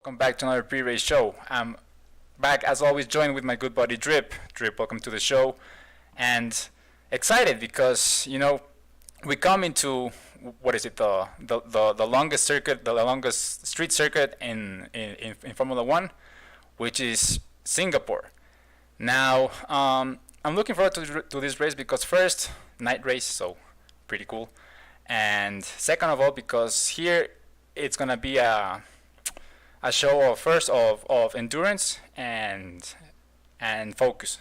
Welcome back to another pre-race show. I'm back as always, joined with my good buddy Drip. Drip, welcome to the show, and excited because we come into what is it the longest circuit, the longest street circuit in Formula One, which is Singapore. Now, I'm looking forward to this race because first, night race, so pretty cool, and second of all because here it's gonna be a show of first of endurance and focus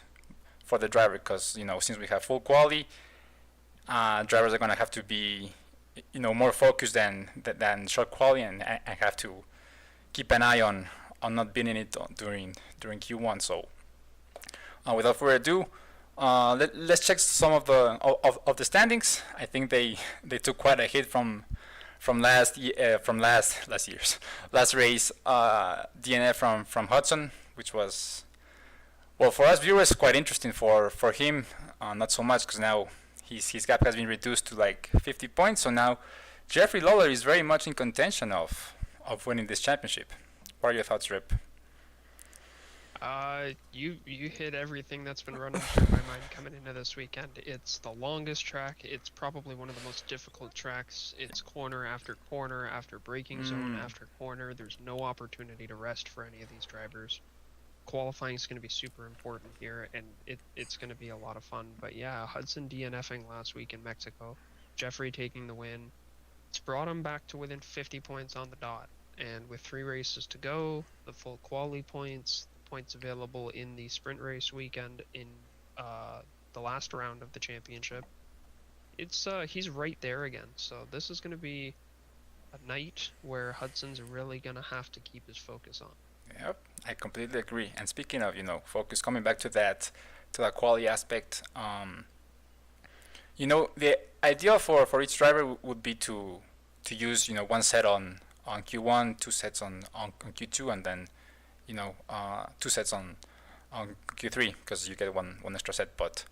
for the driver because since we have full quality, drivers are gonna have to be more focused than short quality and have to keep an eye on not beating it during Q1. So without further ado, let's check some of the standings. I think they took quite a hit from last year's last race, DNF from Hudson, which was, well, for us viewers quite interesting. For him, not so much because now his gap has been reduced to like 50 points. So now Jeffrey Lawler is very much in contention of winning this championship. What are your thoughts, Rip? You hit everything that's been running through my mind coming into this weekend. It's the longest track. It's probably one of the most difficult tracks. It's corner after corner after braking zone after corner. There's no opportunity to rest for any of these drivers. Qualifying is going to be super important here, and it's going to be a lot of fun. But yeah, Hudson DNFing last week in Mexico, Jeffrey taking the win. It's brought him back to within 50 points on the dot. And with 3 races to go, the full quality points available in the sprint race weekend in the last round of the championship, it's he's right there again. So this is going to be a night where Hudson's really going to have to keep his focus on. Yep, I completely agree. And speaking of focus, coming back to that quality aspect, the idea for each driver would be to use one set on Q1, 2 sets on Q2, and then 2 sets on Q3 because you get one extra set. But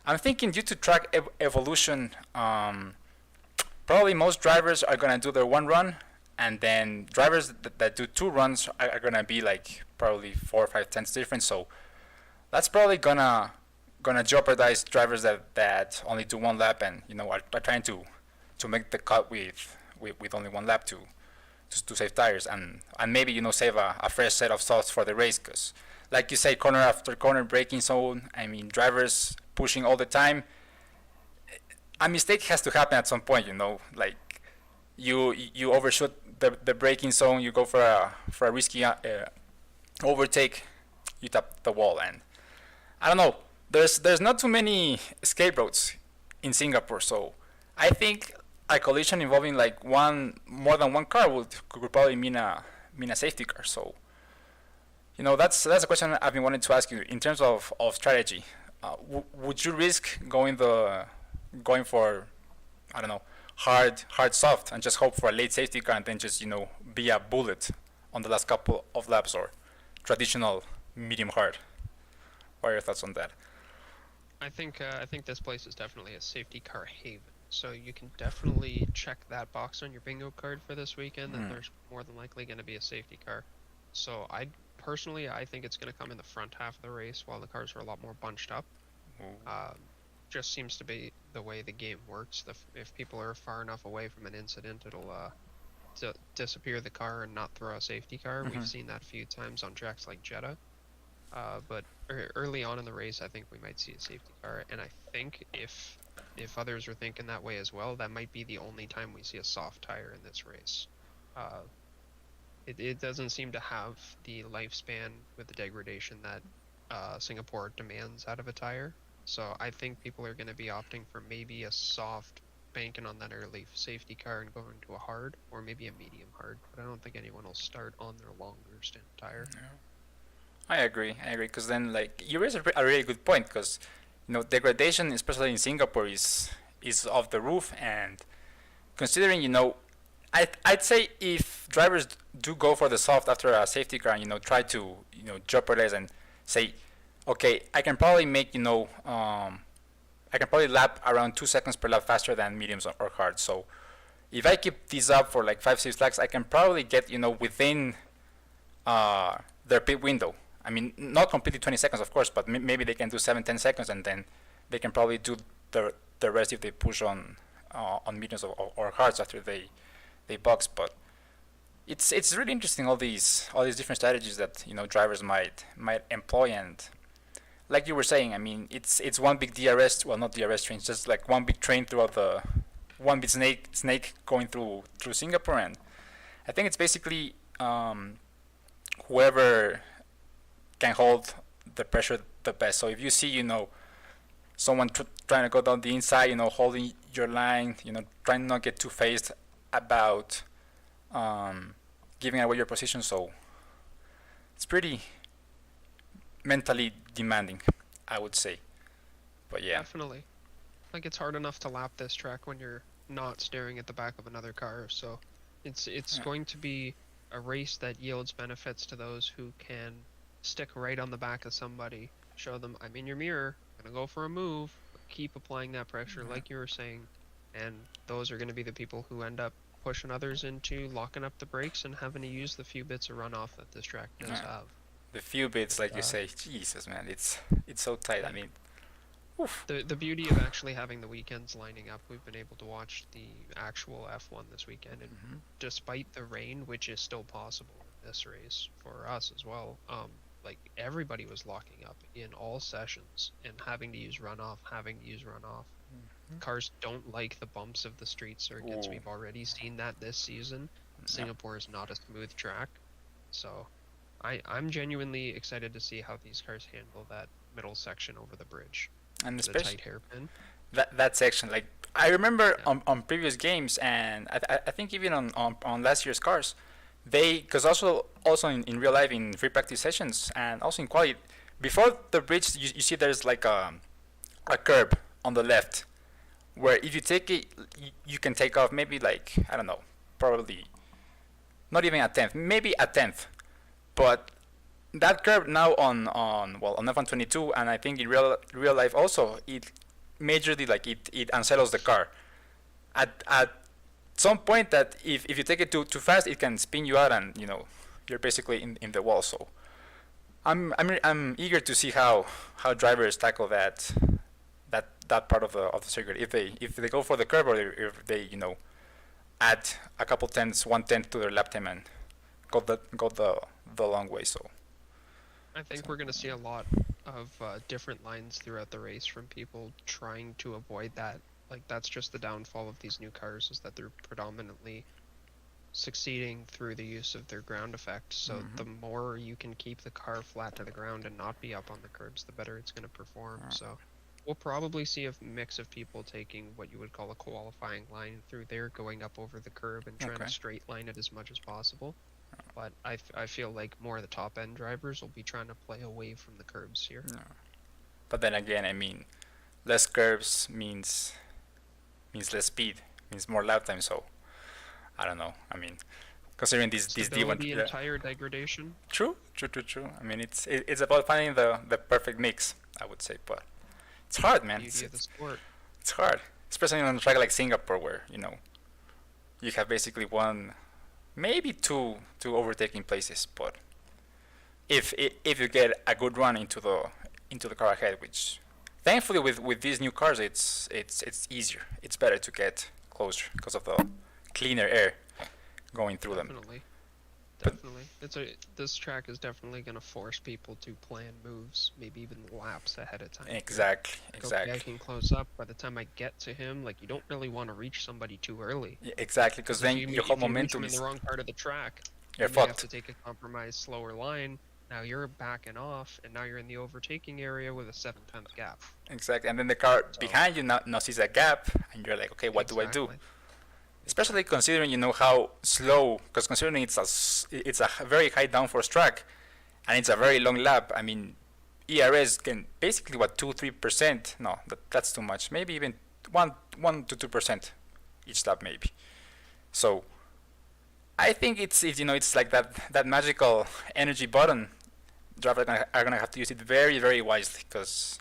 I'm thinking due to track evolution, probably most drivers are gonna do their 1 run, and then drivers that do 2 runs are gonna be like probably 4 or 5 tenths difference. So that's probably gonna jeopardize drivers that only do 1 lap and are trying to make the cut with only 1 lap to save tires and maybe save a fresh set of softs for the race, because like you say, corner after corner, braking zone, I mean, drivers pushing all the time, a mistake has to happen at some point. Like you overshoot the braking zone, you go for a risky overtake, you tap the wall, and I don't know, there's not too many escape routes in Singapore. So I think a collision involving like more than one car could probably mean a safety car. So that's a question I've been wanting to ask you in terms of strategy. Would you risk going for, I don't know, hard soft and just hope for a late safety car and then just be a bullet on the last couple of laps, or traditional medium hard? What are your thoughts on that? I think this place is definitely a safety car haven. So you can definitely check that box on your bingo card for this weekend that there's more than likely going to be a safety car. So I think it's going to come in the front half of the race while the cars are a lot more bunched up. Just seems to be the way the game works. If people are far enough away from an incident, it'll disappear the car and not throw a safety car. We've seen that a few times on tracks like Jeddah. But early on in the race, I think we might see a safety car, and I think if others are thinking that way as well, that might be the only time we see a soft tire in this race. It doesn't seem to have the lifespan with the degradation that Singapore demands out of a tire. So I think people are going to be opting for maybe a soft, banking on that early safety car and going to a hard, or maybe a medium hard. But I don't think anyone will start on their longer stint tire. Yeah. I agree, because then like you raise a really good point, because degradation, especially in Singapore, is off the roof. And considering, I'd say if drivers do go for the soft after a safety car and try to jeopardize and say, okay, I can probably make I can probably lap around 2 seconds per lap faster than mediums or hard. So if I keep these up for like 5-6 laps, I can probably get within their pit window. I mean, not completely 20 seconds, of course, but maybe they can do 7-10 seconds, and then they can probably do the rest if they push on mediums or hards after they box. But it's really interesting, all these different strategies that drivers might employ. And like you were saying, I mean, it's one big DRS, well, not DRS train, it's just like one big train throughout the one big snake going through Singapore. And I think it's basically whoever can hold the pressure the best. So if you see, someone trying to go down the inside, holding your line, trying to not get too phased about giving away your position. So it's pretty mentally demanding, I would say. But yeah. Definitely. Like, it's hard enough to lap this track when you're not staring at the back of another car. So it's going to be a race that yields benefits to those who can stick right on the back of somebody, show them, I'm in your mirror, I'm gonna go for a move, keep applying that pressure like you were saying, and those are going to be the people who end up pushing others into locking up the brakes and having to use the few bits of runoff that this track does have. The few bits, like you say, Jesus, man, it's so tight. I mean, oof. The beauty of actually having the weekends lining up, we've been able to watch the actual F1 this weekend, and despite the rain, which is still possible in this race for us as well, like, everybody was locking up in all sessions and having to use runoff. Cars don't like the bumps of the street circuits. We've already seen that this season. Singapore is not a smooth track, so I'm genuinely excited to see how these cars handle that middle section over the bridge. And the especially tight hairpin. That section, like, I remember on previous games, and I think even on last year's cars, because also in real life, in free practice sessions, and also in quali, before the bridge, you see there's like a curb on the left, where if you take it, you can take off maybe, like, I don't know, probably not even a tenth, maybe a tenth. But that curb now on F122, and I think in real life also, it majorly, like, it unsettles the car at some point, that if you take it too fast, it can spin you out, and you're basically in the wall. So I'm eager to see how drivers tackle that part of the circuit, if they go for the curve, or if they add a couple tenths, 1/10 to their lap time, and go the long way. So I think we're going to see a lot of different lines throughout the race from people trying to avoid that. Like, that's just the downfall of these new cars, is that they're predominantly succeeding through the use of their ground effect. So the more you can keep the car flat to the ground and not be up on the curbs, the better it's going to perform. So we'll probably see a mix of people taking what you would call a qualifying line through there, going up over the curb and trying to straight line it as much as possible. But I feel like more of the top end drivers will be trying to play away from the curbs here. But then again, I mean, less curves means less speed, means more lap time. So I don't know. I mean, considering this D1, the entire degradation. True. I mean, it's about finding the perfect mix, I would say. But it's hard, man. Beauty of the sport. It's hard, especially on a track like Singapore, where you have basically one, maybe two overtaking places. But if you get a good run into the car ahead, which thankfully with these new cars, it's easier. It's better to get closer because of the cleaner air going through them. Definitely. This track is definitely going to force people to plan moves, maybe even laps ahead of time. Exactly. Okay, I can close up. By the time I get to him, like, you don't really want to reach somebody too early. Yeah, exactly, because then your whole momentum is in the wrong part of the track. You're you fucked. have to take a compromised slower line. Now you're backing off, and now you're in the overtaking area with a 7/10 gap. Exactly, and then the car behind you now sees a gap, and you're like, okay, what do I do? Especially considering how slow, because considering it's a very high downforce track, and it's a very long lap. I mean, ERS can basically 2-3%. No, that's too much. Maybe even 1 to 2% each lap, maybe. So I think it's like that magical energy button. Drivers are gonna have to use it very, very wisely, because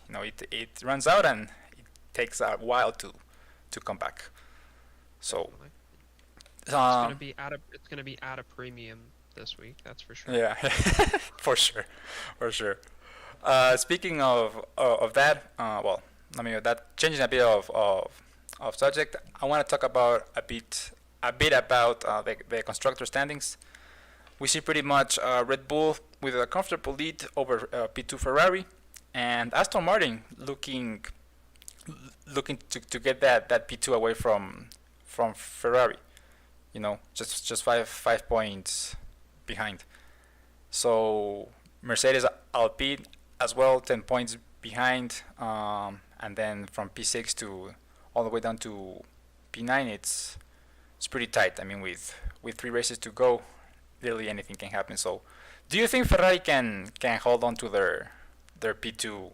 it runs out and it takes a while to come back. So it's gonna be at a premium this week. That's for sure. Yeah, for sure, for sure. Speaking of that, well, I mean that changing a bit of subject. I want to talk about a bit about the constructor standings. We see pretty much Red Bull with a comfortable lead over P2 Ferrari, and Aston Martin looking to get that P2 away from Ferrari. Just five points behind. So Mercedes Alpine as well, 10 points behind, and then from P6 to all the way down to P9, it's pretty tight. I mean, with 3 races to go, literally anything can happen. So, do you think Ferrari can hold on to their P2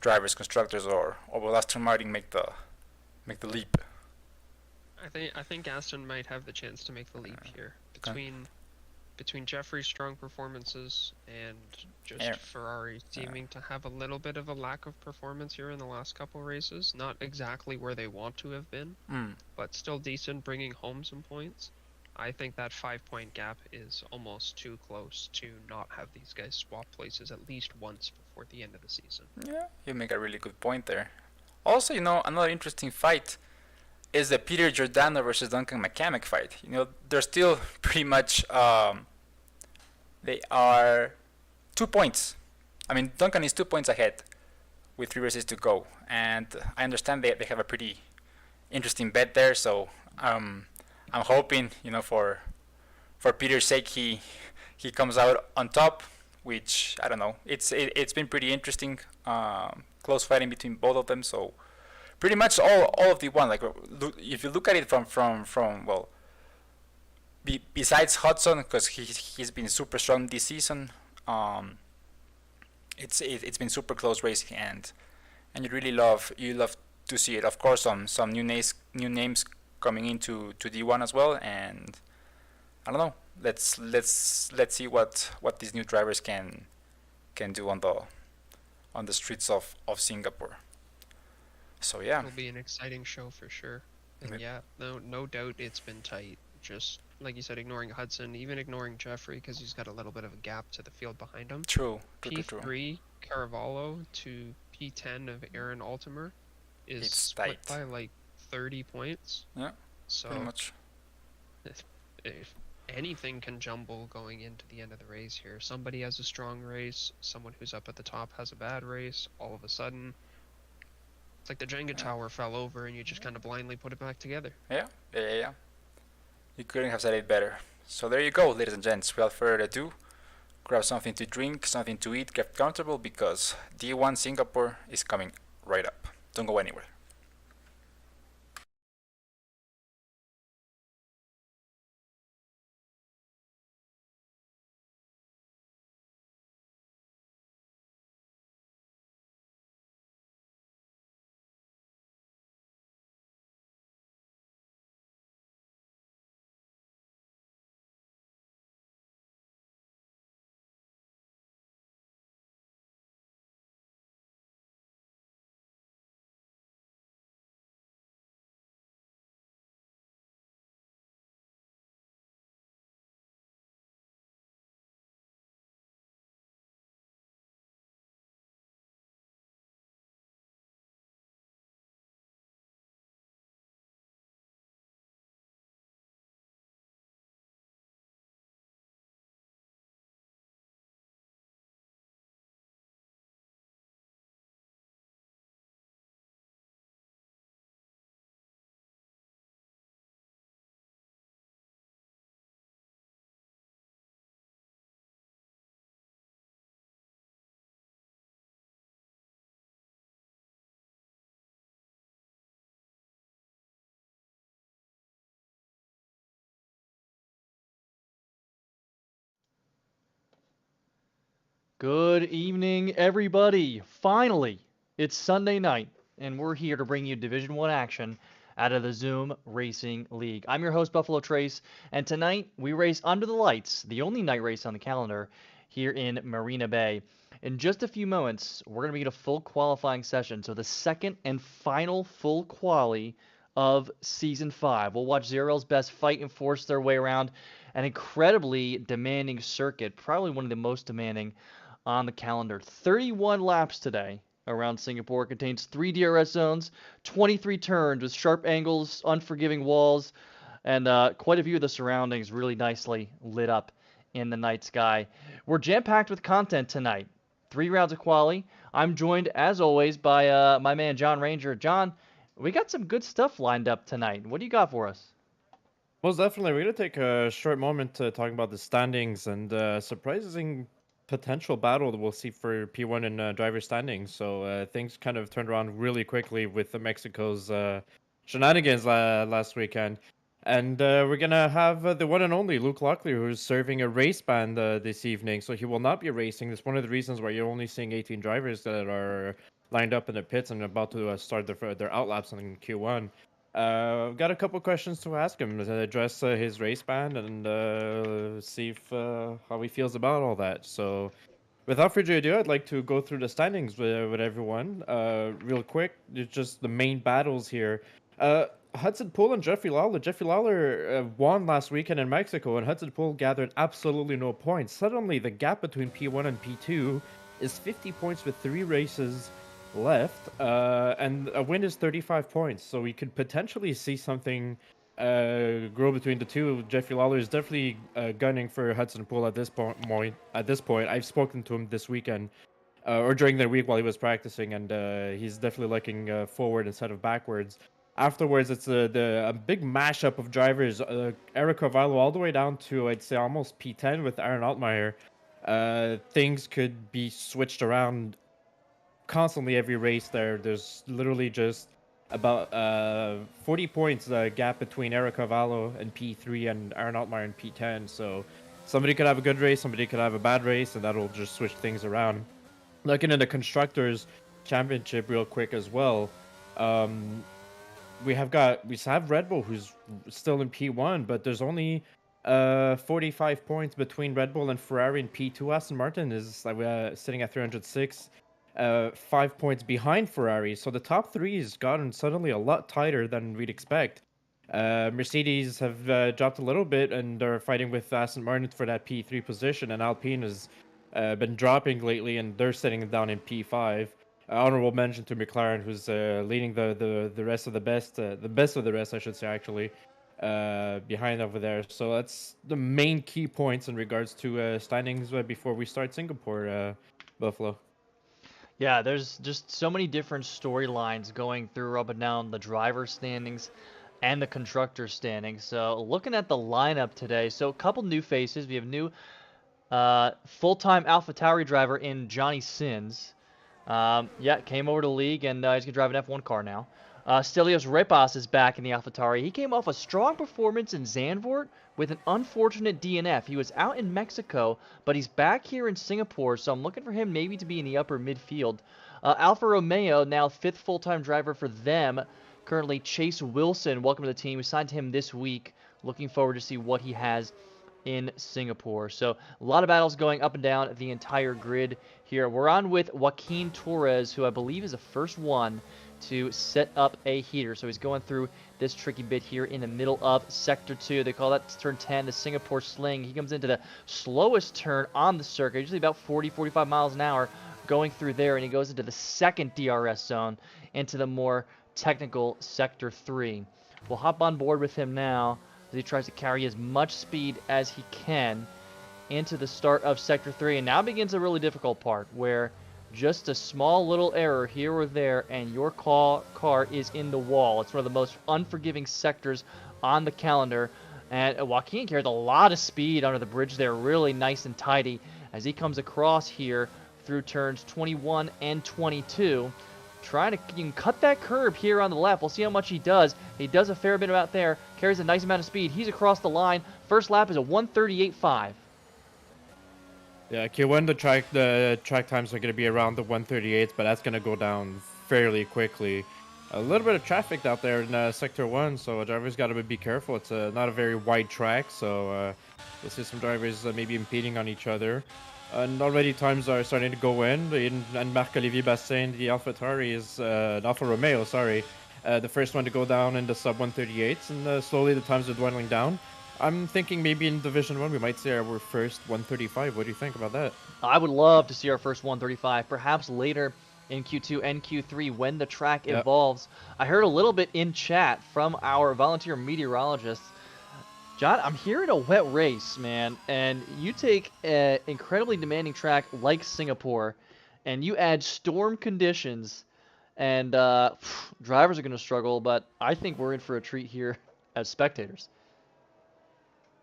drivers, constructors, or will Aston Martin make the leap? I think Aston might have the chance to make the leap here between Jeffrey's strong performances and just Yeah. Ferrari seeming to have a little bit of a lack of performance here in the last couple races. Not exactly where they want to have been, Mm. but still decent, bringing home some points. I think that 5 point gap is almost too close to not have these guys swap places at least once before the end of the season. Yeah, you make a really good point there. Also, another interesting fight is the Peter Giordano versus Duncan McCamick fight. They're still pretty much they are 2 points. I mean, Duncan is 2 points ahead with 3 races to go, and I understand they have a pretty interesting bet there. So I'm hoping for Peter's sake he comes out on top. Which I don't know. It's been pretty interesting, close fighting between both of them. So pretty much all of the one. Like if you look at it from well, besides Hudson, because he's been super strong this season. It's been super close racing, and you love to see it. Of course, some new names coming into D1 as well, and I don't know. Let's see what these new drivers can do on the streets of Singapore. So yeah. It'll be an exciting show for sure. And Yep. yeah, no doubt it's been tight. Just like you said, ignoring Hudson, even ignoring Jeffrey because he's got a little bit of a gap to the field behind him. True. P3 Caravallo to P10 of Aaron Altimer is It's split tight. by like 30 points. Yeah, So pretty much. if anything can jumble going into the end of the race here. Somebody has a strong race, someone who's up at the top has a bad race. All of a sudden, it's like the Jenga tower fell over and you just kind of blindly put it back together. Yeah. You couldn't have said it better. So there you go, ladies and gents. Without further ado, grab something to drink, something to eat, get comfortable because D1 Singapore is coming right up. Don't go anywhere. Good evening, everybody. Finally, it's Sunday night, and we're here to bring you Division 1 action out of the Zoom Racing League. I'm your host, Buffalo Trace, and tonight we race under the lights, the only night race on the calendar here in Marina Bay. In just a few moments, we're going to begin a full qualifying session, so the second and final full quali of Season 5. We'll watch Zero L's Best fight and force their way around an incredibly demanding circuit, probably one of the most demanding on the calendar. 31 laps today around Singapore. It contains 3 DRS zones, 23 turns with sharp angles, unforgiving walls, and quite a few of the surroundings really nicely lit up in the night sky. We're jam-packed with content tonight. 3 rounds of quali. I'm joined, as always, by my man John Ranger. John, we got some good stuff lined up tonight. What do you got for us? Most definitely. We're going to take a short moment to talk about the standings and surprising potential battle that we'll see for P1 and driver standings. So things kind of turned around really quickly with the Mexico's shenanigans last weekend. And we're going to have the one and only Luke Locklear, who's serving a race ban this evening. So he will not be racing. That's one of the reasons why you're only seeing 18 drivers that are lined up in the pits and about to start their outlaps in Q1. I've got a couple questions to ask him to address his race ban and see if how he feels about all that. So, without further ado, I'd like to go through the standings with everyone real quick. It's just the main battles here. Hudson Poole and Jeffrey Lawler. Jeffrey Lawler won last weekend in Mexico, and Hudson Poole gathered absolutely no points. Suddenly, the gap between P1 and P2 is 50 points with 3 races left, and a win is 35 points, so we could potentially see something grow between the two. Jeffrey Lawler is definitely gunning for Hudson Poole at this point. I've spoken to him this weekend or during the week while he was practicing, and he's definitely looking forward instead of backwards. Afterwards, it's a big mashup of drivers. Eric Carvalho all the way down to, I'd say, almost P10 with Aaron Altmaier. Things could be switched around constantly every race there. There's literally just about 40 points gap between Eric Carvalho and P3 and Aaron Altmaier in P10. So somebody could have a good race, somebody could have a bad race, and that'll just switch things around. Looking at the Constructors Championship real quick as well. We have Red Bull, who's still in P1, but there's only 45 points between Red Bull and Ferrari in P2. Aston Martin is sitting at 306. 5 points behind Ferrari, so the top 3 has gotten suddenly a lot tighter than we'd expect. Mercedes have dropped a little bit and are fighting with Aston Martin for that P3 position, and Alpine has been dropping lately, and they're sitting down in P5. Honorable mention to McLaren, who's leading the rest of the best of the rest, I should say, actually, behind over there. So that's the main key points in regards to standings before we start Singapore, Buffalo. Yeah, there's just so many different storylines going through up and down the driver standings and the constructor standings. So looking at the lineup today, so a couple new faces. We have new full-time AlphaTauri driver in Johnny Sins. Came over to the league, and he's going to drive an F1 car now. Stelios Repas is back in the AlphaTauri. He came off a strong performance in Zandvoort with an unfortunate DNF. He was out in Mexico, but he's back here in Singapore, so I'm looking for him maybe to be in the upper midfield. Alfa Romeo, now 5th full-time driver for them. Currently, Chase Wilson, welcome to the team. We signed him this week. Looking forward to see what he has in Singapore. So a lot of battles going up and down the entire grid here. We're on with Joaquin Torres, who I believe is the first one to set up a heater. So he's going through this tricky bit here in the middle of Sector 2. They call that turn 10, the Singapore Sling. He comes into the slowest turn on the circuit, usually about 40, 45 miles an hour going through there, and he goes into the second DRS zone, into the more technical Sector 3. We'll hop on board with him now as he tries to carry as much speed as he can into the start of Sector 3. And now begins a really difficult part where just a small little error here or there and your car is in the wall. It's one of the most unforgiving sectors on the calendar. And Joaquin carried a lot of speed under the bridge there, really nice and tidy as he comes across here through turns 21 and 22. Trying to cut that curb here on the left. We'll see how much he does. He does a fair bit out there. Carries a nice amount of speed. He's across the line. First lap is a 1:38.5. Yeah, Q1, the track times are going to be around the 1:38, but that's going to go down fairly quickly. A little bit of traffic out there in Sector 1, so drivers got to be careful. It's not a very wide track, so you'll see some drivers maybe impeding on each other. And already times are starting to go in. And Marc-Olivier Bastien, the AlphaTauri is Alfa Romeo, sorry, the first one to go down in the sub 138s, and slowly the times are dwindling down. I'm thinking maybe in Division 1 we might see our first 135. What do you think about that? I would love to see our first 135, perhaps later in Q2 and Q3 when the track Yeah. evolves. I heard a little bit in chat from our volunteer meteorologists. John, I'm hearing a wet race, man, and you take an incredibly demanding track like Singapore, and you add storm conditions, and drivers are going to struggle, but I think we're in for a treat here as spectators.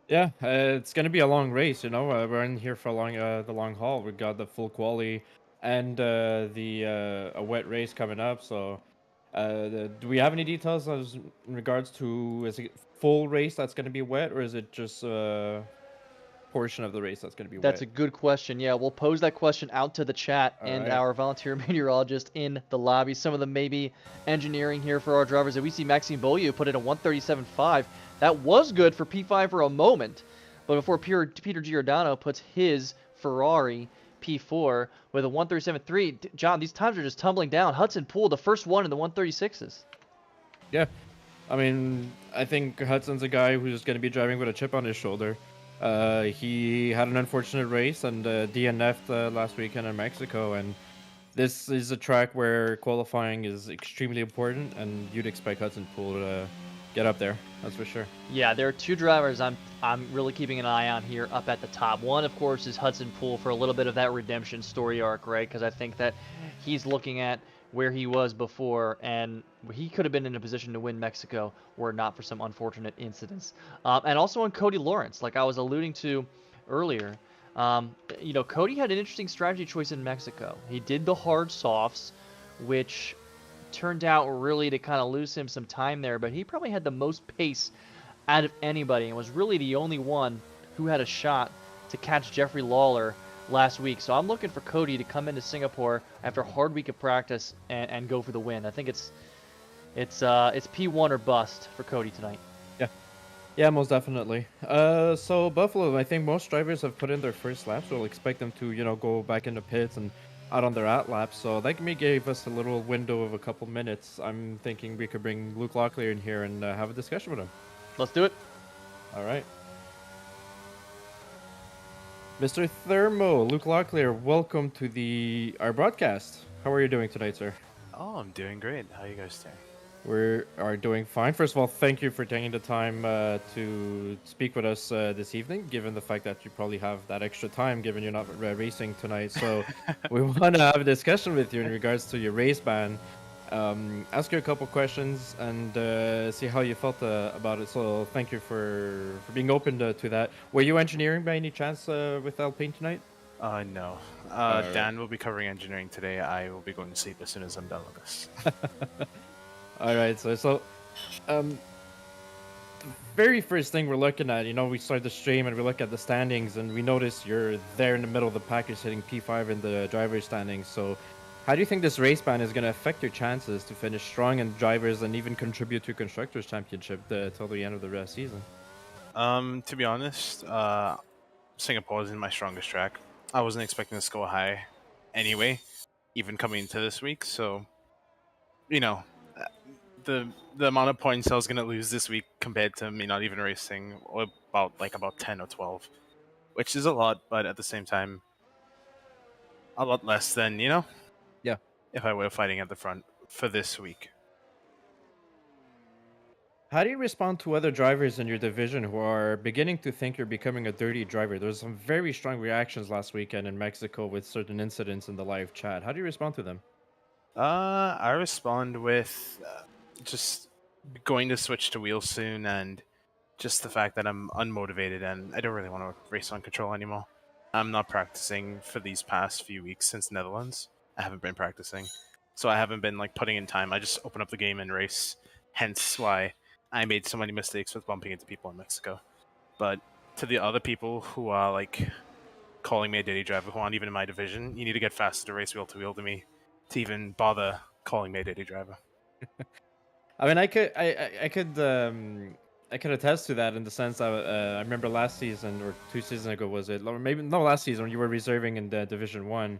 Yeah, it's gonna be a long race, you know. We're in here for the long haul. We got the full quali and the a wet race coming up. So, do we have any details as in regards to is it full race that's gonna be wet, or is it just a portion of the race that's gonna be That's wet? a good question. Yeah, we'll pose that question out to the chat All and right. our volunteer meteorologist in the lobby. Some of them maybe engineering here for our drivers. We see Maxime Beaulieu put in a 137.5. That was good for P5 for a moment, but before Peter Giordano puts his Ferrari P4 with a 137.3. John, these times are just tumbling down. Hudson Poole, the first one in the 136s. Yeah, I mean, I think Hudson's a guy who's gonna be driving with a chip on his shoulder. He had an unfortunate race and DNF'd last weekend in Mexico, and this is a track where qualifying is extremely important, and you'd expect Hudson Poole to get up there. That's for sure. Yeah, there are two drivers I'm really keeping an eye on here up at the top. One, of course, is Hudson Poole for a little bit of that redemption story arc, right? Because I think that he's looking at where he was before, and he could have been in a position to win Mexico were it not for some unfortunate incidents. And also on Cody Lawrence, like I was alluding to earlier. Cody had an interesting strategy choice in Mexico. He did the hard softs, which turned out really to kind of lose him some time there, but he probably had the most pace out of anybody and was really the only one who had a shot to catch Jeffrey Lawler last week. So I'm looking for Cody to come into Singapore after a hard week of practice and go for the win. I think it's P1 or bust for Cody tonight. Yeah, most definitely. So Buffalo, I think most drivers have put in their first laps. We'll expect them to, go back into pits and out on their at laps. So that may give us a little window of a couple minutes. I'm thinking we could bring Luke Locklear in here and have a discussion with him. Let's do it. All right. Mr. Thermo, Luke Locklear, welcome to our broadcast. How are you doing tonight, sir? Oh, I'm doing great. How are you guys doing? We are doing fine. First of all, thank you for taking the time to speak with us this evening, given the fact that you probably have that extra time, given you're not racing tonight. So we want to have a discussion with you in regards to your race ban. Ask you a couple questions and see how you felt about it. So thank you for being open to that. Were you engineering by any chance with Alpine tonight? No. Alright. Dan will be covering engineering today. I will be going to sleep as soon as I'm done with this. All right, so the very first thing we're looking at, we start the stream and we look at the standings and we notice you're there in the middle of the pack. You're sitting P5 in the driver's standings. So how do you think this race ban is going to affect your chances to finish strong in drivers and even contribute to Constructors' Championship till the end of the season? To be honest, Singapore isn't my strongest track. I wasn't expecting to go high anyway, even coming into this week. So, the amount of points I was gonna lose this week compared to me not even racing, or about 10 or 12, which is a lot, but at the same time, a lot less than Yeah. if I were fighting at the front for this week. How do you respond to other drivers in your division who are beginning to think you're becoming a dirty driver? There's some very strong reactions last weekend in Mexico with certain incidents in the live chat. How do you respond to them? I respond with just going to switch to wheels soon, and just the fact that I'm unmotivated and I don't really want to race on control anymore. I'm not practicing for these past few weeks since Netherlands. I haven't been practicing, so I haven't been putting in time. I just open up the game and race. Hence why I made so many mistakes with bumping into people in Mexico. But to the other people who are calling me a dirty driver who aren't even in my division, you need to get faster to race wheel to wheel to me to even bother calling me a dirty driver. I mean, I could attest to that in the sense that I remember last season or 2 seasons ago was it, or maybe no, last season when you were reserving in the Division 1.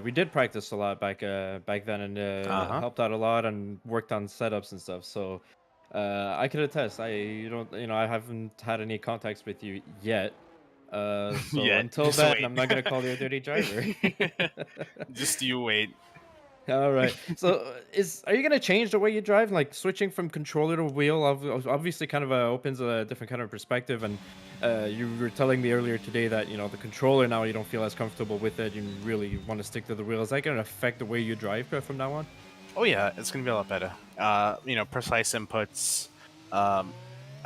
We did practice a lot back then and helped out a lot and worked on setups and stuff. So I can attest. I haven't had any contacts with you yet. So Yet, until just then, wait. I'm not gonna call you a dirty driver. Just you wait. All right. So, are you gonna change the way you drive, like switching from controller to wheel? Obviously, kind of opens a different kind of perspective. And you were telling me earlier today that the controller now you don't feel as comfortable with it. You really want to stick to the wheel. Is that gonna affect the way you drive from now on? Oh yeah, it's gonna be a lot better. Precise inputs.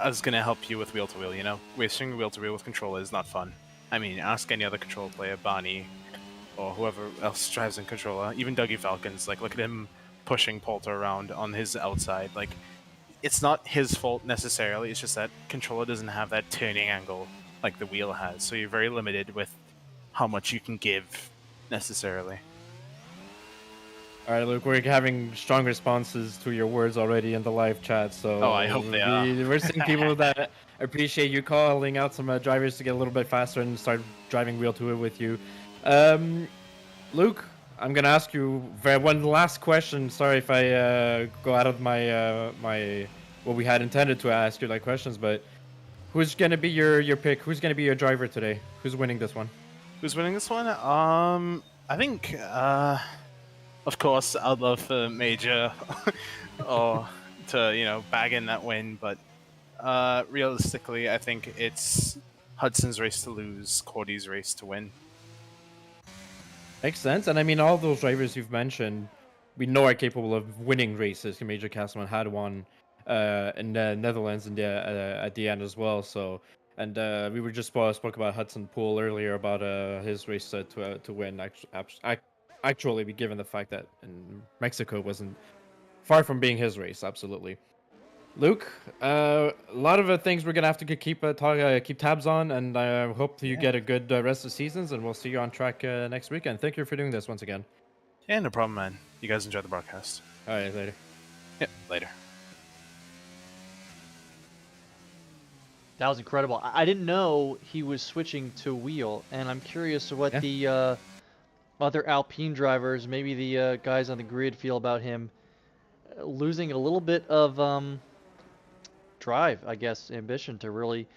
Is gonna help you with wheel to wheel. Wasting wheel to wheel with controller is not fun. I mean, ask any other controller player, Barney, or whoever else drives in controller. Even Dougie Falcons. Like, look at him pushing Polter around on his outside. Like, it's not his fault necessarily. It's just that controller doesn't have that turning angle like the wheel has. So you're very limited with how much you can give necessarily. All right, Luke, we're having strong responses to your words already in the live chat. So Oh, I hope they are. We're seeing people that appreciate you calling out some drivers to get a little bit faster and start driving wheel to wheel with you. Luke, I'm gonna ask you one last question. Sorry if I go out of my what we had intended to ask you like questions, but who's gonna be your pick? Who's gonna be your driver today? Who's winning this one? Who's winning this one? I think, of course, I'd love for Major or to bag in that win, but realistically, I think it's Hudson's race to lose, Cordy's race to win. Makes sense. And I mean, all those drivers you've mentioned, we know are capable of winning races. Major Castleman had one in the Netherlands at the end as well. So, and we were just spoke about Hudson Poole earlier about his race to win. Actually, given the fact that in Mexico wasn't far from being his race, absolutely. Luke, a lot of things we're gonna have to keep tabs on, and I hope you get a good rest of the seasons, and we'll see you on track next weekend. Thank you for doing this once again. Yeah, no problem, man. You guys enjoy the broadcast. All right, later. Yep, later. That was incredible. I didn't know he was switching to wheel, and I'm curious what the other Alpine drivers, maybe the guys on the grid, feel about him losing a little bit of drive, I guess, ambition to really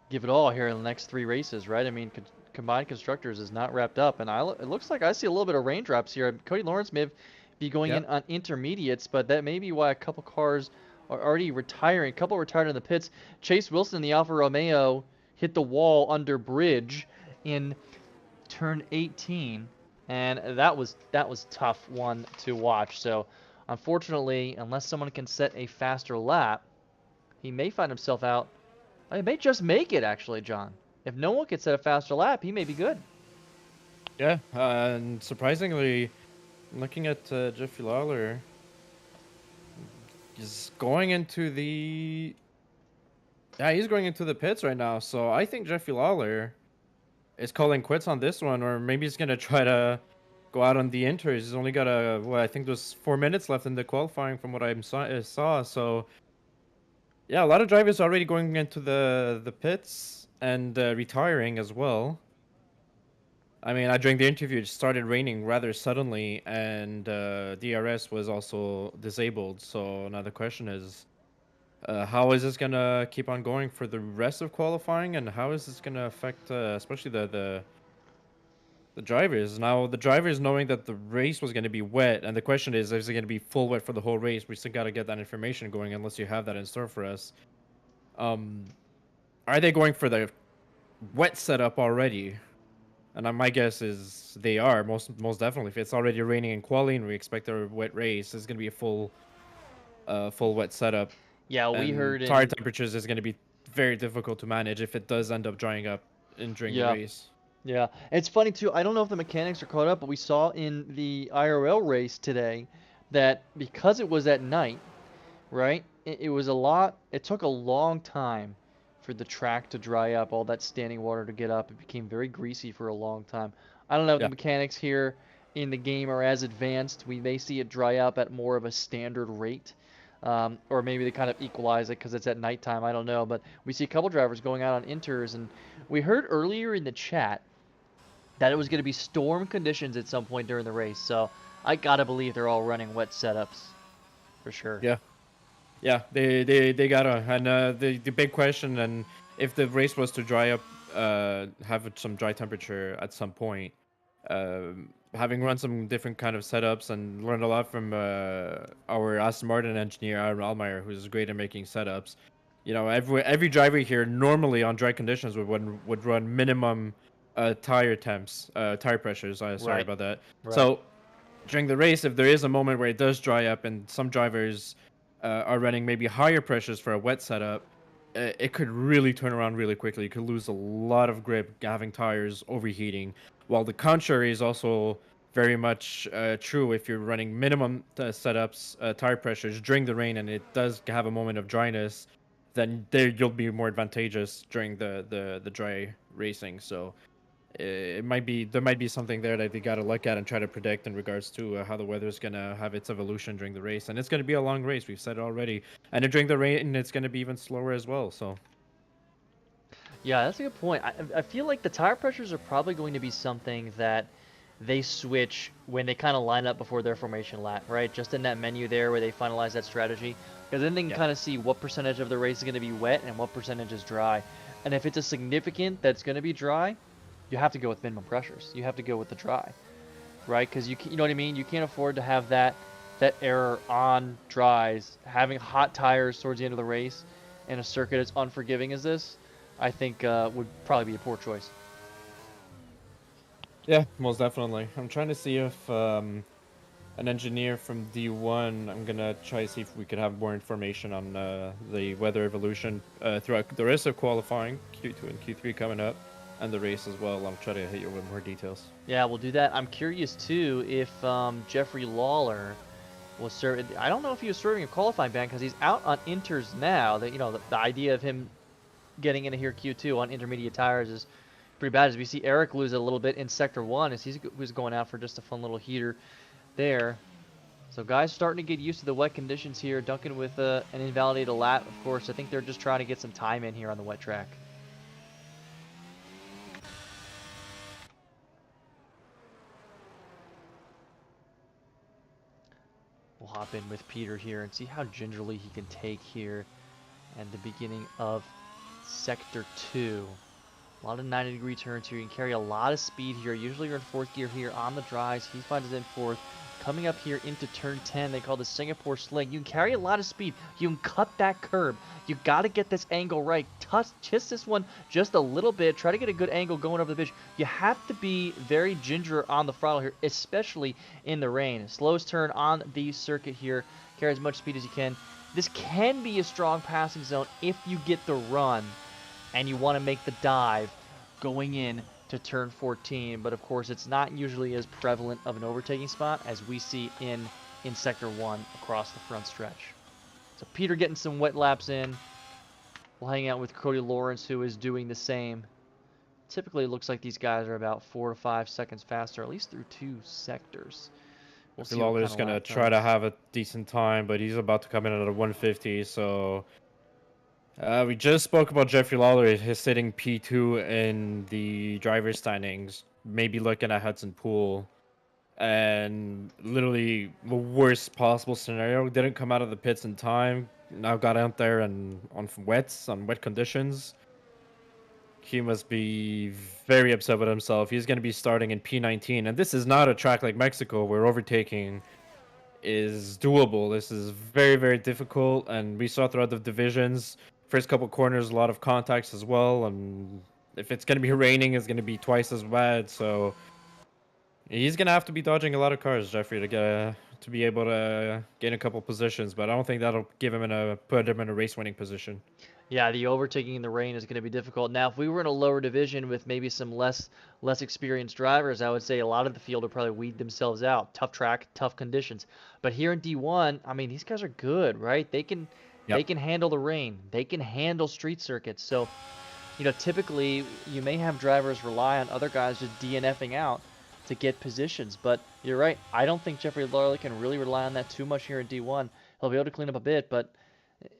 give it all here in the next 3 races, right? I mean, combined constructors is not wrapped up, and it looks like I see a little bit of raindrops here. Cody Lawrence may be going in on intermediates, but that may be why a couple cars are already retiring. A couple retired in the pits. Chase Wilson, the Alfa Romeo, hit the wall under bridge in turn 18, and that was tough one to watch. So, unfortunately, unless someone can set a faster lap, he may find himself out. He may just make it, actually, John. If no one can set a faster lap, he may be good. Yeah, and surprisingly, looking at Jeffy Lawler, he's going into the pits right now. So I think Jeffy Lawler is calling quits on this one, or maybe he's gonna try to go out on the inters. He's only got I think there's 4 minutes left in the qualifying from what I saw. So yeah, a lot of drivers already going into the pits and retiring as well. I mean, during the interview, it started raining rather suddenly, and DRS was also disabled. So now the question is, how is this gonna keep on going for the rest of qualifying, and how is this gonna affect, especially the drivers? Now the drivers knowing that the race was gonna be wet, and the question is it gonna be full wet for the whole race? We still gotta get that information going, unless you have that in store for us. Are they going for the wet setup already? And my guess is they are most definitely. If it's already raining in quali and we expect a wet race, it's gonna be a full wet setup. Yeah, we And heard tire temperatures is gonna be very difficult to manage if it does end up drying up during the race. Yeah, it's funny too. I don't know if the mechanics are caught up, but we saw in the IRL race today that because it was at night, right? It took a long time for the track to dry up, all that standing water to get up. It became very greasy for a long time. I don't know if the mechanics here in the game are as advanced. We may see it dry up at more of a standard rate. Or maybe they kind of equalize it because it's at nighttime. I don't know. But we see a couple drivers going out on inters. And we heard earlier in the chat that it was going to be storm conditions at some point during the race. So I got to believe they're all running wet setups for sure. Yeah. Yeah, they gotta. And the big question, and if the race was to dry up, have some dry temperature at some point, having run some different kind of setups and learned a lot from our Aston Martin engineer Aaron Allmeyer, who's great at making setups. You know, every driver here normally on dry conditions would run minimum tire pressures. Sorry Right. about that. Right. So during the race, if there is a moment where it does dry up and some drivers are running maybe higher pressures for a wet setup, it could really turn around really quickly. You could lose a lot of grip having tires overheating. While the contrary is also very much true if you're running minimum setups, tire pressures during the rain, and it does have a moment of dryness, then there you'll be more advantageous during the dry racing. So there might be something there that they got to look at and try to predict in regards to how the weather's gonna have its evolution during the race, and it's gonna be a long race. We've said it already, and then during the rain, it's gonna be even slower as well. So Yeah, that's a good point. I feel like the tire pressures are probably going to be something that they switch when they kind of line up before their formation lap, right? Just in that menu there where they finalize that strategy. Because then they can Yeah. kind of see what percentage of the race is going to be wet and what percentage is dry. And if it's a significant that's going to be dry, you have to go with minimum pressures. You have to go with the dry, right? Because you know what I mean? You can't afford to have that error on dries. Having hot tires towards the end of the race in a circuit as unforgiving as this, I think would probably be a poor choice. yeah, most definitely. I'm trying to see if an engineer from D1. I'm gonna try to see if we could have more information on the weather evolution throughout the rest of qualifying, Q2 and Q3 coming up, and the race as well. I'll try to hit you with more details. Yeah, we'll do that. I'm curious too if Jeffrey Lawler was serving. I don't know if he was serving a qualifying ban because he's out on inters now. That the idea of him getting into here Q2 on intermediate tires is pretty bad. As we see Eric lose it a little bit in sector one, as he was going out for just a fun little heater there. So guys starting to get used to the wet conditions here. Duncan with an invalidated lap, of course. I think they're just trying to get some time in here on the wet track. We'll hop in with Peter here and see how gingerly he can take here at the beginning of sector 2. A lot of 90-degree turns here. You can carry a lot of speed here. Usually you're in fourth gear here on the dries. He finds it in fourth. Coming up here into turn 10, they call the Singapore Sling. You can carry a lot of speed. You can cut that curb. You got to get this angle right. Twist this one just a little bit. Try to get a good angle going over the pitch. You have to be very ginger on the throttle here, especially in the rain. Slowest turn on the circuit here. Carry as much speed as you can. This can be a strong passing zone if you get the run and you want to make the dive going in to turn 14, but of course it's not usually as prevalent of an overtaking spot as we see in sector 1 across the front stretch. So Peter getting some wet laps in. We'll hang out with Cody Lawrence, who is doing the same. Typically it looks like these guys are about 4 to 5 seconds faster, at least through 2 sectors. We'll see what Lawler's kind of gonna lap try to times. have a decent time, but he's about to come in at a 150. So we just spoke about Jeffrey Lawler. He's sitting P2 in the driver's standings, maybe looking at Hudson Pool, and literally the worst possible scenario. Didn't come out of the pits in time. Now got out there and on wet conditions. He must be very upset with himself. He's going to be starting in P19, and this is not a track like Mexico where overtaking is doable. This is very, very difficult, and we saw throughout the divisions, first couple corners, a lot of contacts as well, and if it's going to be raining, it's going to be twice as bad, so he's going to have to be dodging a lot of cars, Jeffrey, to be able to gain a couple positions, but I don't think that'll put him in a race-winning position. Yeah, the overtaking in the rain is going to be difficult. Now, if we were in a lower division with maybe some less experienced drivers, I would say a lot of the field would probably weed themselves out. Tough track, tough conditions. But here in D1, I mean, these guys are good, right? They can handle the rain. They can handle street circuits. So, typically you may have drivers rely on other guys just DNFing out to get positions. But you're right. I don't think Jeffrey Lawler can really rely on that too much here in D1. He'll be able to clean up a bit, but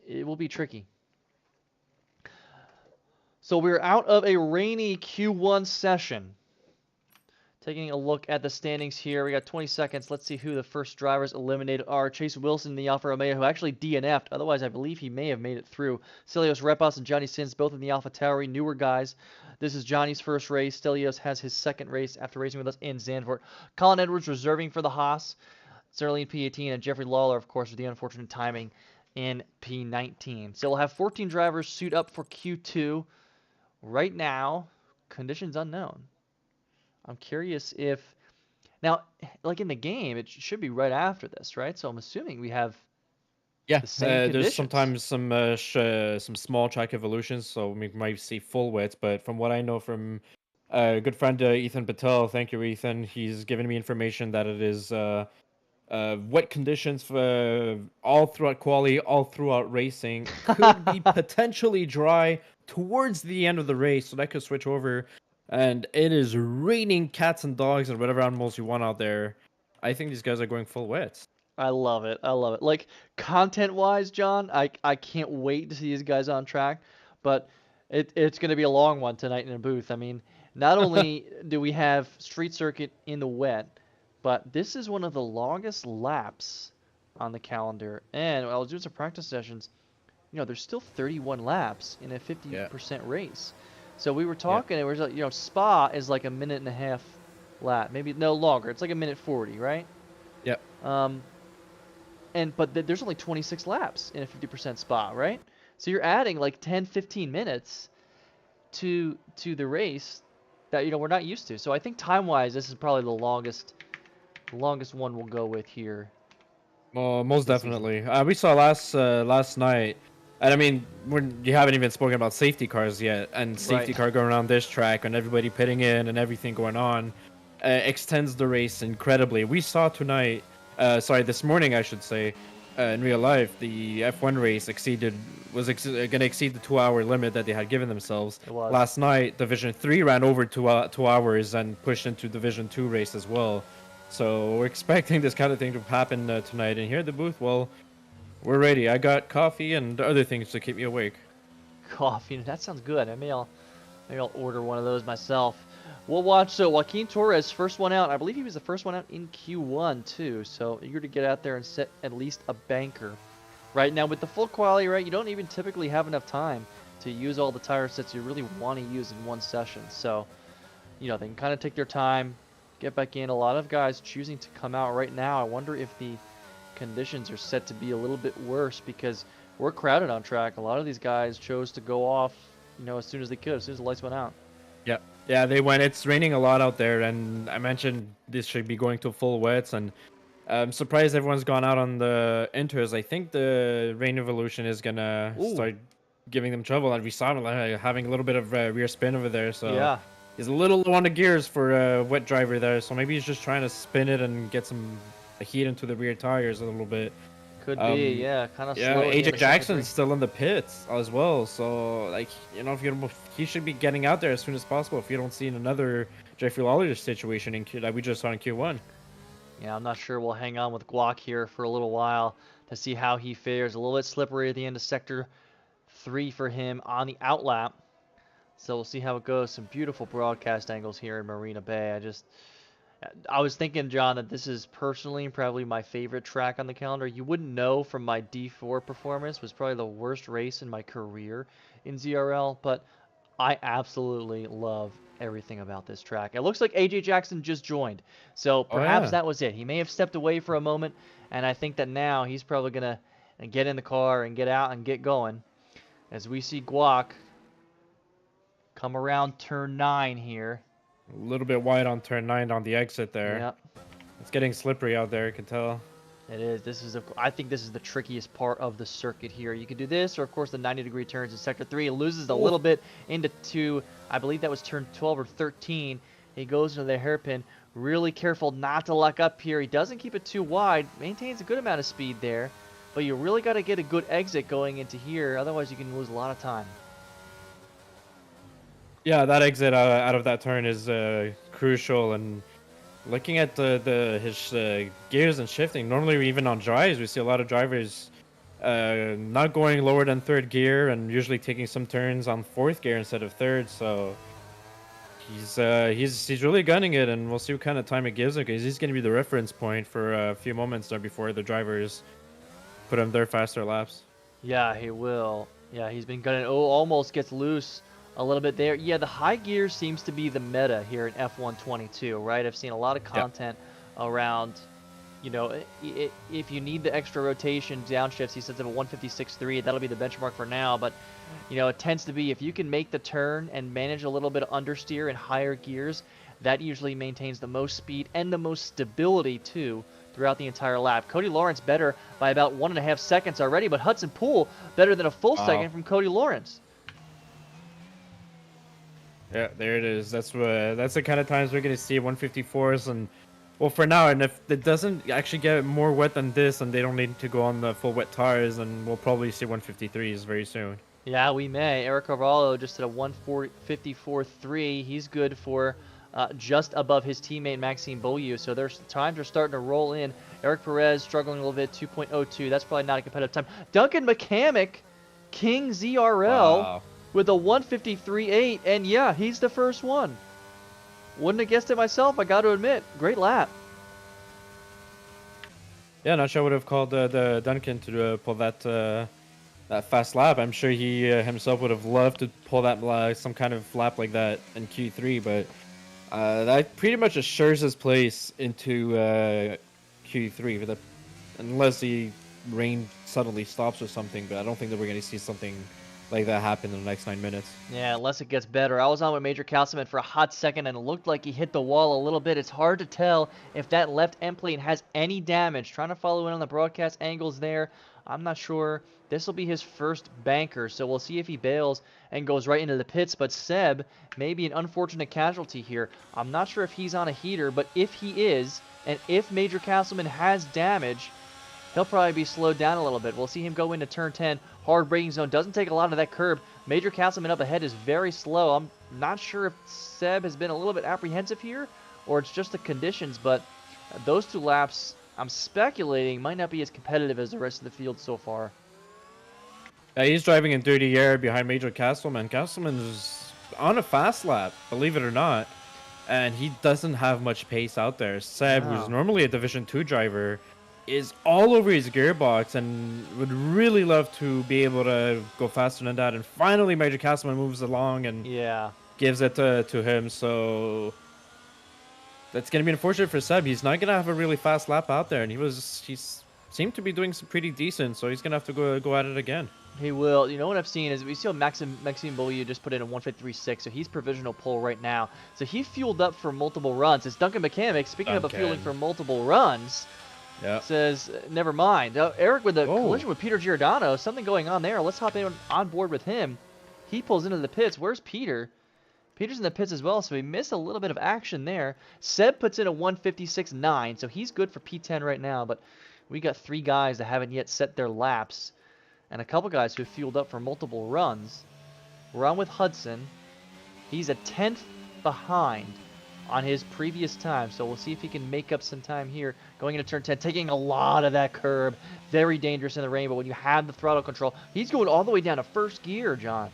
it will be tricky. So we're out of a rainy Q1 session Taking a look at the standings here, we got 20 seconds. Let's see who the first drivers eliminated are. Chase Wilson in the Alfa Romeo, who actually DNF'd. Otherwise, I believe he may have made it through. Stelios Repos and Johnny Sins, both in the Alpha Tauri, newer guys. This is Johnny's first race. Stelios has his second race after racing with us in Zandvoort. Colin Edwards reserving for the Haas. Sterling in P18, and Jeffrey Lawler, of course, with the unfortunate timing in P19. So we'll have 14 drivers suit up for Q2. Right now, conditions unknown. I'm curious if now, like in the game, it should be right after this, right? So I'm assuming we have Yeah, the same there's conditions. sometimes some small track evolutions, so we might see full wets. But from what I know from good friend Ethan Patel, thank you, Ethan. He's given me information that it is wet conditions for all throughout quali, all throughout racing. Could be potentially dry towards the end of the race, so that could switch over. And it is raining cats and dogs and whatever animals you want out there. I think these guys are going full wets. I love it. I love it. Like content-wise, John, I can't wait to see these guys on track, but it's going to be a long one tonight in a booth. I mean, not only do we have street circuit in the wet, but this is one of the longest laps on the calendar. And I was doing some practice sessions. You know, there's still 31 laps in a 50% race. So we were talking, it was like, you know, Spa is like a minute and a half lap, maybe no longer. It's like a minute 40, right? Yep. But there's only 26 laps in a 50% Spa, right? So you're adding like 10, 15 minutes to the race that, you know, we're not used to. So I think time-wise, this is probably the longest one we'll go with here. Well, most this season. definitely. We saw last night, and I mean, you haven't even spoken about safety cars yet, and safety Right. car going around this track and everybody pitting in and everything going on extends the race incredibly. We saw tonight, this morning I should say, in real life, the F1 race was going to exceed the 2-hour limit that they had given themselves. It was. Last night, Division 3 ran over 2 hours and pushed into Division 2 race as well. So we're expecting this kind of thing to happen tonight. And here at the booth, well, we're ready. I got coffee and other things to keep me awake. Coffee, that sounds good. Maybe I'll order one of those myself. We'll watch. So Joaquin Torres, first one out. I believe he was the first one out in Q1 too. So eager to get out there and set at least a banker. Right now with the full quality, right, you don't even typically have enough time to use all the tire sets you really want to use in one session. So, you know, they can kind of take their time, get back in. A lot of guys choosing to come out right now. I wonder if the conditions are set to be a little bit worse because we're crowded on track. A lot of these guys chose to go off, you know, as soon as they could, as soon as the lights went out. Yeah, they went. It's raining a lot out there, and I mentioned this should be going to full wets, and I'm surprised everyone's gone out on the inters. I think the rain evolution is gonna start giving them trouble, and we saw him having a little bit of rear spin over there. So Yeah. he's a little low on the gears for a wet driver there. So maybe he's just trying to spin it and get some heat into the rear tires a little bit. Could be, yeah, kind of Yeah, slow. at the end AJ of Jackson's still in the pits as well, so like, you know, he should be getting out there as soon as possible if you don't see another Jeffrey Lawler situation in Q that we just saw in Q1. Yeah, I'm not sure. We'll hang on with Guac here for a little while to see how he fares. A little bit slippery at the end of Sector 3 for him on the outlap. So we'll see how it goes. Some beautiful broadcast angles here in Marina Bay. I was thinking, John, that this is personally probably my favorite track on the calendar. You wouldn't know from my D4 performance. It was probably the worst race in my career in ZRL, but I absolutely love everything about this track. It looks like AJ Jackson just joined, so perhaps that was it. He may have stepped away for a moment, and I think that now he's probably going to get in the car and get out and get going as we see Guac come around turn 9 here. A little bit wide on turn 9 on the exit there. Yep. It's getting slippery out there, you can tell. It is. I think this is the trickiest part of the circuit here. You can do this, or of course the 90-degree turns in Sector 3. It loses a little bit into I believe that was turn 12 or 13. He goes into the hairpin. Really careful not to lock up here. He doesn't keep it too wide. Maintains a good amount of speed there. But you really got to get a good exit going into here. Otherwise, you can lose a lot of time. Yeah, that exit out of that turn is crucial. And looking at his gears and shifting, normally even on dries, we see a lot of drivers not going lower than third gear and usually taking some turns on fourth gear instead of third. So he's really gunning it, and we'll see what kind of time it gives him, because he's going to be the reference point for a few moments there before the drivers put him their faster laps. Yeah, he will. Yeah, he's been gunning. Oh, almost gets loose a little bit there. Yeah, the high gear seems to be the meta here in F122, right? I've seen a lot of content around, you know, if you need the extra rotation downshifts, he says of a 156.3, that'll be the benchmark for now. But, you know, it tends to be if you can make the turn and manage a little bit of understeer in higher gears, that usually maintains the most speed and the most stability too throughout the entire lap. Cody Lawrence better by about 1.5 seconds already, but Hudson Poole better than a full second from Cody Lawrence. Yeah, there it is. That's the kind of times we're going to see 154s, and well, for now, and if it doesn't actually get more wet than this, and they don't need to go on the full wet tires, then we'll probably see 153s very soon. Yeah, we may. Eric Carvalho just at a 154.3. He's good for just above his teammate Maxime Beaulieu. So there's times are starting to roll in. Eric Perez struggling a little bit, 2.02. That's probably not a competitive time. Duncan McCamick, King ZRL with a 153.8, and yeah, he's the first one. Wouldn't have guessed it myself, I got to admit. Great lap. Yeah, not sure I would have called the Duncan to pull that fast lap. I'm sure he himself would have loved to pull that some kind of lap like that in Q3, but that pretty much assures his place into Q3, unless the rain suddenly stops or something. But I don't think that we're going to see something like that happen in the next 9 minutes. Yeah, unless it gets better. I was on with Major Castleman for a hot second, and it looked like he hit the wall a little bit. It's hard to tell if that left end plate has any damage. Trying to follow in on the broadcast angles there. I'm not sure. This will be his first banker, so we'll see if he bails and goes right into the pits. But Seb may be an unfortunate casualty here. I'm not sure if he's on a heater, but if he is, and if Major Castleman has damage, he'll probably be slowed down a little bit. We'll see him go into turn 10. Hard braking zone. Doesn't take a lot of that curb. Major Castleman up ahead is very slow. I'm not sure if Seb has been a little bit apprehensive here or it's just the conditions, but those two laps, I'm speculating, might not be as competitive as the rest of the field so far. He's driving in dirty air behind Major Castleman. Castleman's on a fast lap, believe it or not, and he doesn't have much pace out there. Seb, who's normally a Division 2 driver, is all over his gearbox and would really love to be able to go faster than that. And finally, Major Castleman moves along and gives it to him. So that's going to be unfortunate for Seb. He's not going to have a really fast lap out there, and he seemed to be doing some pretty decent. So he's going to have to go at it again. He will. You know what I've seen is we see Maxime Beaulieu just put in a 153.6, so he's provisional pole right now. So he fueled up for multiple runs. It's Duncan McCamick, speaking of fueling for multiple runs. Yeah. Says, never mind. Eric with a collision with Peter Giordano. Something going on there. Let's hop in on board with him. He pulls into the pits. Where's Peter? Peter's in the pits as well, so we missed a little bit of action there. Seb puts in a 156.9, so he's good for P10 right now, but we got 3 guys that haven't yet set their laps, and a couple guys who fueled up for multiple runs. We're on with Hudson. He's a 10th behind on his previous time, so we'll see if he can make up some time here going into turn 10, taking a lot of that curb. Very dangerous in the rain, but when you have the throttle control, he's going all the way down to first gear, John,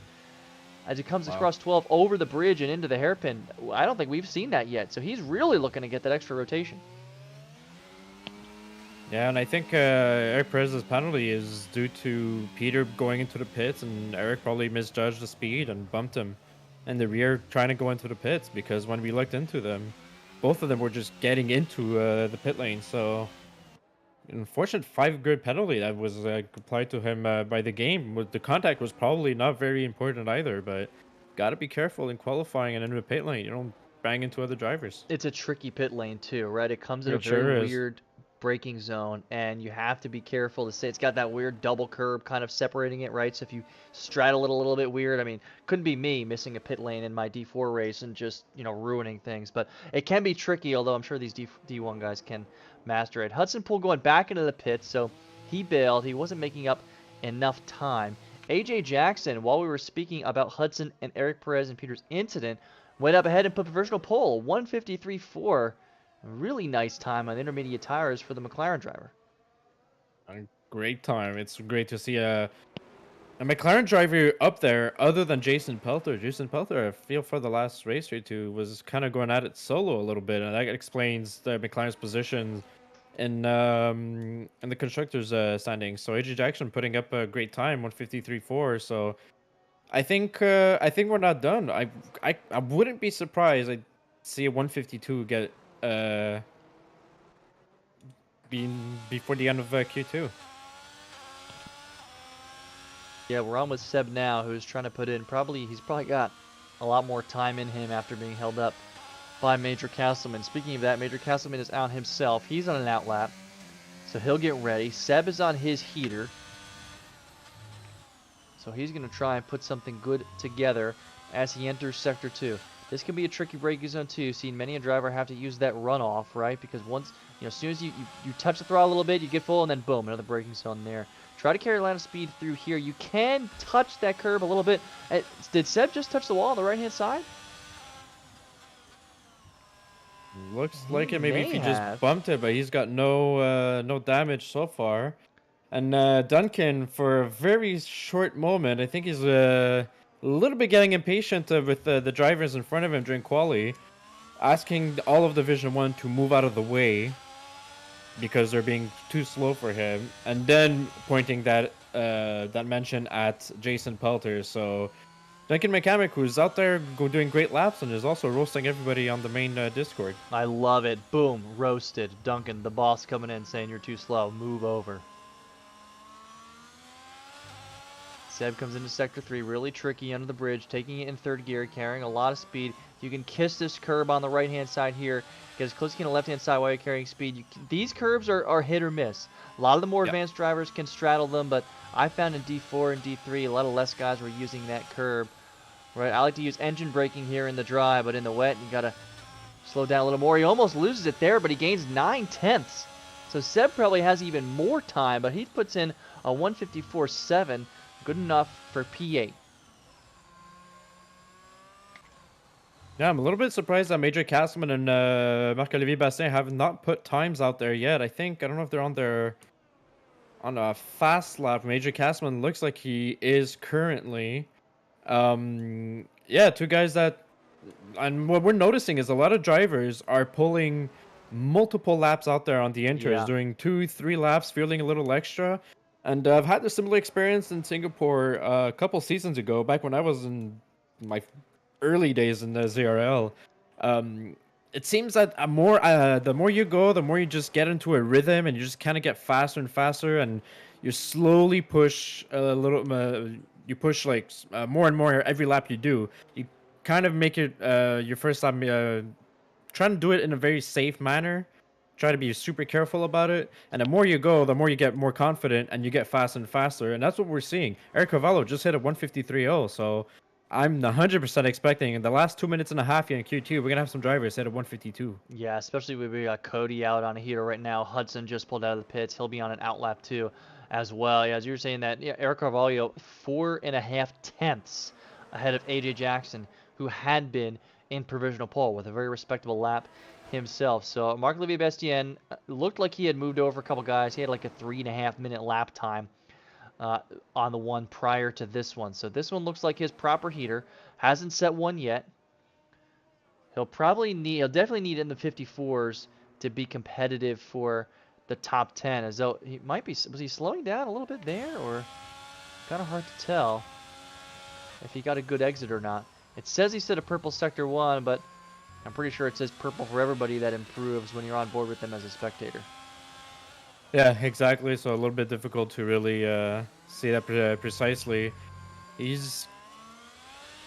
as he comes across 12 over the bridge and into the hairpin. I don't think we've seen that yet, so he's really looking to get that extra rotation. Yeah, and I think Eric Perez's penalty is due to Peter going into the pits, and Eric probably misjudged the speed and bumped him in the rear trying to go into the pits, because when we looked into them, both of them were just getting into the pit lane. So unfortunate 5-grid penalty that was applied to him by the game. The contact was probably not very important either, but got to be careful in qualifying and into the pit lane. You don't bang into other drivers. It's a tricky pit lane too, right? It comes in a very weird braking zone, and you have to be careful to say it's got that weird double curb kind of separating it, right? So if you straddle it a little bit weird, I mean, couldn't be me missing a pit lane in my D4 race and just, you know, ruining things, but it can be tricky, although I'm sure these D1 guys can master it. Hudson Poole going back into the pits, so he bailed. He wasn't making up enough time. AJ Jackson, while we were speaking about Hudson and Eric Perez and Peter's incident, went up ahead and put provisional pole, 153.4. Really nice time on intermediate tires for the McLaren driver. A great time. It's great to see a A McLaren driver up there, other than Jason Pelter. Jason Pelter, I feel for the last race or two, was kind of going at it solo a little bit, and that explains the McLaren's position in the constructors' standings. So AJ Jackson putting up a great time, 153.4. So I think we're not done. I wouldn't be surprised. I see a 152 get being before the end of Q2. Yeah, we're on with Seb now, who's trying to put in he's probably got a lot more time in him after being held up by Major Castleman. Speaking of that, Major Castleman is out himself. He's on an out lap, so he'll get ready. Seb is on his heater, so he's going to try and put something good together as he enters Sector 2. This can be a tricky braking zone too. Seen many a driver have to use that runoff, right? Because once, as soon as you touch the throttle a little bit, you get full, and then boom, another braking zone there. Try to carry a line of speed through here. You can touch that curb a little bit. Did Seb just touch the wall on the right-hand side? Looks like it. Maybe if he may just have. bumped it, but he's got no damage so far. And Duncan, for a very short moment, I think he's a little bit getting impatient with the drivers in front of him during quali, asking all of Division 1 to move out of the way because they're being too slow for him, and then pointing that mention at Jason Pelter. So Duncan McCamick, who's out there doing great laps and is also roasting everybody on the main Discord. I love it. Boom, roasted. Duncan, the boss, coming in saying you're too slow. Move over. Seb comes into Sector 3, really tricky under the bridge, taking it in third gear, carrying a lot of speed. You can kiss this curb on the right-hand side here, get as close as you can to the left-hand side while you're carrying speed. These curbs are hit or miss. A lot of the more advanced drivers can straddle them, but I found in D4 and D3, a lot of less guys were using that curb. Right, I like to use engine braking here in the dry, but in the wet, you gotta slow down a little more. He almost loses it there, but he gains 9/10. So Seb probably has even more time, but he puts in a 154.7. Good enough for P8. Yeah, I'm a little bit surprised that Major Castleman and Marc-Olivier Bastien have not put times out there yet. I don't know if they're on a fast lap. Major Castleman looks like he is currently. Yeah, two guys that, and what we're noticing is a lot of drivers are pulling multiple laps out there on the inters, doing 2-3 laps, feeling a little extra. And I've had a similar experience in Singapore a couple seasons ago, back when I was in my early days in the ZRL. It seems that the more you go, the more you just get into a rhythm, and you just kind of get faster and faster, and you slowly push a little. You push like more and more every lap you do. You kind of make it your first time trying to do it in a very safe manner. Try to be super careful about it, and the more you go, the more you get more confident, and you get faster and faster, and that's what we're seeing. Eric Cavallo just hit a 153.0, so I'm 100% expecting in the last 2 minutes and a half here in Q2, we're gonna have some drivers hit a 152. Yeah, especially when we got Cody out on a heater right now. Hudson just pulled out of the pits. He'll be on an out lap too, as well. Yeah, as you were saying that, Eric Carvalho 4.5 ahead of AJ Jackson, who had been in provisional pole with a very respectable lap himself. So Marc-Olivier Bastien looked like he had moved over a couple guys. He had like a 3.5 minute lap time on the one prior to this one. So this one looks like his proper heater. Hasn't set one yet. He'll definitely need it in the 54s to be competitive for the top 10. As though he might be, was he slowing down a little bit there, or kind of hard to tell if he got a good exit or not. It says he set a purple sector 1, but I'm pretty sure it says purple for everybody that improves when you're on board with them as a spectator. Yeah, exactly. So a little bit difficult to really see that precisely. He's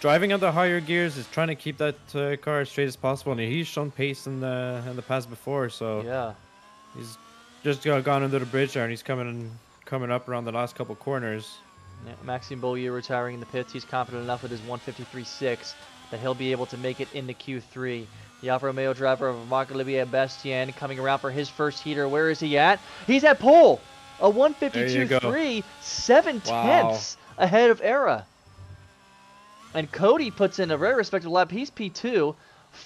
driving on the higher gears. He's trying to keep that car as straight as possible, and he's shown pace in the past before. So yeah, he's just gone under the bridge there, and he's coming up around the last couple corners. Yeah, Maxime Beaulieu retiring in the pits. He's confident enough with his 153.6 that he'll be able to make it into Q3. The Alfa Romeo driver of Marc-Olivier Bastien coming around for his first heater. Where is he at? He's at pole! A 152.3, 7/10 ahead of Era. And Cody puts in a very respectable lap. He's P2,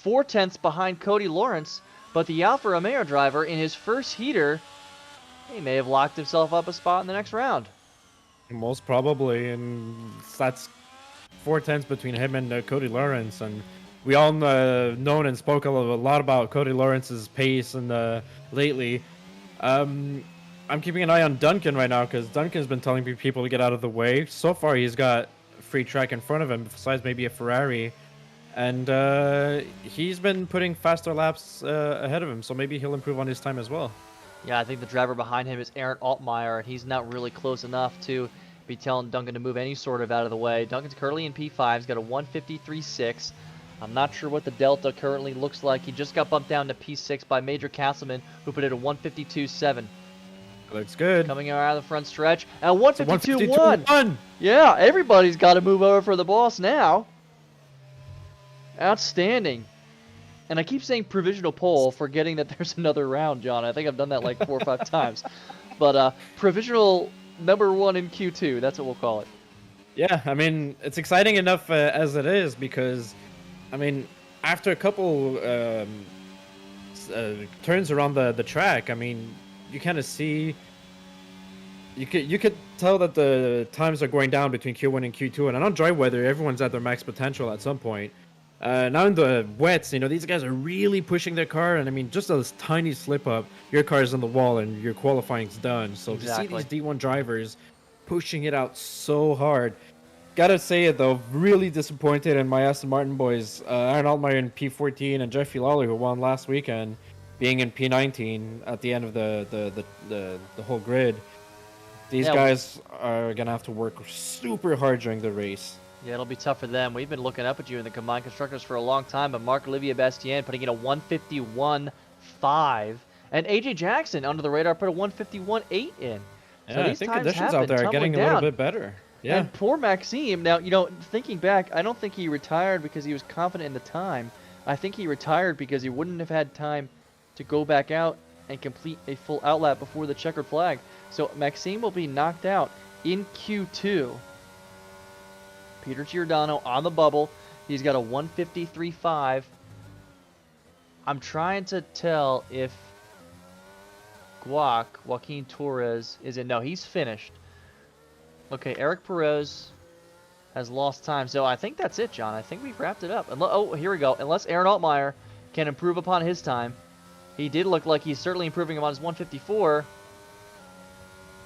4/10 behind Cody Lawrence. But the Alfa Romeo driver in his first heater, he may have locked himself up a spot in the next round. Most probably, and that's 4 tenths between him and Cody Lawrence, and we all known and spoke a lot about Cody Lawrence's pace and lately. I'm keeping an eye on Duncan right now because Duncan's been telling people to get out of the way. So far, he's got free track in front of him, besides maybe a Ferrari, and he's been putting faster laps ahead of him. So maybe he'll improve on his time as well. Yeah, I think the driver behind him is Aaron Altmaier, and he's not really close enough to be telling Duncan to move any sort of out of the way. Duncan's currently in P5. He's got a 153.6. I'm not sure what the delta currently looks like. He just got bumped down to P6 by Major Castleman, who put it at 152.7. Looks good. Coming out of the front stretch. And 152.1. 152.1. Yeah, everybody's got to move over for the boss now. Outstanding. And I keep saying provisional pole, forgetting that there's another round, John. I think I've done that like 4 or 5 times. But provisional number 1 in Q2, that's what we'll call it. Yeah, I mean, it's exciting enough as it is because, I mean, after a couple turns around the track, I mean, you kind of see, you could tell that the times are going down between Q1 and Q2, and on dry weather, everyone's at their max potential at some point. Now in the wets, these guys are really pushing their car, and I mean, just a tiny slip up, your car's on the wall and your qualifying's done. So Exactly. to see these D1 drivers pushing it out so hard, gotta say it though, really disappointed in my Aston Martin boys, Aaron Altmaier in P14 and Jeffrey Lawler, who won last weekend, being in P19 at the end of the whole grid. These guys are gonna have to work super hard during the race. Yeah, it'll be tough for them. We've been looking up at you in the combined constructors for a long time, but Marc-Olivier Bastien putting in a 151.5, and AJ Jackson under the radar put a 151.8 in. Yeah, So I these think times conditions have out there been are getting tumbling a little down. bit better. Yeah, And poor Maxime. Now, thinking back, I don't think he retired because he was confident in the time. I think he retired because he wouldn't have had time to go back out and complete a full outlap before the checkered flag. So Maxime will be knocked out in Q2. Peter Giordano on the bubble. He's got a 153.5. I'm trying to tell if Joaquin Torres is in. No, he's finished. Okay, Eric Perez has lost time. So I think that's it, John. I think we've wrapped it up. Oh, here we go. Unless Aaron Altmaier can improve upon his time. He did look like he's certainly improving upon his 154.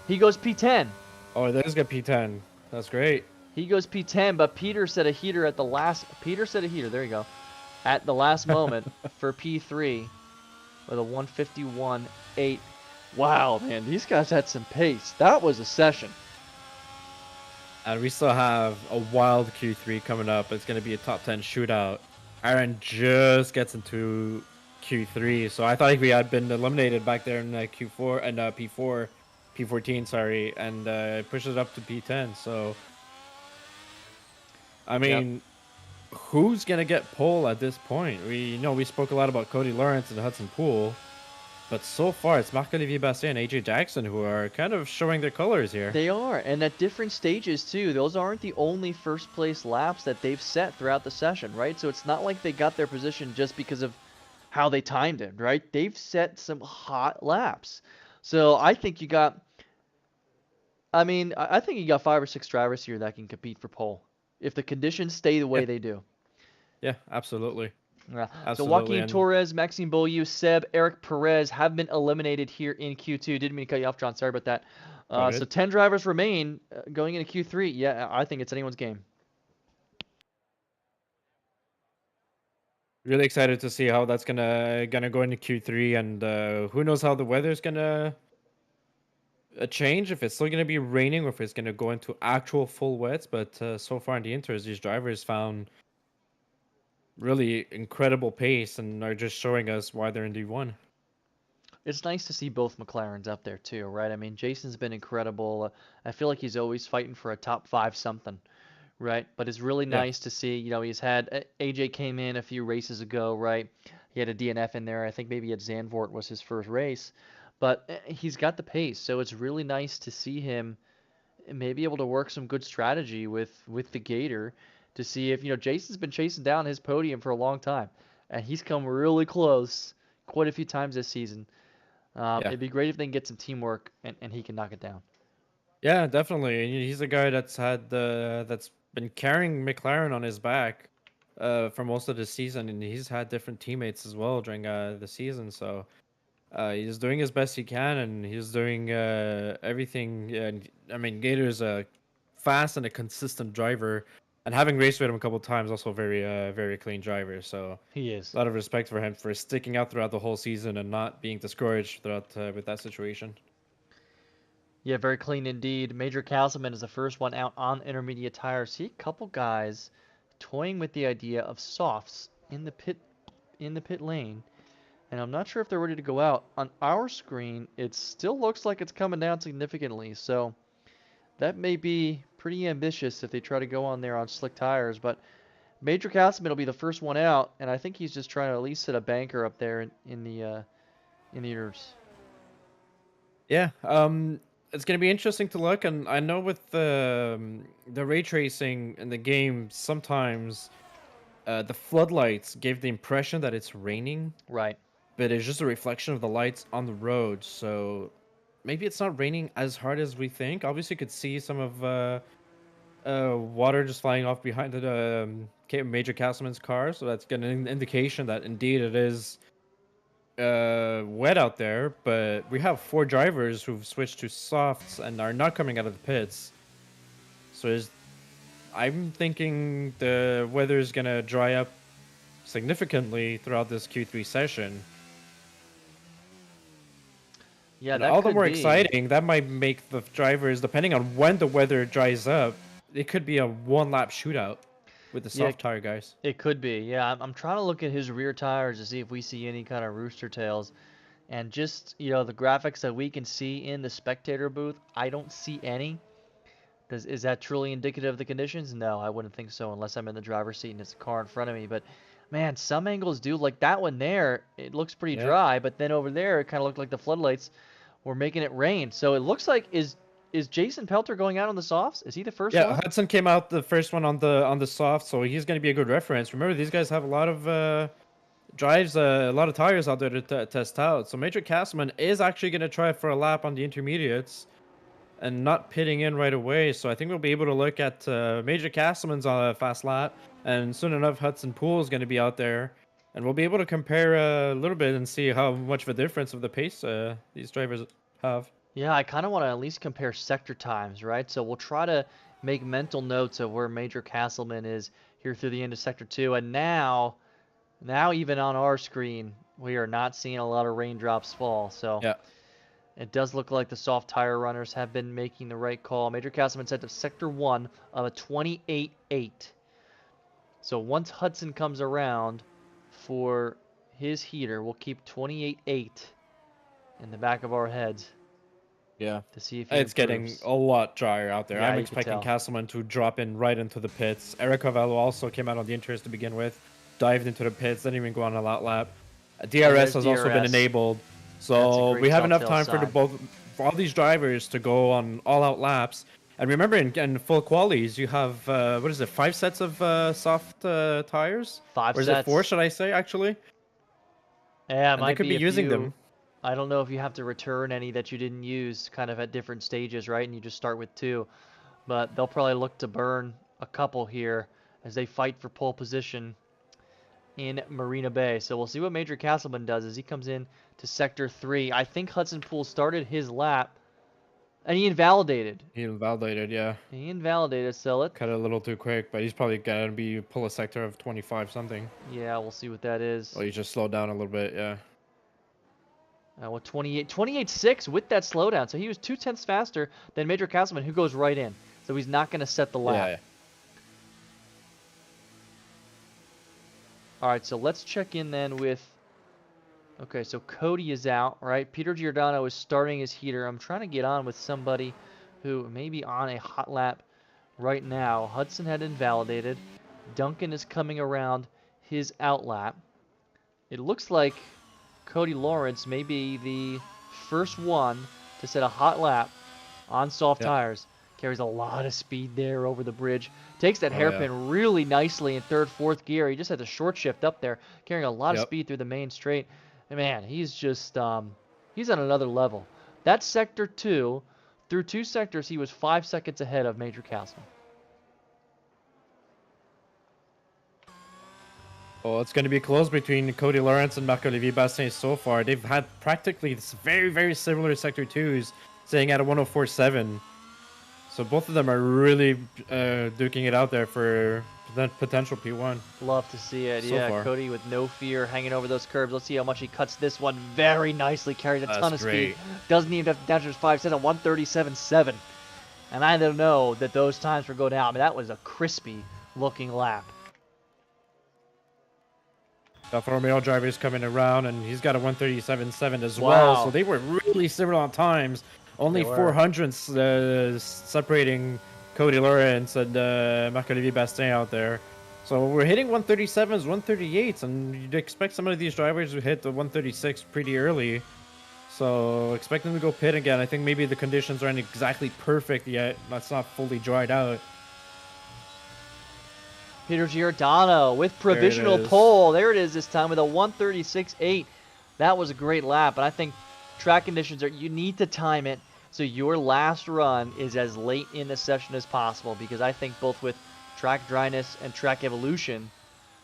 He goes P10. Oh, there's got P10. That's great. He goes P10, but Peter set a heater at the last. Peter set a heater. There you go. At the last moment for P3 with a 151.8. Wow, man, these guys had some pace. That was a session. And we still have a wild Q3 coming up. It's going to be a top 10 shootout. Aaron just gets into Q3, so I thought we had been eliminated back there in Q4 and P14, sorry, and pushes it up to P10. So, I mean, who's gonna get pole at this point? We spoke a lot about Cody Lawrence and Hudson Poole, but so far it's Marc-Olivier Bastien and AJ Jackson who are kind of showing their colors here. They are, and at different stages too. Those aren't the only first place laps that they've set throughout the session, right? So it's not like they got their position just because of how they timed it, right? They've set some hot laps. So I think you got, I think you got 5 or 6 drivers here that can compete for pole if the conditions stay the way they do. Yeah, absolutely. Yeah. So Absolutely, Joaquin and- Torres, Maxime Beaulieu, Seb, Eric Perez have been eliminated here in Q2. Didn't mean to cut you off, John. Sorry about that. All So good. 10 drivers remain going into Q3. Yeah, I think it's anyone's game. Really excited to see how that's gonna go into Q3, and who knows how the weather's gonna change, if it's still gonna be raining or if it's gonna go into actual full wets. But so far in the inters, these drivers found really incredible pace and are just showing us why they're in D1. It's nice to see both McLarens up there too, right? I mean, Jason's been incredible. I feel like he's always fighting for a top 5 something, right? But it's really Yeah. nice to see, he's had AJ came in a few races ago, right? He had a DNF in there. I think maybe at Zandvoort was his first race, but he's got the pace. So it's really nice to see him maybe able to work some good strategy with the Gator to see if, Jason's been chasing down his podium for a long time, and he's come really close quite a few times this season. Yeah. It'd be great if they can get some teamwork and he can knock it down. Yeah, definitely. He's a guy that's been carrying McLaren on his back for most of the season, and he's had different teammates as well during the season. So he's doing his best he can, and he's doing everything. And I mean, Gator's a fast and a consistent driver, and having raced with him a couple times, also very clean driver. So He is. a lot of respect for him for sticking out throughout the whole season and not being discouraged throughout with that situation. Yeah, very clean indeed. Major Castleman is the first one out on intermediate tires. See a couple guys toying with the idea of softs in the pit lane. And I'm not sure if they're ready to go out. On our screen, it still looks like it's coming down significantly. So that may be pretty ambitious if they try to go on there on slick tires. But Major Castleman will be the first one out, and I think he's just trying to at least set a banker up there in the ears. Yeah, it's gonna be interesting to look, and I know with the ray tracing in the game, sometimes the floodlights gave the impression that it's raining, Right. but it's just a reflection of the lights on the road. So maybe it's not raining as hard as we think. Obviously, you could see some of water just flying off behind the Major Castleman's car, so that's an indication that indeed it is wet out there. But we have 4 drivers who've switched to softs and are not coming out of the pits. So I'm thinking the weather is gonna dry up significantly throughout this Q3 session. Yeah, And that all the could more be. exciting, that might make the drivers, depending on when the weather dries up, it could be a 1-lap shootout with the Yeah, soft tire guys. It could be. Yeah, I'm trying to look at his rear tires to see if we see any kind of rooster tails. And just, the graphics that we can see in the spectator booth, I don't see any. Is that truly indicative of the conditions? No, I wouldn't think so unless I'm in the driver's seat and it's a car in front of me. But man, some angles do, like that one there, it looks pretty Yeah. dry, but then over there it kind of looked like the floodlights were making it rain. So it looks like is Jason Pelter going out on the softs? Is he the first Yeah, one? Hudson came out the first one on the soft, so he's going to be a good reference. Remember, these guys have a lot of drives, a lot of tires out there to test out. So Major Castleman is actually going to try for a lap on the intermediates and not pitting in right away. So I think we'll be able to look at Major Castleman's on a fast lap, and soon enough Hudson Poole is going to be out there, and we'll be able to compare a little bit and see how much of a difference of the pace these drivers have. Yeah, I kind of want to at least compare sector times, right? So we'll try to make mental notes of where Major Castleman is here through the end of sector 2. And now even on our screen, we are not seeing a lot of raindrops fall. So Yeah. it does look like the soft tire runners have been making the right call. Major Castleman set to sector 1 of a 28.8. So once Hudson comes around for his heater, we'll keep 28.8 in the back of our heads Yeah. to see if he It's getting improves. a lot drier out there. Yeah, I'm you could expecting tell. Castleman to drop in right into the pits. Eric Cavallo also came out on the inters to begin with, dived into the pits, didn't even go on a lot lap. DRS there's has also been DRS. enabled, That's a so great we have enough telltale time sign. for all these drivers to go on all-out laps. And remember, in full qualies, you have 5 sets of soft tires? 5 Or is it sets. 4? Should I say actually? Yeah, it And they might could be if using you, them. I don't know if you have to return any that you didn't use kind of at different stages, right? And you just start with 2. But they'll probably look to burn a couple here as they fight for pole position in Marina Bay. So we'll see what Major Castleman does as he comes in to sector 3. I think Hudson Poole started his lap and he invalidated. He invalidated, yeah. So let's, Cut it a little too quick, but he's probably gonna be pull a sector of 25 something. yeah, we'll see what that is. Or he just slowed down a little bit, yeah. With 28.6 with that slowdown. So he was 0.2 faster than Major Castleman, who goes right in. So he's not going to set the lap. Yeah. All right, so let's check in then with... Okay, so Cody is out, right? Peter Giordano is starting his heater. I'm trying to get on with somebody who may be on a hot lap right now. Hudson had invalidated. Duncan is coming around his out lap. It looks like Cody Lawrence may be the first one to set a hot lap on soft Yep. tires. Carries a lot of speed there over the bridge. Takes that Oh, hairpin really nicely in third, fourth gear. He just had the short shift up there, carrying a lot of Yep. speed through the main straight. And man, he's just he's on another level. That's sector 2 Through 2 sectors, he was 5 seconds ahead of Major Castleman. Well, it's going to be close between Cody Lawrence and Marc-Olivier Bastien so far. They've had practically this very, very similar Sector 2s, staying at a 104.7. So both of them are really duking it out there for potential P1. Love to see it. So Yeah, far. Cody with no fear hanging over those curbs. Let's see how much he cuts this one very nicely. Carries a ton That's of great. speed. Doesn't even have to dash his 5 cents at 137.7. And I don't know that those times were go down. I mean, that was a crispy looking lap. Alfa Romeo driver is coming around, and he's got a 137.7 as well. Wow. So they were really similar on times. Only They were. 400 separating Cody Lawrence and Marc-Olivier Bastien out there. So we're hitting 137s, 138s, and you'd expect some of these drivers to hit the 136 pretty early. So expect them to go pit again. I think maybe the conditions aren't exactly perfect yet. That's not fully dried out. Peter Giordano with provisional is. pole. There it is this time with a 136.8. That was a great lap, and I think track conditions you need to time it so your last run is as late in the session as possible, because I think both with track dryness and track evolution,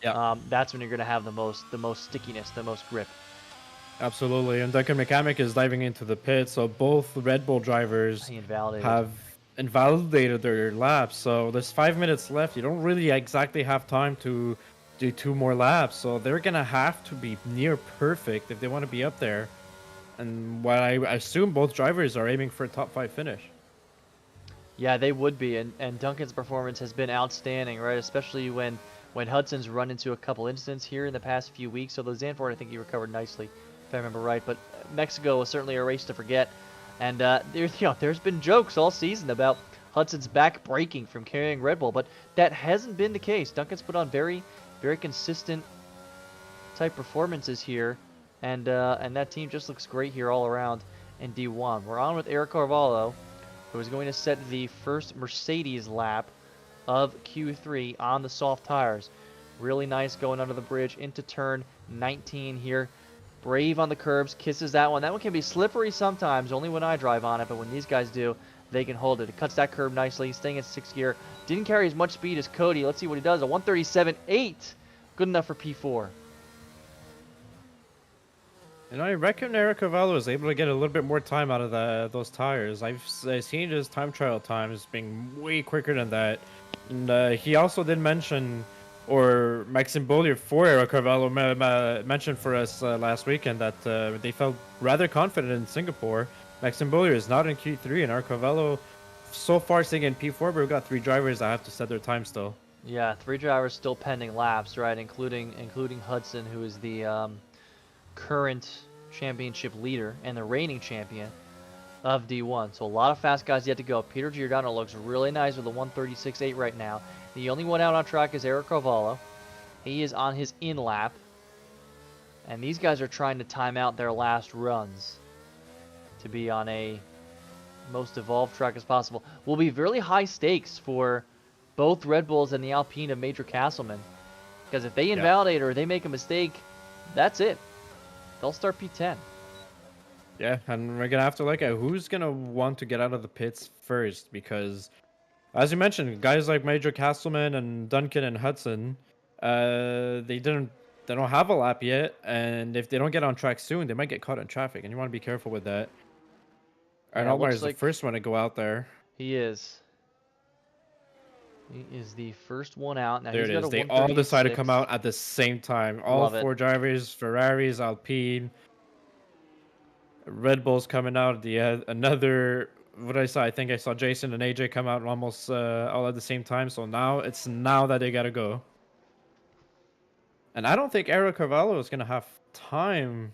that's when you're going to have the most stickiness, the most grip. Absolutely, and Duncan McCamick is diving into the pit, so both Red Bull drivers He invalidated. have invalidated their laps. So there's 5 minutes left. You don't really exactly have time to do 2 more laps, so they're gonna have to be near perfect if they want to be up there. And what I assume both drivers are aiming for a top 5 finish. Yeah, they would be, and Duncan's performance has been outstanding, right? Especially when Hudson's run into a couple incidents here in the past few weeks. Although Zandvoort, I think he recovered nicely, if I remember right. But Mexico was certainly a race to forget. And there's been jokes all season about Hudson's back breaking from carrying Red Bull, but that hasn't been the case. Duncan's put on very, very consistent type performances here, and that team just looks great here all around in D1. We're on with Eric Carvalho, who is going to set the first Mercedes lap of Q3 on the soft tires. Really nice going under the bridge into turn 19 here. Brave on the curbs, kisses that one. That one can be slippery sometimes, only when I drive on it, but when these guys do, they can hold it. It cuts that curb nicely, staying in 6th gear. Didn't carry as much speed as Cody. Let's see what he does. A 137.8. Good enough for P4. And I reckon Eric Carvalho is able to get a little bit more time out of those tires. I've seen his time trial times being way quicker than that. And he also did mention, or Maxime Beaulieu for Eric Carvalho mentioned for us last weekend that they felt rather confident in Singapore. Maxime Beaulieu is not in Q3, and Eric Carvalho so far staying in P4, but we've got 3 drivers that have to set their time still. Yeah, 3 drivers still pending laps, right? Including Hudson, who is the current championship leader and the reigning champion of D1. So a lot of fast guys yet to go. Peter Giordano looks really nice with a 136.8 right now. The only one out on track is Eric Carvalho. He is on his in lap. And these guys are trying to time out their last runs to be on a most evolved track as possible. Will be really high stakes for both Red Bulls and the Alpine of Major Castleman. Because if they invalidate or they make a mistake, that's it. They'll start P10. Yeah, and we're gonna have to look at who's gonna want to get out of the pits first, because, as you mentioned, guys like Major Castleman and Duncan and Hudson, they don't have a lap yet, and if they don't get on track soon, they might get caught in traffic, and you want to be careful with that. Yeah, Arnold looks is like the first one to go out there. He is. He is the first one out. Now There he's it got is. a They all decide to 136. come out at the same time. All Love it. 4 drivers, Ferraris, Alpine, Red Bulls coming out. Another, what I saw, I think I saw Jason and AJ come out almost all at the same time. So now that they gotta go. And I don't think Eric Carvalho is gonna have time.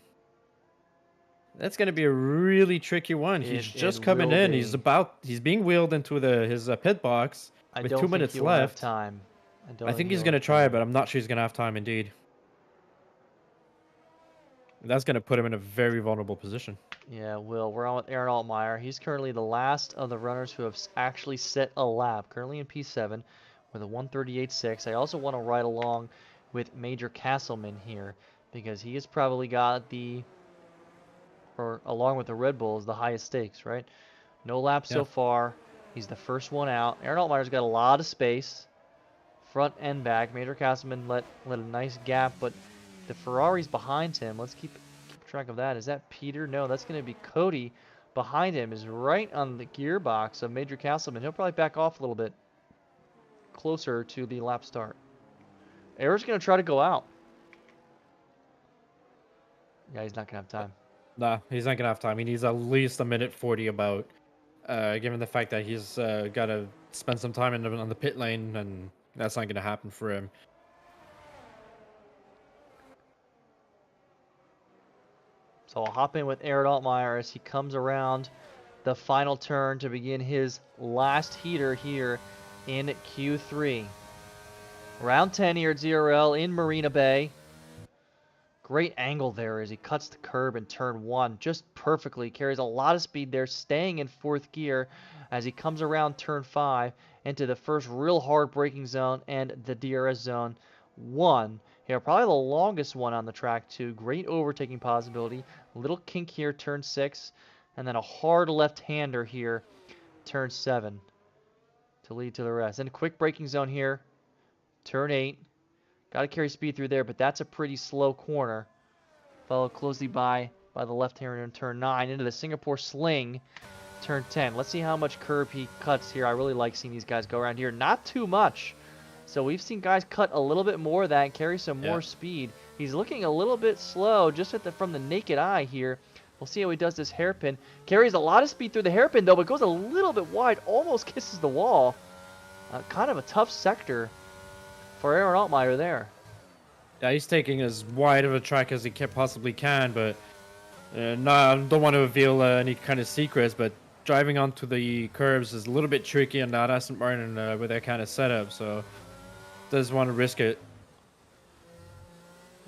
That's gonna be a really tricky one. He's just coming will in. be. He's being wheeled into his pit box I with don't 2 think minutes he will have left. time. I think he's gonna try, but I'm not sure he's gonna have time. Indeed, that's gonna put him in a very vulnerable position. Yeah, Will. We're on with Aaron Altmaier. He's currently the last of the runners who have actually set a lap. Currently in P7 with a 138.6. I also want to ride along with Major Castleman here because he has probably got along with the Red Bulls, the highest stakes, right? No laps so Yeah. far. He's the first one out. Aaron Altmaier's got a lot of space, front and back. Major Castleman let a nice gap, but the Ferrari's behind him. Let's keep track of that. Is that Peter? No, that's going to be Cody. Behind him is right on the gearbox of Major Castleman. He'll probably back off a little bit closer to the lap start. Eric's going to try to go out. Yeah, he's not going to have time. Nah, he's not gonna have time. He needs at least a minute 40 about, given the fact that he's got to spend some time on the pit lane, and that's not gonna happen for him. So I'll hop in with Aaron Altmaier as he comes around the final turn to begin his last heater here in Q3. Round 10 here at ZRL in Marina Bay. Great angle there as he cuts the curb in turn 1 just perfectly. Carries a lot of speed there, staying in 4th gear as he comes around turn 5 into the first real hard braking zone and the DRS zone 1. Here, probably the longest one on the track too. Great overtaking possibility. Little kink here, turn 6, and then a hard left-hander here, turn 7, to lead to the rest. And a quick braking zone here, turn 8. Got to carry speed through there, but that's a pretty slow corner. Followed closely by the left-hander in turn 9 into the Singapore Sling, turn 10. Let's see how much curb he cuts here. I really like seeing these guys go around here. Not too much. So we've seen guys cut a little bit more of that and carry some more speed. He's looking a little bit slow just from the naked eye here. We'll see how he does this hairpin. Carries a lot of speed through the hairpin though, but goes a little bit wide, almost kisses the wall. Kind of a tough sector for Aaron Altmaier there. Yeah, he's taking as wide of a track as he possibly can, but no, I don't want to reveal any kind of secrets, but driving onto the curves is a little bit tricky on that Aston Martin with that kind of setup, so does want to risk it.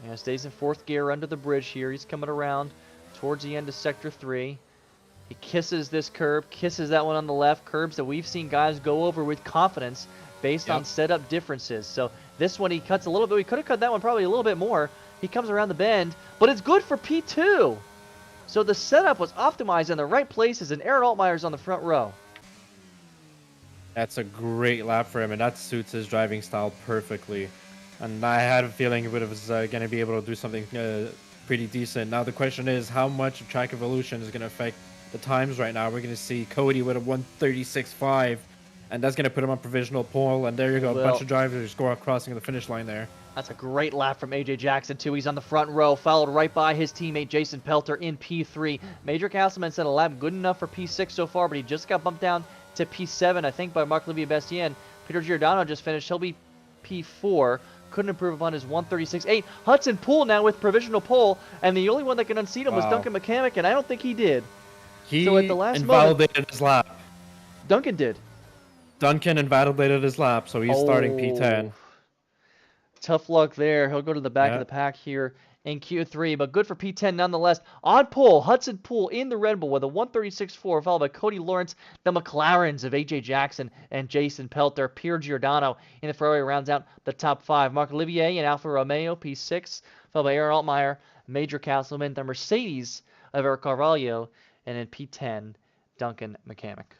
Yeah, stays in 4th gear under the bridge here. He's coming around towards the end of Sector 3. He kisses this curb, kisses that one on the left. Curbs that we've seen guys go over with confidence based on setup differences. So this one he cuts a little bit. We could have cut that one probably a little bit more. He comes around the bend, but it's good for P2. So the setup was optimized in the right places, and Aaron Altmaier's on the front row. That's a great lap for him, and that suits his driving style perfectly. And I had a feeling he was going to be able to do something pretty decent. Now the question is, how much of Track Evolution is going to affect the times right now? We're going to see Cody with a 1:36.5, and that's going to put him on provisional pole. And there you go, a bunch of drivers crossing the finish line there. That's a great lap from AJ Jackson, too. He's on the front row, followed right by his teammate Jason Pelter in P3. Major Castleman said a lap good enough for P6 so far, but he just got bumped down to P7, I think, by Marc-Olivier Bastien. Peter Giordano just finished. He'll be P4. Couldn't improve upon his 1:36.8. Hudson Poole now with provisional pole, and the only one that can unseat him was Duncan McCamick, and I don't think he did. He at the last invalidated his lap. Duncan did. Duncan invalidated his lap, so he's starting P10. Tough luck there. He'll go to the back of the pack here in Q3, but good for P10 nonetheless. On pole, Hudson Poole in the Red Bull with a 1:36.4, followed by Cody Lawrence. The McLarens of AJ Jackson and Jason Pelter. Pierre Giordano in the Ferrari rounds out the top 5. Marc-Olivier and Alfa Romeo, P6, followed by Aaron Altmaier, Major Castleman, the Mercedes of Eric Carvalho, and in P10, Duncan McCamick.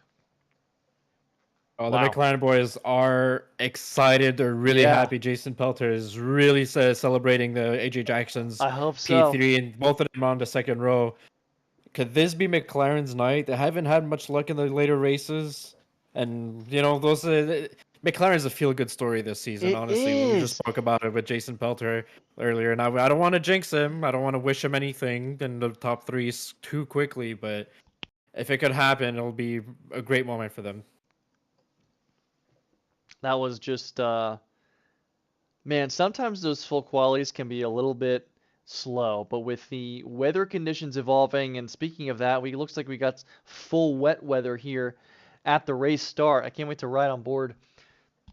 Oh, the McLaren boys are excited. They're really happy. Jason Pelter is really celebrating the AJ Jackson's I hope so. P3, and both of them on the second row. Could this be McLaren's night? They haven't had much luck in the later races. And, you know, those McLaren's a feel-good story this season, honestly. We just spoke about it with Jason Pelter earlier. And I don't want to jinx him. I don't want to wish him anything in the top 3 too quickly. But if it could happen, it'll be a great moment for them. That was just, man, sometimes those full qualities can be a little bit slow, but with the weather conditions evolving, and speaking of that, looks like we got full wet weather here at the race start. I can't wait to ride on board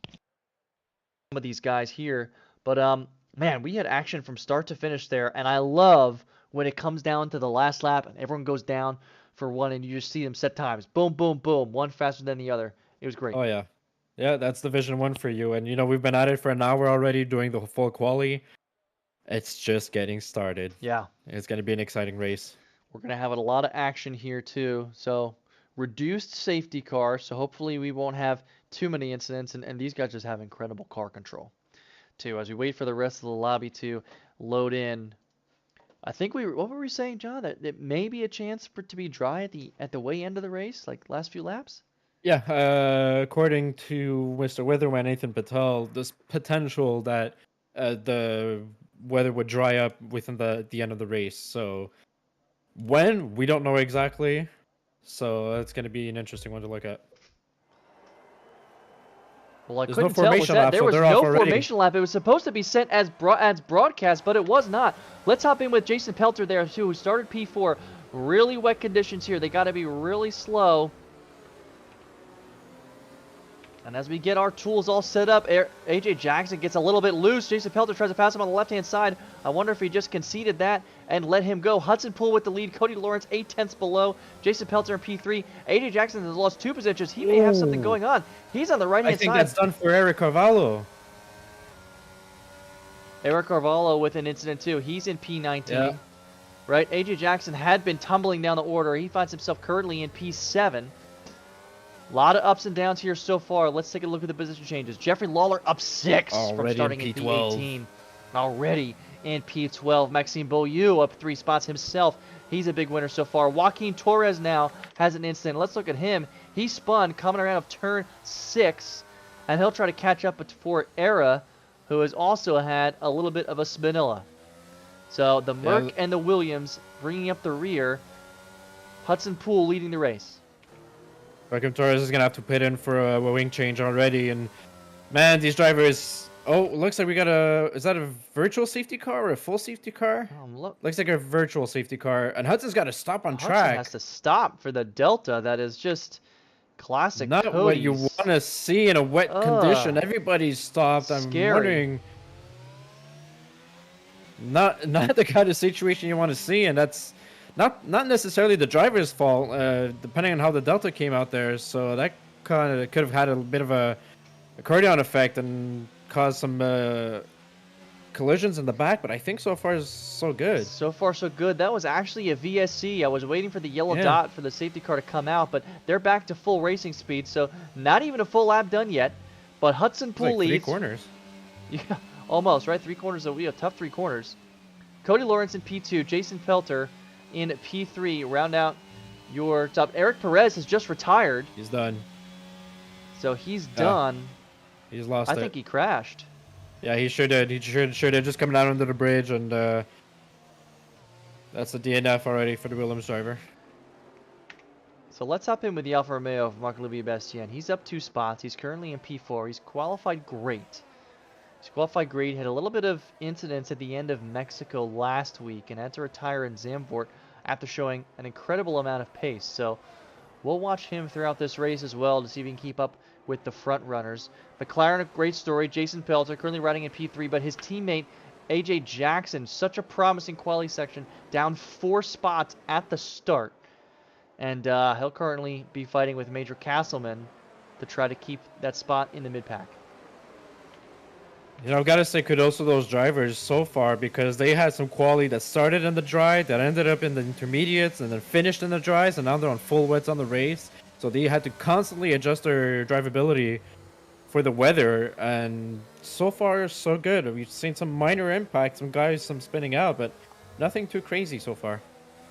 some of these guys here. But, man, we had action from start to finish there, and I love when it comes down to the last lap and everyone goes down for one, and you just see them set times. Boom, boom, boom, one faster than the other. It was great. Oh, yeah. Yeah, that's Division 1 for you. And, you know, we've been at it for an hour already doing the full quali. It's just getting started. Yeah. It's going to be an exciting race. We're going to have a lot of action here, too. So reduced safety car, so hopefully we won't have too many incidents, and these guys just have incredible car control too. As we wait for the rest of the lobby to load in, I think what were we saying, John? That it may be a chance for it to be dry at the way end of the race, like last few laps? Yeah, according to Mr. Weatherman Nathan Patel, there's potential that the weather would dry up within the end of the race. So when, we don't know exactly. So it's going to be an interesting one to look at. Well, I There's no couldn't tell. Was formation that lap, there so was they're no off already. formation lap? It was supposed to be sent as broadcast, but it was not. Let's hop in with Jason Pelter there too, who started P4. Really wet conditions here. They got to be really slow. And as we get our tools all set up, AJ Jackson gets a little bit loose. Jason Pelter tries to pass him on the left-hand side. I wonder if he just conceded that and let him go. Hudson Poole with the lead. Cody Lawrence 8/10 below. Jason Pelter in P3. AJ Jackson has lost 2 positions. He may have something going on. He's on the I right-hand think side. that's done for Eric Carvalho. Eric Carvalho with an incident too. He's in P19. Yeah. Right? AJ Jackson had been tumbling down the order. He finds himself currently in P7. A lot of ups and downs here so far. Let's take a look at the position changes. Jeffrey Lawler up 6 from Already starting in in P12. P18. Already in P12. Maxime Beaulieu up 3 spots himself. He's a big winner so far. Joaquin Torres now has an incident. Let's look at him. He spun coming around of turn 6. And he'll try to catch up for Era, who has also had a little bit of a spinilla. So the Merc and the Williams bringing up the rear. Hudson Poole leading the race. Joaquim Torres is going to have to pit in for a wing change already. And man, these drivers... Oh, looks like we got a... Is that a virtual safety car or a full safety car? Look, Looks like a virtual safety car. And Hudson's got to stop on Hudson track. has to stop for the Delta. That is just classic Not what you Cody's. want to see in a wet condition. Everybody's stopped. I'm Scary. wondering... Not the kind of situation you want to see, and that's not necessarily the driver's fault, depending on how the Delta came out there. So that kind of could have had a bit of a accordion effect and caused some collisions in the back. But I think so far so good. So far, so good. That was actually a VSC. I was waiting for the yellow Yeah. dot for the safety car to come out, but they're back to full racing speed, so not even a full lap done yet. But Hudson It's Poole like 3 leads. corners. Yeah, almost, right? 3 corners of a tough 3 corners. Cody Lawrence in P2, Jason Pelter in P3. Round out your top. Eric Perez has just retired, He's done. so he's Yeah. done. He's lost I it. think he crashed. Yeah, he sure did. He sure did. Just coming out under the bridge, and that's a DNF already for the Williams driver. So let's hop in with the Alfa Romeo of Marc-Olivier Bastien. He's up 2 spots. He's currently in P4. He's qualified great. He's qualified great. Had a little bit of incidents at the end of Mexico last week and had to retire in Zandvoort after showing an incredible amount of pace. So we'll watch him throughout this race as well to see if he can keep up with the front runners. McLaren, a great story. Jason Pelter currently riding in P3, but his teammate AJ Jackson, such a promising quali section, down 4 spots at the start. And he'll currently be fighting with Major Castleman to try to keep that spot in the mid-pack. You know, I've got to say kudos to those drivers so far because they had some quality that started in the dry, that ended up in the intermediates, and then finished in the dries, and now they're on full wets on the race. So they had to constantly adjust their drivability for the weather, and so far so good. We've seen some minor impacts, some guys some spinning out, but nothing too crazy so far.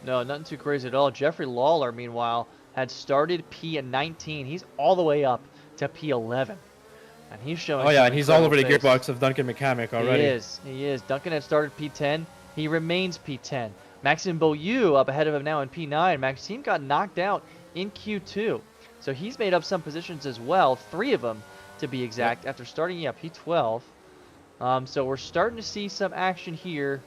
No, nothing too crazy at all. Jeffrey Lawler, meanwhile, had started P19. He's all the way up to P11. And he's showing Oh yeah, some and he's all over the incredible pace. gearbox of Duncan McCamick already. He is. Duncan had started P10. He remains P10. Maxime Beaulieu up ahead of him now in P9. Maxime got knocked out in Q2. So he's made up some positions as well. 3 of them, to be exact, after starting, P12. So we're starting to see some action here.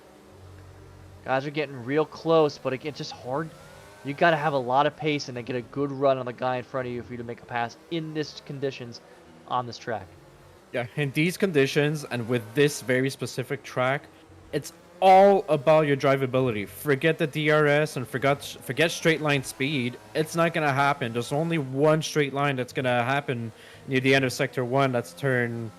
Guys are getting real close, but again, just hard. You got to have a lot of pace and then get a good run on the guy in front of you for you to make a pass in this conditions on this track. Yeah, in these conditions and with this very specific track, it's all about your drivability. Forget the DRS and forget straight line speed. It's not gonna happen. There's only one straight line that's gonna happen near the end of sector 1. That's turn,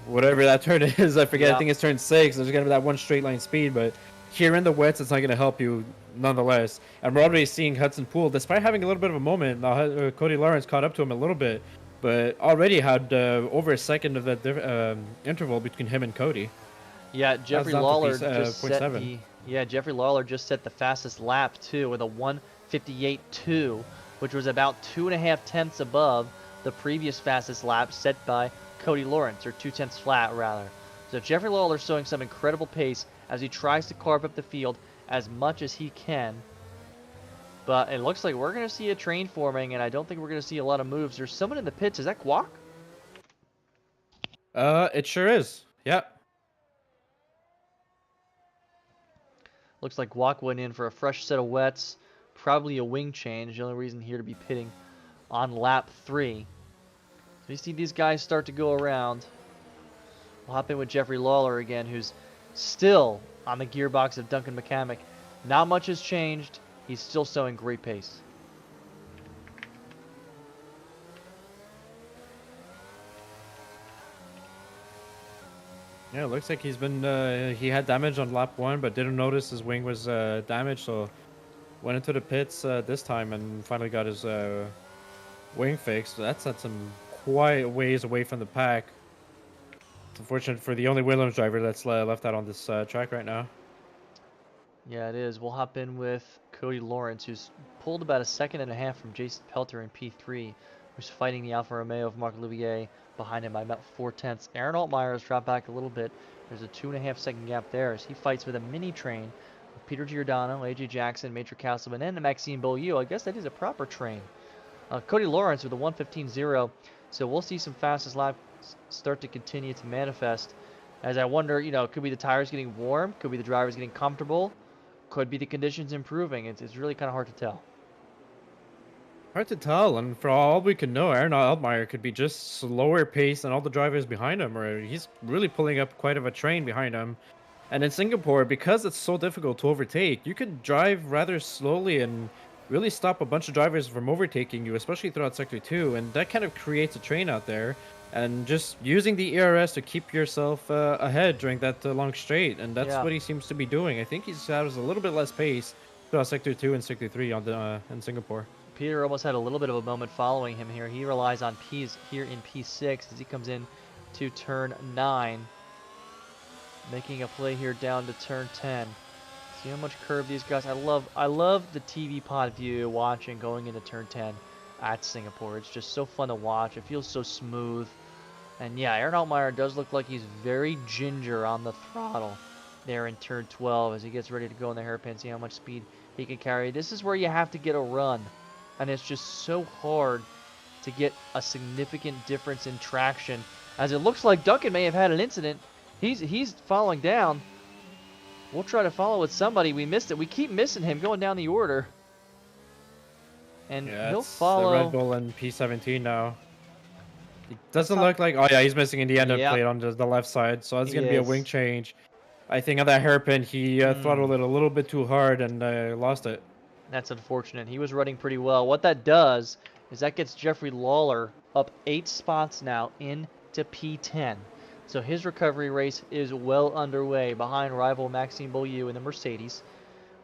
whatever that turn is. I forget. Yeah. I think it's turn 6. There's gonna be that one straight line speed, but here in the wets, it's not gonna help you. nonetheless. And we're already seeing Hudson Poole, despite having a little bit of a moment. Now Cody Lawrence caught up to him a little bit, but already had over a second of that interval between him and Cody. Yeah, Jeffrey down to Lawler piece, just set 0.7. the Jeffrey Lawler just set the fastest lap too with a 1:58.2, which was about 2.5 tenths above the previous fastest lap set by Cody Lawrence, or 2 tenths flat rather. So Jeffrey Lawler showing some incredible pace as he tries to carve up the field as much as he can. But it looks like we're going to see a train forming, and I don't think we're going to see a lot of moves. There's someone in the pits. Is that Guac? It sure is. Yeah. Looks like Guac went in for a fresh set of wets, probably a wing change. The only reason here to be pitting on lap 3. So you see these guys start to go around. We'll hop in with Jeffrey Lawler again, who's still on the gearbox of Duncan McCamick. Not much has changed. He's still showing great pace. Yeah, it looks like he's been he had damage on lap 1, but didn't notice his wing was damaged, so went into the pits this time and finally got his wing fixed. So that's some quite ways away from the pack. It's unfortunate for the only Williams driver that's left out on this track right now. Yeah, it is. We'll hop in with Cody Lawrence, who's pulled about 1.5 seconds from Jason Pelter in P3, who's fighting the Alfa Romeo of Marc Louvier behind him by about 4 tenths. Aaron Altmaier has dropped back a little bit. There's a 2.5 second gap there as he fights with a mini train with Peter Giordano, AJ Jackson, Major Castleman, and Maxime Beaulieu. I guess that is a proper train. Cody Lawrence with a 1:15.0. So we'll see some fastest laps start to continue to manifest. As I wonder, could be the tires getting warm, could be the drivers getting comfortable, could be the conditions improving. It's really kind of hard to tell. Hard to tell, and for all we can know, Aaron Altmaier could be just slower pace than all the drivers behind him, or he's really pulling up quite of a train behind him. And in Singapore, because it's so difficult to overtake, you could drive rather slowly and really stop a bunch of drivers from overtaking you, especially throughout Sector 2, and that kind of creates a train out there. And just using the ERS to keep yourself ahead during that long straight, and that's what he seems to be doing. I think he has a little bit less pace throughout Sector 2 and Sector 3 in Singapore. Peter almost had a little bit of a moment following him here. He relies on P's here in P6 as he comes in to turn 9. Making a play here down to turn 10. See how much curve these guys. I love the TV pod view watching going into turn 10 at Singapore. It's just so fun to watch. It feels so smooth. And yeah, Aaron Altmaier does look like he's very ginger on the throttle there in turn 12 as he gets ready to go in the hairpin, see how much speed he can carry. This is where you have to get a run. And it's just so hard to get a significant difference in traction. As it looks like Duncan may have had an incident. He's falling down. We'll try to follow with somebody. We missed it. We keep missing him going down the order. And he'll follow. The Red Bull and P17 now. It doesn't look like... Oh, yeah, he's missing in the end plate on the left side. So it's going to be a wing change. I think on that hairpin, he throttled it a little bit too hard and lost it. That's unfortunate. He was running pretty well. What that does is that gets Jeffrey Lawler up 8 spots now into P10. So his recovery race is well underway behind rival Maxime Beaulieu in the Mercedes.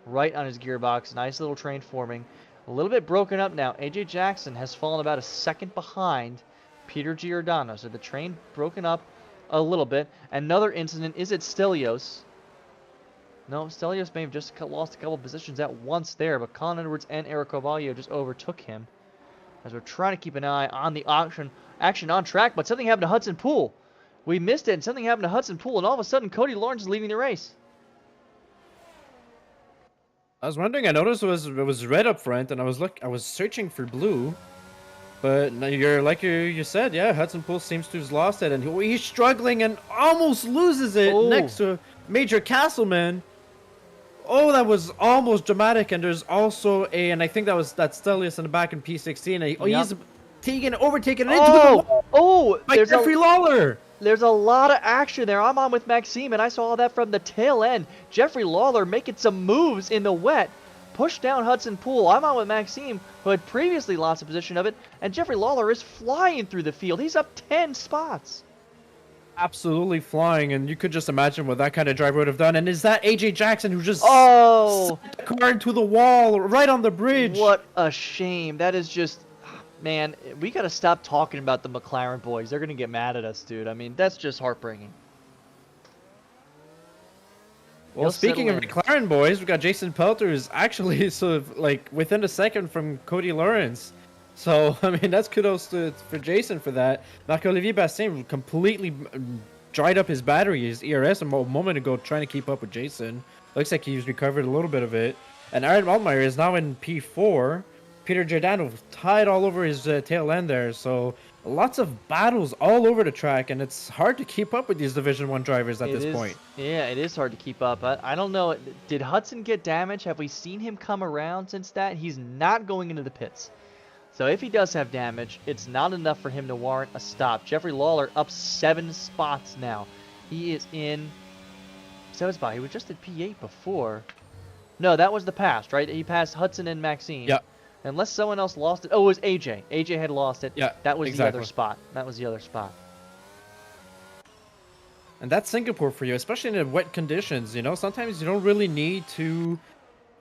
Right on his gearbox. Nice little train forming. A little bit broken up now. AJ Jackson has fallen about 1 second behind Peter Giordano. So the train broken up a little bit. Another incident is at Stelios. No, Stelios may have just lost a couple positions at once there, but Colin Edwards and Eric Carvalho just overtook him. As we're trying to keep an eye on the action on track, but something happened to Hudson Poole. We missed it, and something happened to Hudson Poole, and all of a sudden Cody Lawrence is leading the race. I was wondering. I noticed it was red up front, and I was searching for blue, but you said, yeah, Hudson Poole seems to have lost it, and he's struggling and almost loses it next to Major Castleman. Oh, that was almost dramatic, and there's also and I think that's Stelios in the back in P16. He's overtaken into the wall by Jeffrey Lawler. There's a lot of action there. I'm on with Maxime, and I saw that from the tail end. Jeffrey Lawler making some moves in the wet. Pushed down Hudson Poole. I'm on with Maxime, who had previously lost a position of it, and Jeffrey Lawler is flying through the field. He's up 10 spots. absolutely flying, and you could just imagine what that kind of driver would have done. And is that AJ Jackson who just Oh, sent the car into the wall right on the bridge? what a shame. That is just, man, we got to stop talking about the McLaren boys. They're going to get mad at us, dude. I mean, that's just heartbreaking. Well, He'll speaking of settle in. McLaren boys, we got Jason Pelter who's actually sort of like within a second from Cody Lawrence. So, I mean, that's kudos for Jason for that. Marc-Olivier Bastien completely dried up his battery, his ERS, a moment ago trying to keep up with Jason. Looks like he's recovered a little bit of it. And Aaron Altmaier is now in P4. Peter Giordano tied all over his tail end there. So, lots of battles all over the track, and it's hard to keep up with these Division 1 drivers at this point. Yeah, it is hard to keep up. I don't know. Did Hudson get damage? Have we seen him come around since that? He's not going into the pits. So if he does have damage, it's not enough for him to warrant a stop. Jeffrey Lawler up 7 spots now. He is in 7 spot. He was just at P8 before. No, that was the past, right? He passed Hudson and Maxine. Yeah. Unless someone else lost it. Oh, it was AJ. AJ had lost it. Yeah, That was the exactly. other spot. That was the other spot. And that's Singapore for you, especially in the wet conditions. You know, sometimes you don't really need to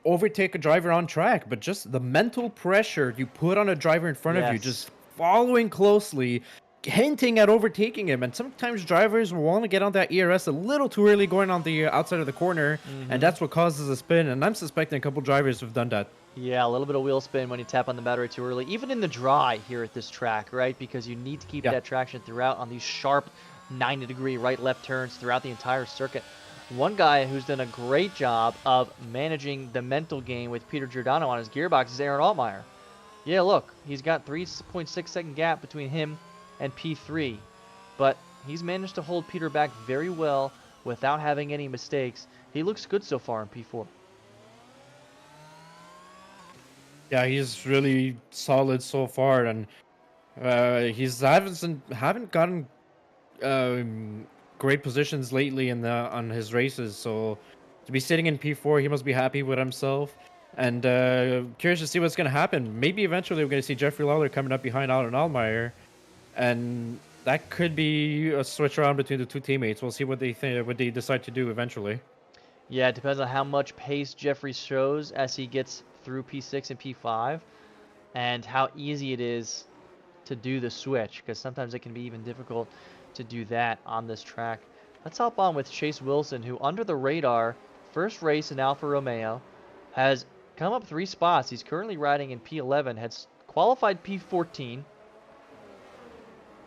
overtake a driver on track, but just the mental pressure you put on a driver in front of you, Yes. just following closely, hinting at overtaking him. And sometimes drivers will want to get on that ERS a little too early going on the outside of the corner, and that's what causes a spin. And I'm suspecting a couple drivers have done that. Yeah, a little bit of wheel spin when you tap on the battery too early. Even in the dry here at this track, right? Because you need to keep Yeah. that traction throughout on these sharp 90-degree right-left turns throughout the entire circuit. One guy who's done a great job of managing the mental game with Peter Giordano on his gearbox is Aaron Altmaier. Yeah, look, he's got 3.6 second gap between him and P3, but he's managed to hold Peter back very well without having any mistakes. He looks good so far in P4. Yeah, he's really solid so far, and he's haven't gotten great positions lately on his races. So to be sitting in P4, he must be happy with himself. And curious to see what's going to happen. Maybe eventually we're going to see Jeffrey Lawler coming up behind Alan Altmaier, and that could be a switch around between the two teammates. We'll see what they think, what they decide to do eventually. Yeah, it depends on how much pace Jeffrey shows as he gets through P6 and P5, and how easy it is to do the switch, because sometimes it can be even difficult to do that on this track. Let's hop on with Chase Wilson, who under the radar, first race in Alfa Romeo, has come up 3 spots. He's currently riding in P11, has qualified P14,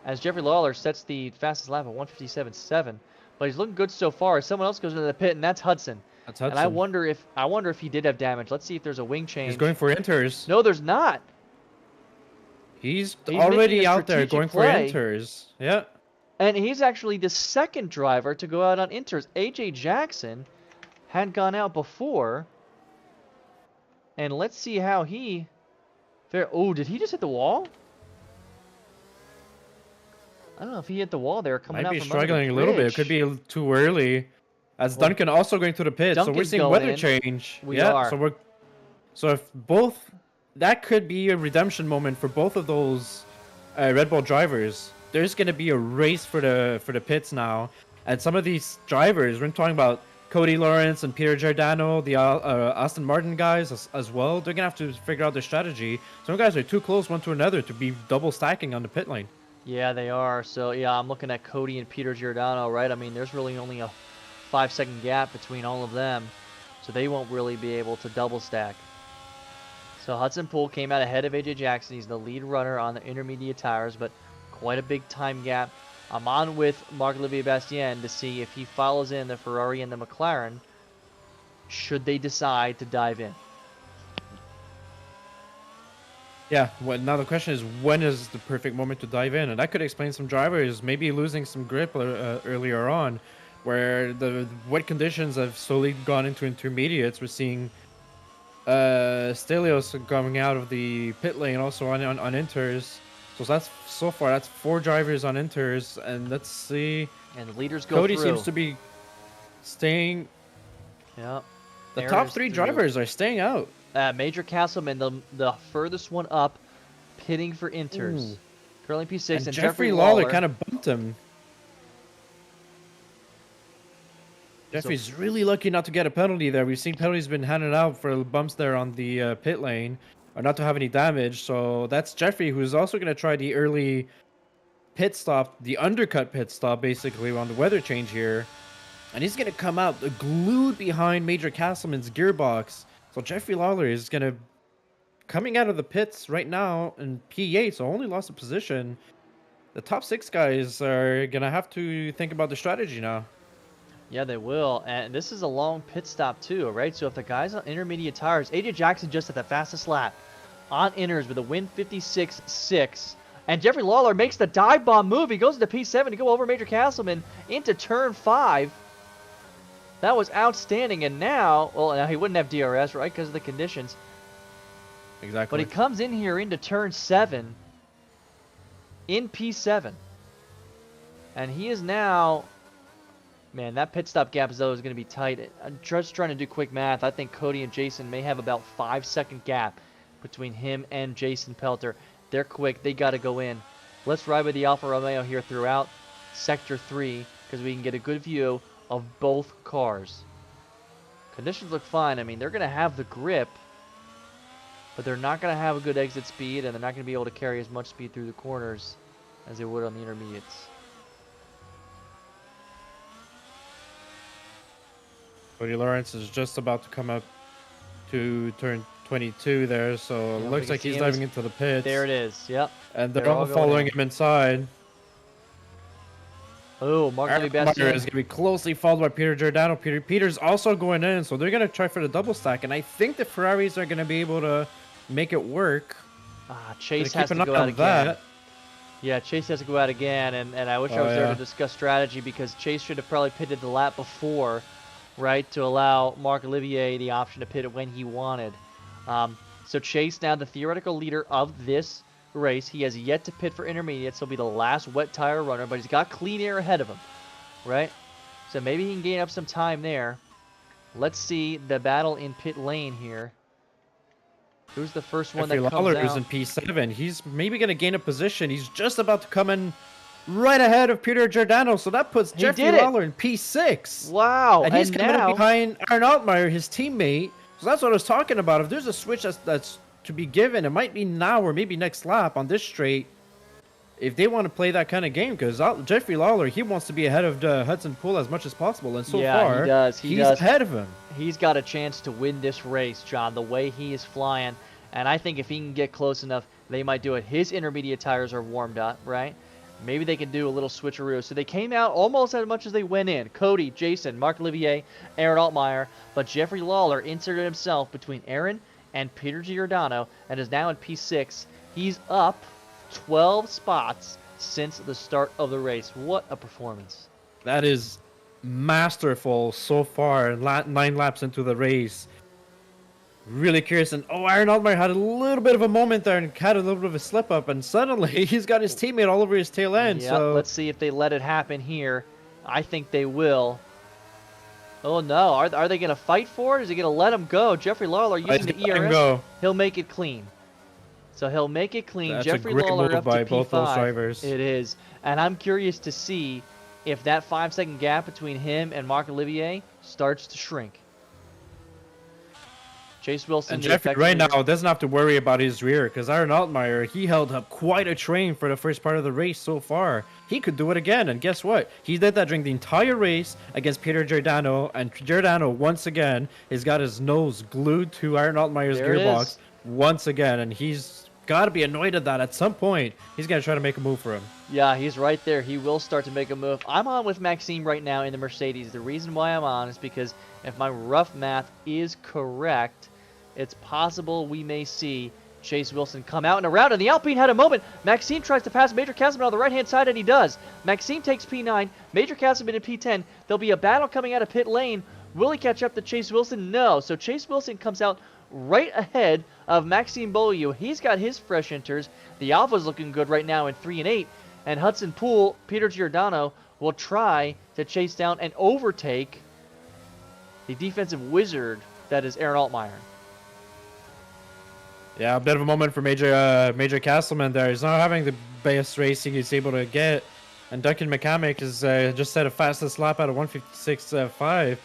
as Jeffrey Lawler sets the fastest lap at 157.7. But he's looking good so far. Someone else goes into the pit, and that's Hudson. That's And Hudson. I wonder if he did have damage. Let's see if there's a wing change. He's going for inters. No, there's not. He's He's already making a out there strategic going play. for inters. Yeah. And he's actually the second driver to go out on inters. AJ Jackson had gone out before. And let's see how he fair. Oh, did he just hit the wall? I don't know if he hit the wall there coming Might out be from under the struggling a little bit. It could bridge. be too early. As Well, Duncan also going to the pit, so we're Duncan's seeing going weather in. change. We yeah, are. So if both, that could be a redemption moment for both of those Red Bull drivers. There's going to be a race for the pits now, and some of these drivers, we're talking about Cody Lawrence and Peter Giordano, the Aston Martin guys as well. They're going to have to figure out their strategy. Some guys are too close one to another to be double stacking on the pit lane. Yeah, they are. So, yeah, I'm looking at Cody and Peter Giordano, right? I mean, there's really only a 5-second gap between all of them. So they won't really be able to double stack. So Hudson Poole came out ahead of AJ Jackson. He's the lead runner on the intermediate tires, but quite a big time gap. I'm on with Marc-Olivier Bastien to see if he follows in the Ferrari and the McLaren, should they decide to dive in. Yeah, well, now the question is, when is the perfect moment to dive in? And that could explain some drivers maybe losing some grip earlier on, where the wet conditions have slowly gone into intermediates. We're seeing Stelios coming out of the pit lane also on inters. So far that's 4 drivers on inters, and let's see. And the leaders go Cody through. seems to be staying. Yep. The Aaron top is 3 through. drivers are staying out. Major Castleman, the furthest one up, pitting for inters. Ooh. Currently P6 And and Jeffrey Lawler kind of bumped him. Jeffrey's really lucky not to get a penalty there. We've seen penalties been handed out for bumps there on the pit lane, or not to have any damage. So that's Jeffrey, who's also going to try the early pit stop, the undercut pit stop, basically on the weather change here, and he's going to come out glued behind Major Castleman's gearbox. So Jeffrey Lawler is going to coming out of the pits right now in P8, so only lost a position. The top 6 guys are going to have to think about the strategy now. Yeah, they will. And this is a long pit stop too, right? So if the guys on intermediate tires, AJ Jackson just at the fastest lap on inners with a win 56.6. And Jeffrey Lawler makes the dive bomb move. He goes into P7 to go over Major Castleman into turn 5. That was outstanding. And now, well, now he wouldn't have DRS, right? Because of the conditions. Exactly. But he comes in here into turn 7 in P7. And he is now... Man, that pit stop gap, though, is going to be tight. I'm just trying to do quick math. I think Cody and Jason may have about 5-second gap between him and Jason Pelter. They're quick. They got to go in. Let's ride with the Alfa Romeo here throughout Sector 3 because we can get a good view of both cars. Conditions look fine. I mean, they're going to have the grip, but they're not going to have a good exit speed, and they're not going to be able to carry as much speed through the corners as they would on the intermediates. Cody Lawrence is just about to come up to turn 22 there, so Yeah, it looks we like can he's see him. diving into the pits. There it is. Yep. And they're They're all all going following in. him inside. Oh, Mark Aaron Meyer is Sebastian. going to be closely followed by Peter Giordano. Peter's also going in, so they're going to try for the double stack, and I think the Ferraris are going to be able to make it work. Chase Keep has an to eye go out on again. that. Yeah, Chase has to go out again, and I wish I Oh, was there yeah. to discuss strategy because Chase should have probably pitted the lap before, right, to allow Marc Olivier the option to pit it when he wanted. So Chase, now the theoretical leader of this race, he has yet to pit for intermediates. He'll be the last wet tire runner, but he's got clean air ahead of him, right? So maybe he can gain up some time there. Let's see the battle in pit lane here. Who's the first one Jeffrey that comes Lawler is out? in P7. He's maybe going to gain a position. He's just about to come in right ahead of Peter Giordano, so that puts He Jeffrey did it. Lawler in P6. Wow, And he's coming now up behind Aaron Altmaier, his teammate. So that's what I was talking about. If there's a switch that's to be given, it might be now or maybe next lap on this straight. If they want to play that kind of game, because Jeffrey Lawler, he wants to be ahead of Hudson Poole as much as possible, and so Yeah, he far, does. He he's does. ahead of him. he's got a chance to win this race, John, the way he is flying. And I think if he can get close enough, they might do it. His intermediate tires are warmed up, right? Maybe they can do a little switcheroo. So they came out almost as much as they went in. Cody, Jason, Marc Olivier, Aaron Altmaier. But Jeffrey Lawler inserted himself between Aaron and Peter Giordano and is now in P6. He's up 12 spots since the start of the race. What a performance. That is masterful so far. 9 laps into the race. Really curious. And Aaron Altmaier had a little bit of a moment there and had a little bit of a slip up. And suddenly he's got his teammate all over his tail end. Yep, So let's see if they let it happen here. I think they will. Oh no, are they going to fight for it? Is he going to let him go? Jeffrey Lawler using the let him ERS. go. He'll make it clean. So he'll make it clean. That's a Jeffrey great Lawler move up by to both those P5. drivers. It is. And I'm curious to see if that 5-second gap between him and Marc Olivier starts to shrink. Chase Wilson. And the Jeffrey effective right leader. now doesn't have to worry about his rear because Aaron Altmaier, he held up quite a train for the first part of the race so far. He could do it again, and guess what? He did that during the entire race against Peter Giordano, and Giordano once again has got his nose glued to Aaron Altmaier's There it gearbox is. once again, and he's got to be annoyed at that. At some point, he's going to try to make a move for him. Yeah, he's right there. He will start to make a move. I'm on with Maxime right now in the Mercedes. The reason why I'm on is because if my rough math is correct, it's possible we may see Chase Wilson come out and around. And the Alpine had a moment. Maxime tries to pass Major Castleman on the right-hand side, and he does. Maxime takes P9. Major Castleman in P10. There'll be a battle coming out of pit lane. Will he catch up to Chase Wilson? No. So Chase Wilson comes out right ahead of Maxime Beaulieu. He's got his fresh inters. The Alpha's looking good right now in 3 and 8. And Hudson Poole, Peter Giordano, will try to chase down and overtake the defensive wizard that is Aaron Altmaier. Yeah, a bit of a moment for Major Castleman there. He's not having the best racing he's able to get And Duncan McCamick has just set a fastest lap out of 156.5.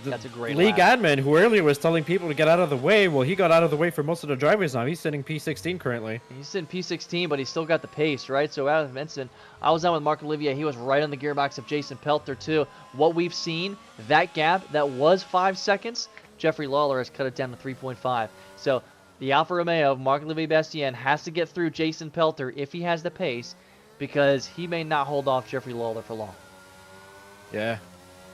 That's a great league lap. admin who earlier was telling people to get out of the way. Well, he got out of the way for most of the drivers now. He's sitting P16 currently. He's in P16, but he's still got the pace, right? So as I mentioned, I was on with Mark Olivier. He was right on the gearbox of Jason Pelter, too. What we've seen, that gap that was 5 seconds, Jeffrey Lawler has cut it down to 3.5. So the Alfa Romeo, Mark Olivier Bastien, has to get through Jason Pelter if he has the pace, because he may not hold off Jeffrey Lawler for long. Yeah.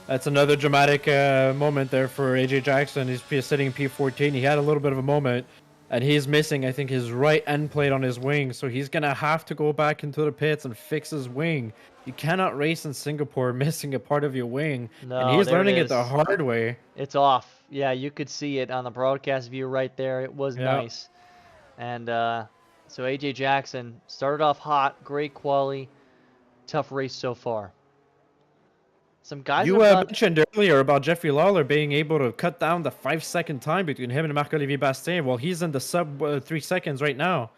That's another dramatic moment there for AJ Jackson. He's sitting in P14. He had a little bit of a moment, and he's missing, I think, his right end plate on his wing. So he's going to have to go back into the pits and fix his wing. You cannot race in Singapore missing a part of your wing. No, and he's there learning it is. the hard way. It's off. Yeah, you could see it on the broadcast view right there. It was Yeah. nice. And so AJ Jackson started off hot, great quality, tough race so far. Some guys You have done... mentioned earlier about Jeffrey Lawler being able to cut down the 5-second time between him and Marc-Olivier Bastien. Well, he's in the sub 3 seconds right now.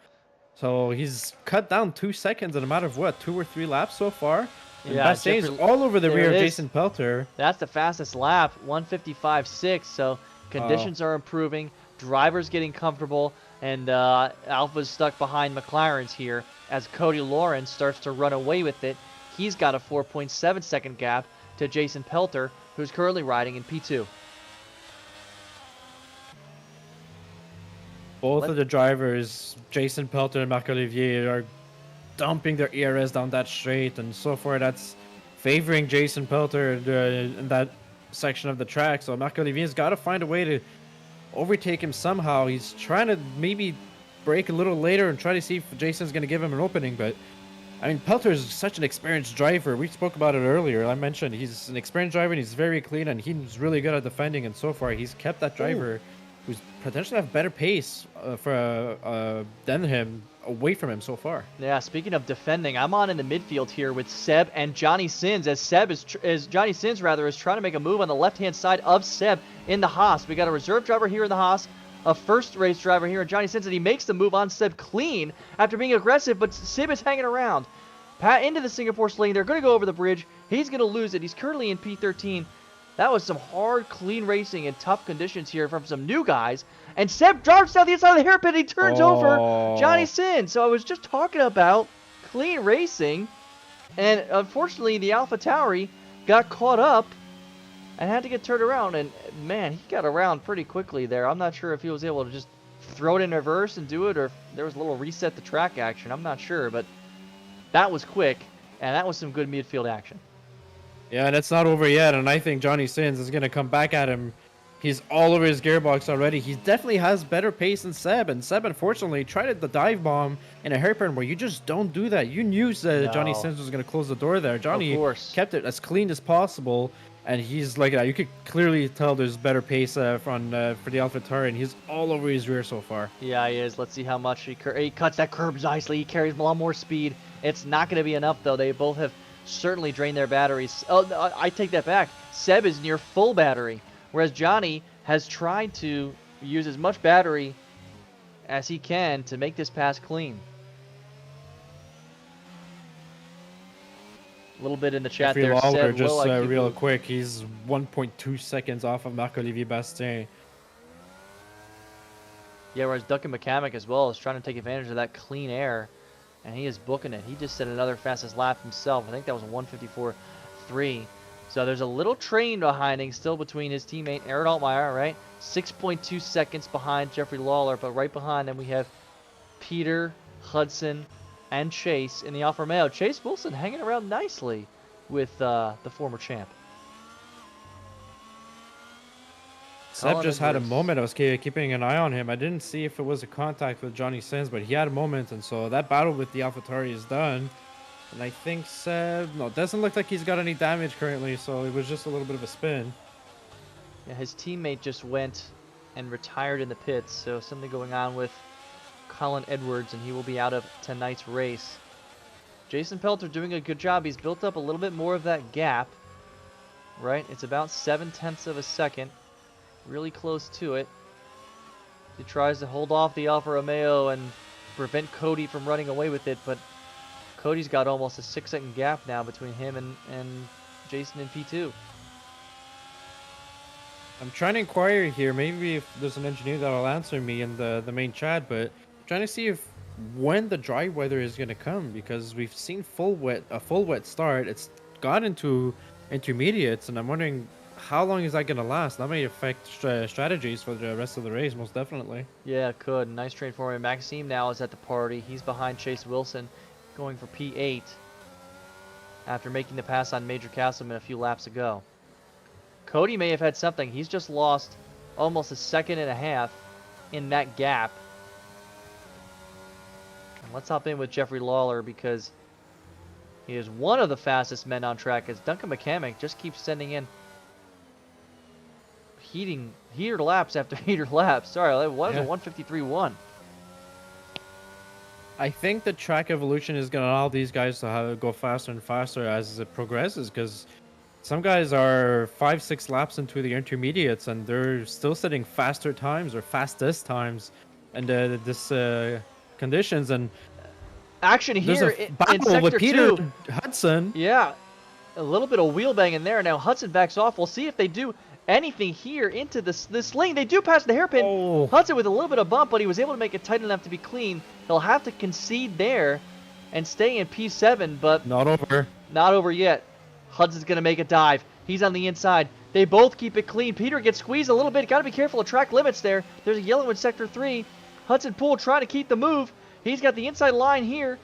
So he's cut down 2 seconds in a matter of what, 2 or 3 laps so far? And Yeah, Bastien's Jeffrey- all over the there rear of it is. Jason Pelter. That's the fastest lap, 155.6. So conditions are improving, drivers getting comfortable, and Alpha's stuck behind McLaren's here as Cody Lawrence starts to run away with it. He's got a 4.7 second gap to Jason Pelter, who's currently riding in P2. Both Let- of the drivers, Jason Pelter and Marc-Olivier, are dumping their ERS down that straight, and so far that's favoring Jason Pelter in that section of the track. So Marc-Olivier's got to find a way to overtake him somehow. He's trying to maybe break a little later and try to see if Jason's going to give him an opening, but I mean, Pelter is such an experienced driver. We spoke about it earlier. I mentioned he's an experienced driver and he's very clean and he's really good at defending, and so far he's kept that driver who's potentially have better pace than him away from him so far. Yeah, speaking of defending, I'm on in the midfield here with Seb and Johnny Sins, as Johnny Sins is trying to make a move on the left-hand side of Seb in the Haas. We got a reserve driver here in the Haas, a first race driver here in Johnny Sins, and he makes the move on Seb clean after being aggressive, but Seb is hanging around. Pat into the Singapore Sling. They're going to go over the bridge. He's going to lose it. He's currently in P13. That was some hard, clean racing in tough conditions here from some new guys. And Seb drives down the inside of the hairpin. He turns over Johnny Sins. So I was just talking about clean racing. And unfortunately, the Alpha Tauri got caught up and had to get turned around. And man, he got around pretty quickly there. I'm not sure if he was able to just throw it in reverse and do it, or if there was a little reset the track action. I'm not sure, but that was quick, and that was some good midfield action. Yeah, and it's not over yet, and I think Johnny Sins is going to come back at him. He's all over his gearbox already. He definitely has better pace than Seb, and Seb, unfortunately, tried the dive bomb in a hairpin where you just don't do that. You knew Johnny No. Sins was going to close the door there. Johnny course. kept it as clean as possible, and he's like that. You could clearly tell there's better pace for the AlphaTauri, and he's all over his rear so far. Yeah, he is. Let's see how much he cuts that curb nicely. He carries a lot more speed. It's not going to be enough, though. They both have certainly drained their batteries. Oh, I take that back. Seb is near full battery, whereas Johnny has tried to use as much battery as he can to make this pass clean. A little bit in the chat Jeffrey there. Lawler, Seb, just will I keep real moving? quick, he's 1.2 seconds off of Marc-Olivier Bastien. Yeah, whereas Duncan McCamick as well is trying to take advantage of that clean air, and he is booking it. He just set another fastest lap himself. I think that was a 154.3. So there's a little train behind him still between his teammate Aaron Altmaier, right? 6.2 seconds behind Jeffrey Lawler, but right behind them we have Peter, Hudson, and Chase in the Alfa Romeo. Chase Wilson hanging around nicely with the former champ. Seb Colin just had a Edwards. moment. I was keeping an eye on him. I didn't see if it was a contact with Johnny Sins, but he had a moment, and so that battle with the AlphaTauri is done. And I think Seb, no, it doesn't look like he's got any damage currently, so it was just a little bit of a spin. Yeah, his teammate just went and retired in the pits, so something going on with Colin Edwards, and he will be out of tonight's race. Jason Pelter doing a good job. He's built up a little bit more of that gap, right? It's about 0.7 of a second, really close to it. He tries to hold off the Alfa Romeo and prevent Cody from running away with it, but Cody's got almost a 6-second gap now between him and Jason in P2. I'm trying to inquire here. Maybe if there's an engineer that'll answer me in the main chat, but I'm trying to see if when the dry weather is gonna come, because we've seen a full wet start. It's got into intermediates, and I'm wondering how long is that gonna last. That may affect strategies for the rest of the race, most definitely. Yeah, it could. Nice train for him. Maxime now is at the party. He's behind Chase Wilson, going for P8 after making the pass on Major Castleman a few laps ago. Cody may have had something. He's just lost almost a second and a half in that gap. And let's hop in with Jeffrey Lawler because he is one of the fastest men on track as Duncan McCamick just keeps sending in heater laps after heater laps. Sorry, that was a 153.1. I think the track evolution is going to allow these guys to go faster and faster as it progresses, because some guys are 5-6 laps into the intermediates and they're still setting faster times or fastest times under this conditions. And action there's here a in battle sector with Peter 2. Hudson. Yeah, a little bit of wheel banging there. Now Hudson backs off. We'll see if they do anything here into this lane. They do pass the hairpin. Oh. Hudson with a little bit of bump, but he was able to make it tight enough to be clean. He'll have to concede there and stay in P7, but Not over. not over yet. Hudson's going to make a dive. He's on the inside. They both keep it clean. Peter gets squeezed a little bit. Got to be careful of track limits there. There's a yellow in sector 3. Hudson Poole trying to keep the move. He's got the inside line here,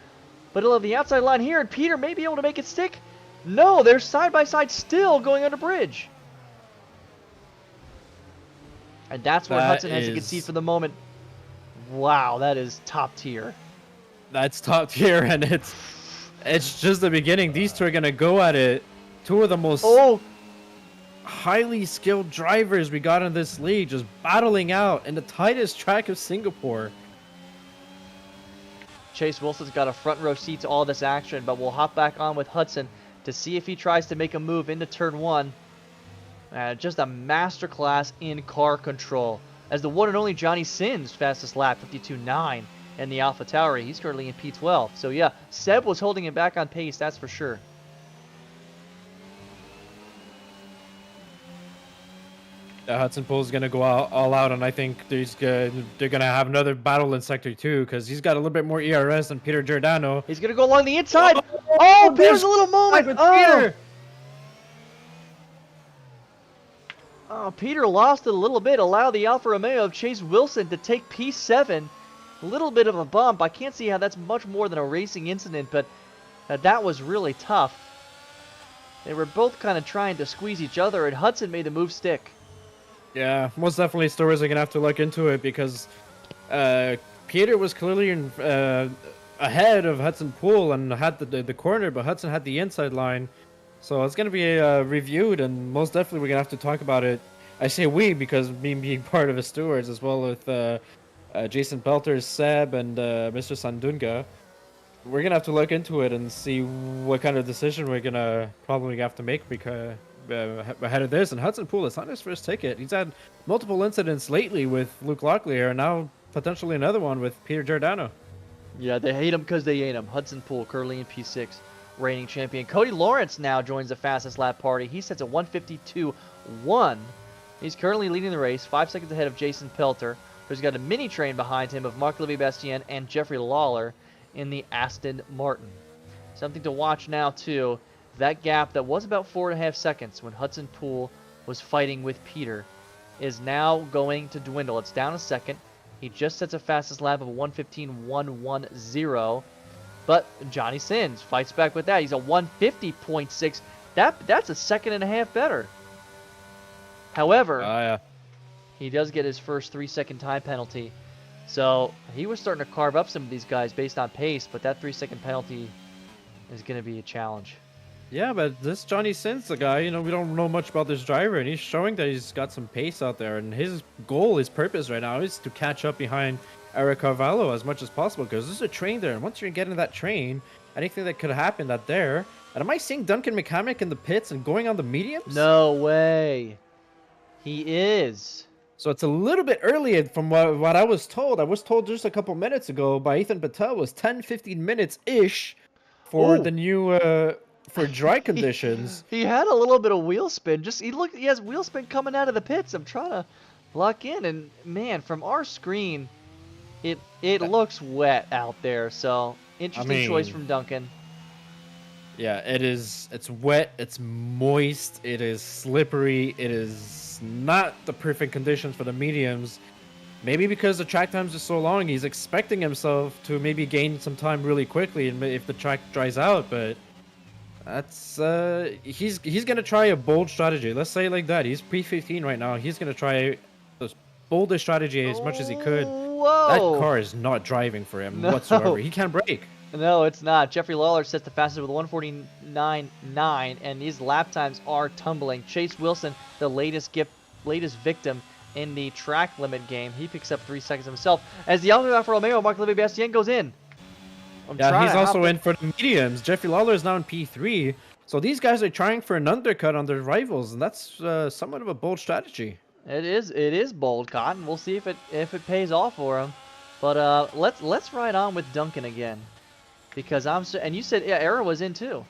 but he'll have the outside line here, and Peter may be able to make it stick. No, they're side by side still going under bridge. And that's where Hudson has to concede for the moment. Wow, that is top tier. That's top tier, and it's just the beginning. These two are going to go at it. Two of the most highly skilled drivers we got in this league, just battling out in the tightest track of Singapore. Chase Wilson's got a front row seat to all this action, but we'll hop back on with Hudson to see if he tries to make a move into turn 1. Just a masterclass in car control. As the one and only Johnny Sins fastest lap, 52.9 in the Alpha Tauri. He's currently in P12. So yeah, Seb was holding him back on pace, that's for sure. Hudson Poole is going to go all out, and I think they're going to have another battle in Sector 2 because he's got a little bit more ERS than Peter Giordano. He's going to go along the inside. Oh, there's a little moment. Peter. Oh, Peter lost it a little bit. Allowed the Alfa Romeo of Chase Wilson to take P7. A little bit of a bump. I can't see how that's much more than a racing incident, but that was really tough. They were both kind of trying to squeeze each other, and Hudson made the move stick. Yeah, most definitely Stewards are going to have to look into it because Peter was clearly ahead of Hudson Poole and had the corner, but Hudson had the inside line. So it's going to be reviewed, and most definitely we're going to have to talk about it. I say we because me being part of the stewards as well with Jason Pelter, Seb, and Mr. Sandunga. We're going to have to look into it and see what kind of decision we're going to probably have to make because ahead of this. And Hudson Poole, it's not his first ticket. He's had multiple incidents lately with Luke Locklear, and now potentially another one with Peter Giordano. Yeah, they hate him because they ain't him. Hudson Poole, currently in P6. Reigning champion. Cody Lawrence now joins the fastest lap party. He sets a 152.1. He's currently leading the race, 5 seconds ahead of Jason Pelter, who's got a mini train behind him of Marc-Louis Bastien and Jeffrey Lawler in the Aston Martin. Something to watch now, too. That gap that was about 4.5 seconds when Hudson Poole was fighting with Peter is now going to dwindle. It's down a second. He just sets a fastest lap of 115.110. But Johnny Sins fights back with that. He's a 150.6. That's a second and a half better. However, he does get his first 3-second time penalty. So he was starting to carve up some of these guys based on pace, but that 3-second penalty is going to be a challenge. Yeah, but this Johnny Sins, the guy, we don't know much about this driver, and he's showing that he's got some pace out there. And his goal, his purpose right now is to catch up behind Eric Carvalho as much as possible because there's a train there, and once you're getting that train, anything that could happen that there. And am I seeing Duncan McCamick in the pits and going on the mediums? No way. He is. So it's a little bit early from what I was told. I was told just a couple minutes ago by Ethan Patel was 10-15 minutes ish for Ooh. the new for dry conditions. He had a little bit of wheel spin. He has wheel spin coming out of the pits. I'm trying to lock in, and man, from our screen, it looks wet out there. So interesting choice mean, from Duncan. Yeah, it is. It's wet. It's moist. It is slippery. It is not the perfect conditions for the mediums. Maybe because the track times are so long, he's expecting himself to maybe gain some time really quickly, and if the track dries out. But that's he's gonna try a bold strategy. Let's say it like that. He's P15 right now. He's gonna try the boldest strategy as much as he could. That Whoa! car is not driving for him No. whatsoever. He can't brake. No, it's not. Jeffrey Lawler sets the fastest with 1:49.9, and these lap times are tumbling. Chase Wilson, the latest victim in the track limit game, he picks up 3 seconds himself. As the Alfa Romeo, Marc-Olivier Bastien goes in. Yeah, he's also in for the mediums. Jeffrey Lawler is now in P3. So these guys are trying for an undercut on their rivals, and that's somewhat of a bold strategy. It is bold, Cotton. We'll see if it pays off for him. But let's ride on with Duncan again, because and you said Era was in too.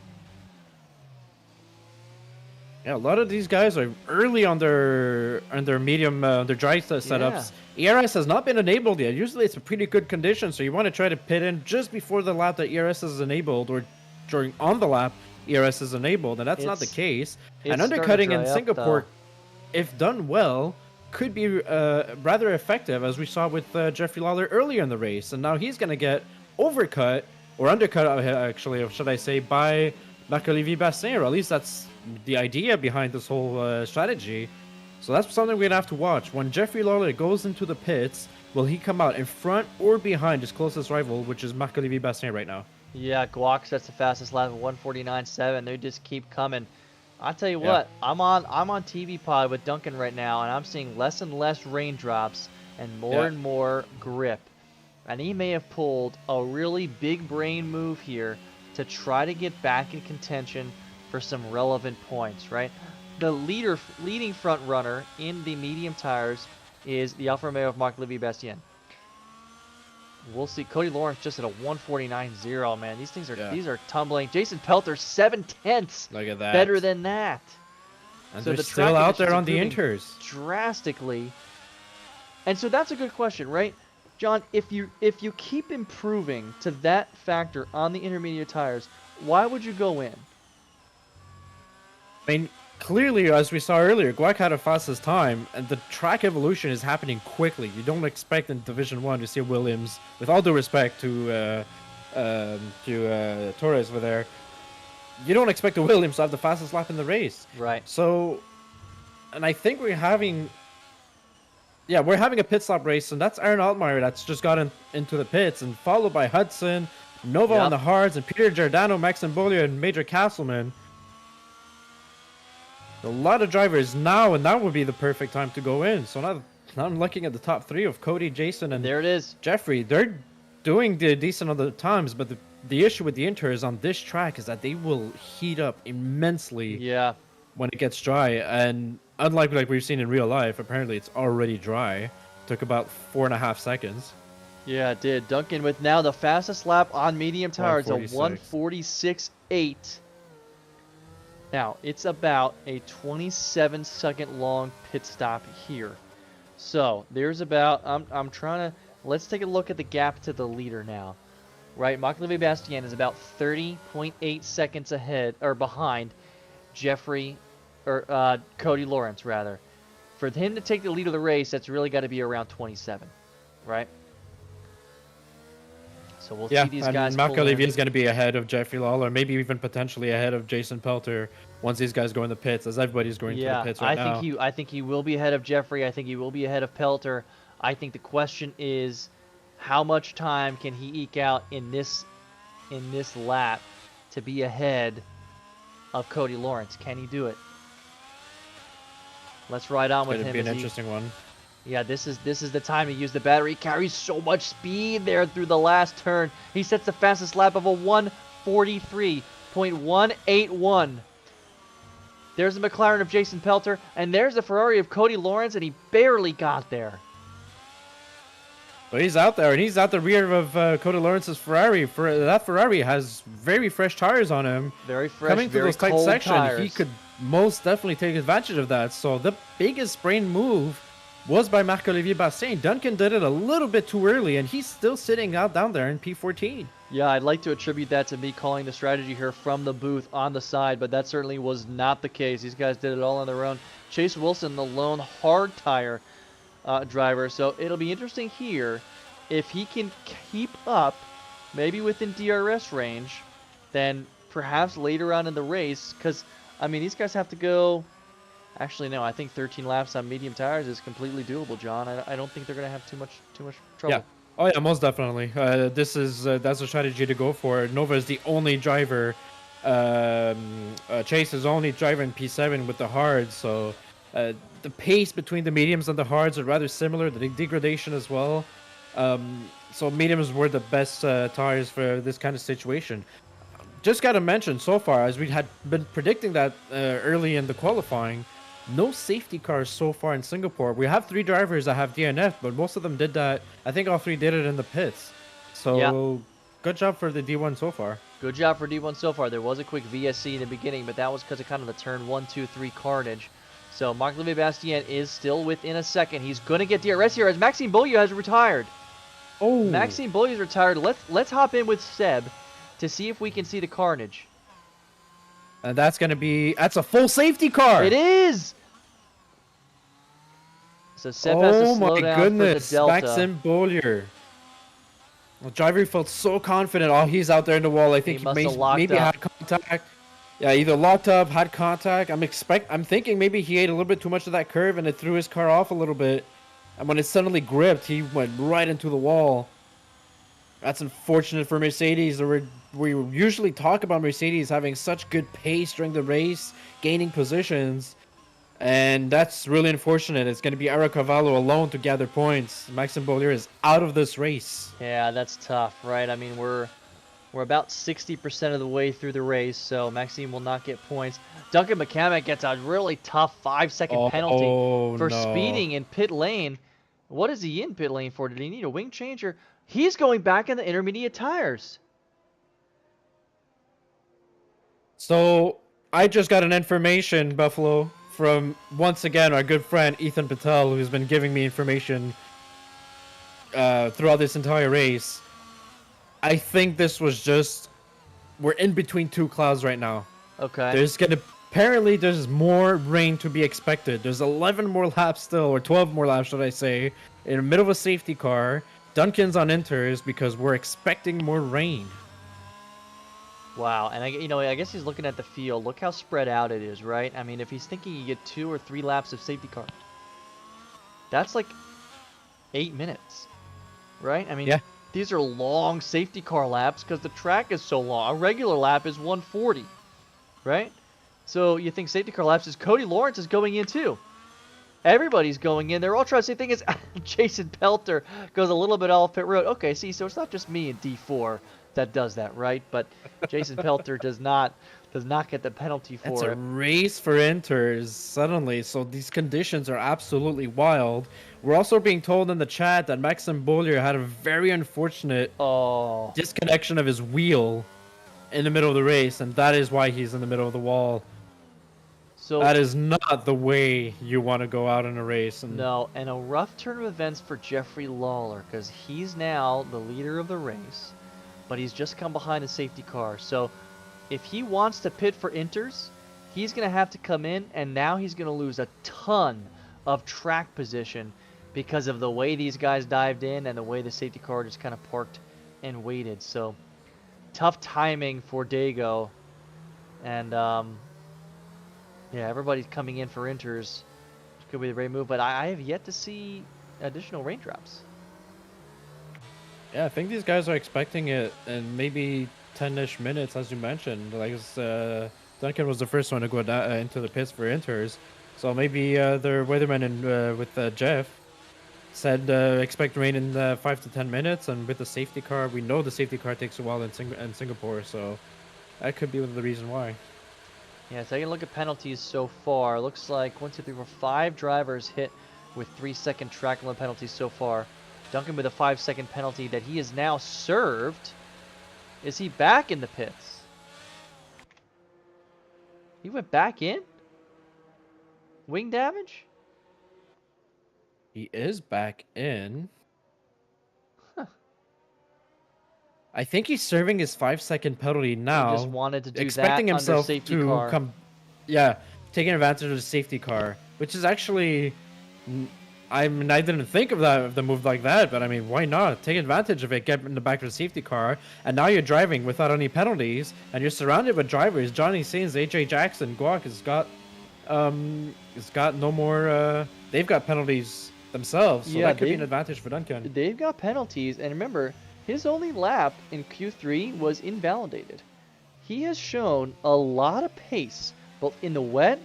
Yeah, a lot of these guys are early on their medium, their dry setups. ERS has not been enabled yet. Usually it's a pretty good condition, so you want to try to pit in just before the lap that ERS is enabled, or on the lap ERS is enabled, and that's not the case. And undercutting in Singapore, if done well, could be rather effective, as we saw with Jeffrey Lawler earlier in the race. And now he's going to get overcut, or undercut, actually, should I say, by Marc-Olivier Bastien, or at least that's the idea behind this whole strategy. So that's something we're going to have to watch. When Jeffrey Lawler goes into the pits, will he come out in front or behind his closest rival, which is Marc-Olivier Bastien right now? Yeah, Guac sets the fastest lap at 1:49.7. They just keep coming. I tell you what, I'm on TV Pod with Duncan right now, and I'm seeing less and less raindrops and more grip. And he may have pulled a really big brain move here to try to get back in contention for some relevant points, right? The leading front runner in the medium tires is the Alfa Romeo of Marc-Olivier Bastien. We'll see. Cody Lawrence just at a 1:49.0, man. These things are tumbling. Jason Pelter 7/10. Look at that. Better than that. And so they're the still track out there conditions on the improving inters. drastically. And so that's a good question, right? John, if you keep improving to that factor on the intermediate tires, why would you go in? I mean, clearly, as we saw earlier, Guac had a fastest time, and the track evolution is happening quickly. You don't expect in Division 1 to see Williams, with all due respect to Torres over there, you don't expect the Williams to have the fastest lap in the race. Right. So, and I think we're having a pit stop race, and that's Aaron Altmaier that's just got into the pits, and followed by Hudson, Nova on the hards, and Peter Giordano, Max Imbolia, and Major Castleman. A lot of drivers now, and that would be the perfect time to go in. So now I'm looking at the top three of Cody, Jason, and there it is. Jeffrey. They're doing the decent on the times, but the issue with the Inters on this track is that they will heat up immensely when it gets dry. And unlike like we've seen in real life, apparently it's already dry. Took about 4.5 seconds. Yeah, it did. Duncan with now the fastest lap on medium tires, a 1:46. 1:46.8. Now, it's about a 27-second long pit stop here. So, there's about, I'm trying to, let's take a look at the gap to the leader now. Right, Marc-Olivier Bastien is about 30.8 seconds ahead, or behind Cody Lawrence, rather. For him to take the lead of the race, that's really got to be around 27, right? So we'll see these guys. Marc-Olivier is going to be ahead of Jeffrey Lawler, maybe even potentially ahead of Jason Pelter once these guys go in the pits, as everybody's going to the pits right now. I think he will be ahead of Jeffrey. I think he will be ahead of Pelter. I think the question is, how much time can he eke out in this lap to be ahead of Cody Lawrence? Can he do it? Let's ride on with him. It'd be an interesting one. Yeah, this is the time to use the battery. He carries so much speed there through the last turn. He sets the fastest lap of a 1:43.181. There's the McLaren of Jason Pelter, and there's the Ferrari of Cody Lawrence, and he barely got there. So he's out there, and he's out the rear of Cody Lawrence's Ferrari. That Ferrari has very fresh tires on him. Very fresh, Coming through very those tight cold section, tires. he could most definitely take advantage of that. So the biggest brain move was by Marc-Olivier Bastien. Duncan did it a little bit too early, and he's still sitting out down there in P14. Yeah, I'd like to attribute that to me calling the strategy here from the booth on the side, but that certainly was not the case. These guys did it all on their own. Chase Wilson, the lone hard tire driver. So it'll be interesting here if he can keep up, maybe within DRS range, then perhaps later on in the race, because, I mean, these guys have to go... Actually, no, I think 13 laps on medium tires is completely doable, John. I don't think they're going to have too much trouble. Yeah. Oh yeah, most definitely. That's a strategy to go for. Nova is the only driver. Chase is the only driver in P7 with the hards. So the pace between the mediums and the hards are rather similar. The degradation as well. So mediums were the best tires for this kind of situation. Just got to mention so far, as we had been predicting that early in the qualifying, no safety cars so far in Singapore. We have 3 drivers that have DNF, but most of them did that. I think all 3 did it in the pits. So Yeah. Good job for the D1 so far. Good job for D1 so far. There was a quick VSC in the beginning, but that was because of kind of the turn 1, 2, 3 carnage. So Marc-Olivier Bastien is still within a second. He's going to get DRS here as Maxime Beaulieu has retired. Oh, Maxime Beaulieu is retired. Let's hop in with Seb to see if we can see the carnage. and that's a full safety car. It is! So Seb has to Oh slow my down goodness, for the Delta. Maxime Beaulieu. The driver felt so confident. Oh, he's out there in the wall. I think He must have locked maybe up. had contact. Yeah, either locked up, had contact. I'm thinking maybe he ate a little bit too much of that curve and it threw his car off a little bit. And when it suddenly gripped, he went right into the wall. That's unfortunate for Mercedes. We usually talk about Mercedes having such good pace during the race, gaining positions. And that's really unfortunate. It's going to be Eric Cavallo alone to gather points. Maxime Beaulieu is out of this race. Yeah, that's tough, right? I mean, we're about 60% of the way through the race, so Maxime will not get points. Duncan McCammon gets a really tough 5-second penalty for speeding in pit lane. What is he in pit lane for? Did he need a wing change? Or he's going back in the intermediate tires. So I just got an information, Buffalo, from once again our good friend Ethan Patel, who's been giving me information throughout this entire race. I think this was just, we're in between 2 clouds right now. Okay. Apparently there's more rain to be expected. There's 11 more laps still, or 12 more laps, should I say, in the middle of a safety car. Duncan's on inters because we're expecting more rain. Wow, and I guess he's looking at the field. Look how spread out it is, right? I mean, if he's thinking you get 2 or 3 laps of safety car, that's like 8 minutes, right? I mean, Yeah. These are long safety car laps because the track is so long. A regular lap is 140, right? So you think safety car laps is Cody Lawrence is going in too. Everybody's going in. They're all trying to say thing is Jason Pelter goes a little bit off pit road. Okay, see, so it's not just me in D4 that does that, right? But Jason Pelter does not get the penalty It's for a it. race for inters suddenly, so these conditions are absolutely wild. We're also being told in the chat that Maxime Beaulieu had a very unfortunate Oh, disconnection of his wheel in the middle of the race, and that is why he's in the middle of the wall. so That is not the way you want to go out in a race. And no, and a rough turn of events for Jeffrey Lawler because he's now the leader of the race, but he's just come behind the safety car. So if he wants to pit for inters, he's going to have to come in, and now he's going to lose a ton of track position because of the way these guys dived in and the way the safety car just kind of parked and waited. So tough timing for Dago. And yeah, everybody's coming in for inters. It could be the right move, but I have yet to see additional raindrops. yeah, I think these guys are expecting it in maybe 10-ish minutes, as you mentioned. Like Duncan was the first one to go into the pits for inters, so maybe their weatherman with Jeff said expect rain in 5 to 10 minutes, and with the safety car, we know the safety car takes a while in Singapore, so that could be the reason why. Yeah, taking a look at penalties so far. Looks like 1, 2, 3, 4, 5 drivers hit with 3-second track limit penalties so far. Duncan with a 5-second penalty that he is now served. Is he back in the pits? He went back in? Wing damage? He is back in. Huh. I think he's serving his 5-second penalty now. He just wanted to do expecting that himself under safety to car. come. Yeah, taking advantage of the safety car, which is actually. I mean, I didn't think of the move like that, but I mean, why not? Take advantage of it, get in the back of the safety car, and now you're driving without any penalties, and you're surrounded with drivers. Johnny Sains, AJ Jackson, Guac has got no more. They've got penalties themselves, so Yeah, that could be an they've- advantage for Duncan. They've got penalties, and remember, his only lap in Q3 was invalidated. He has shown a lot of pace, both in the wet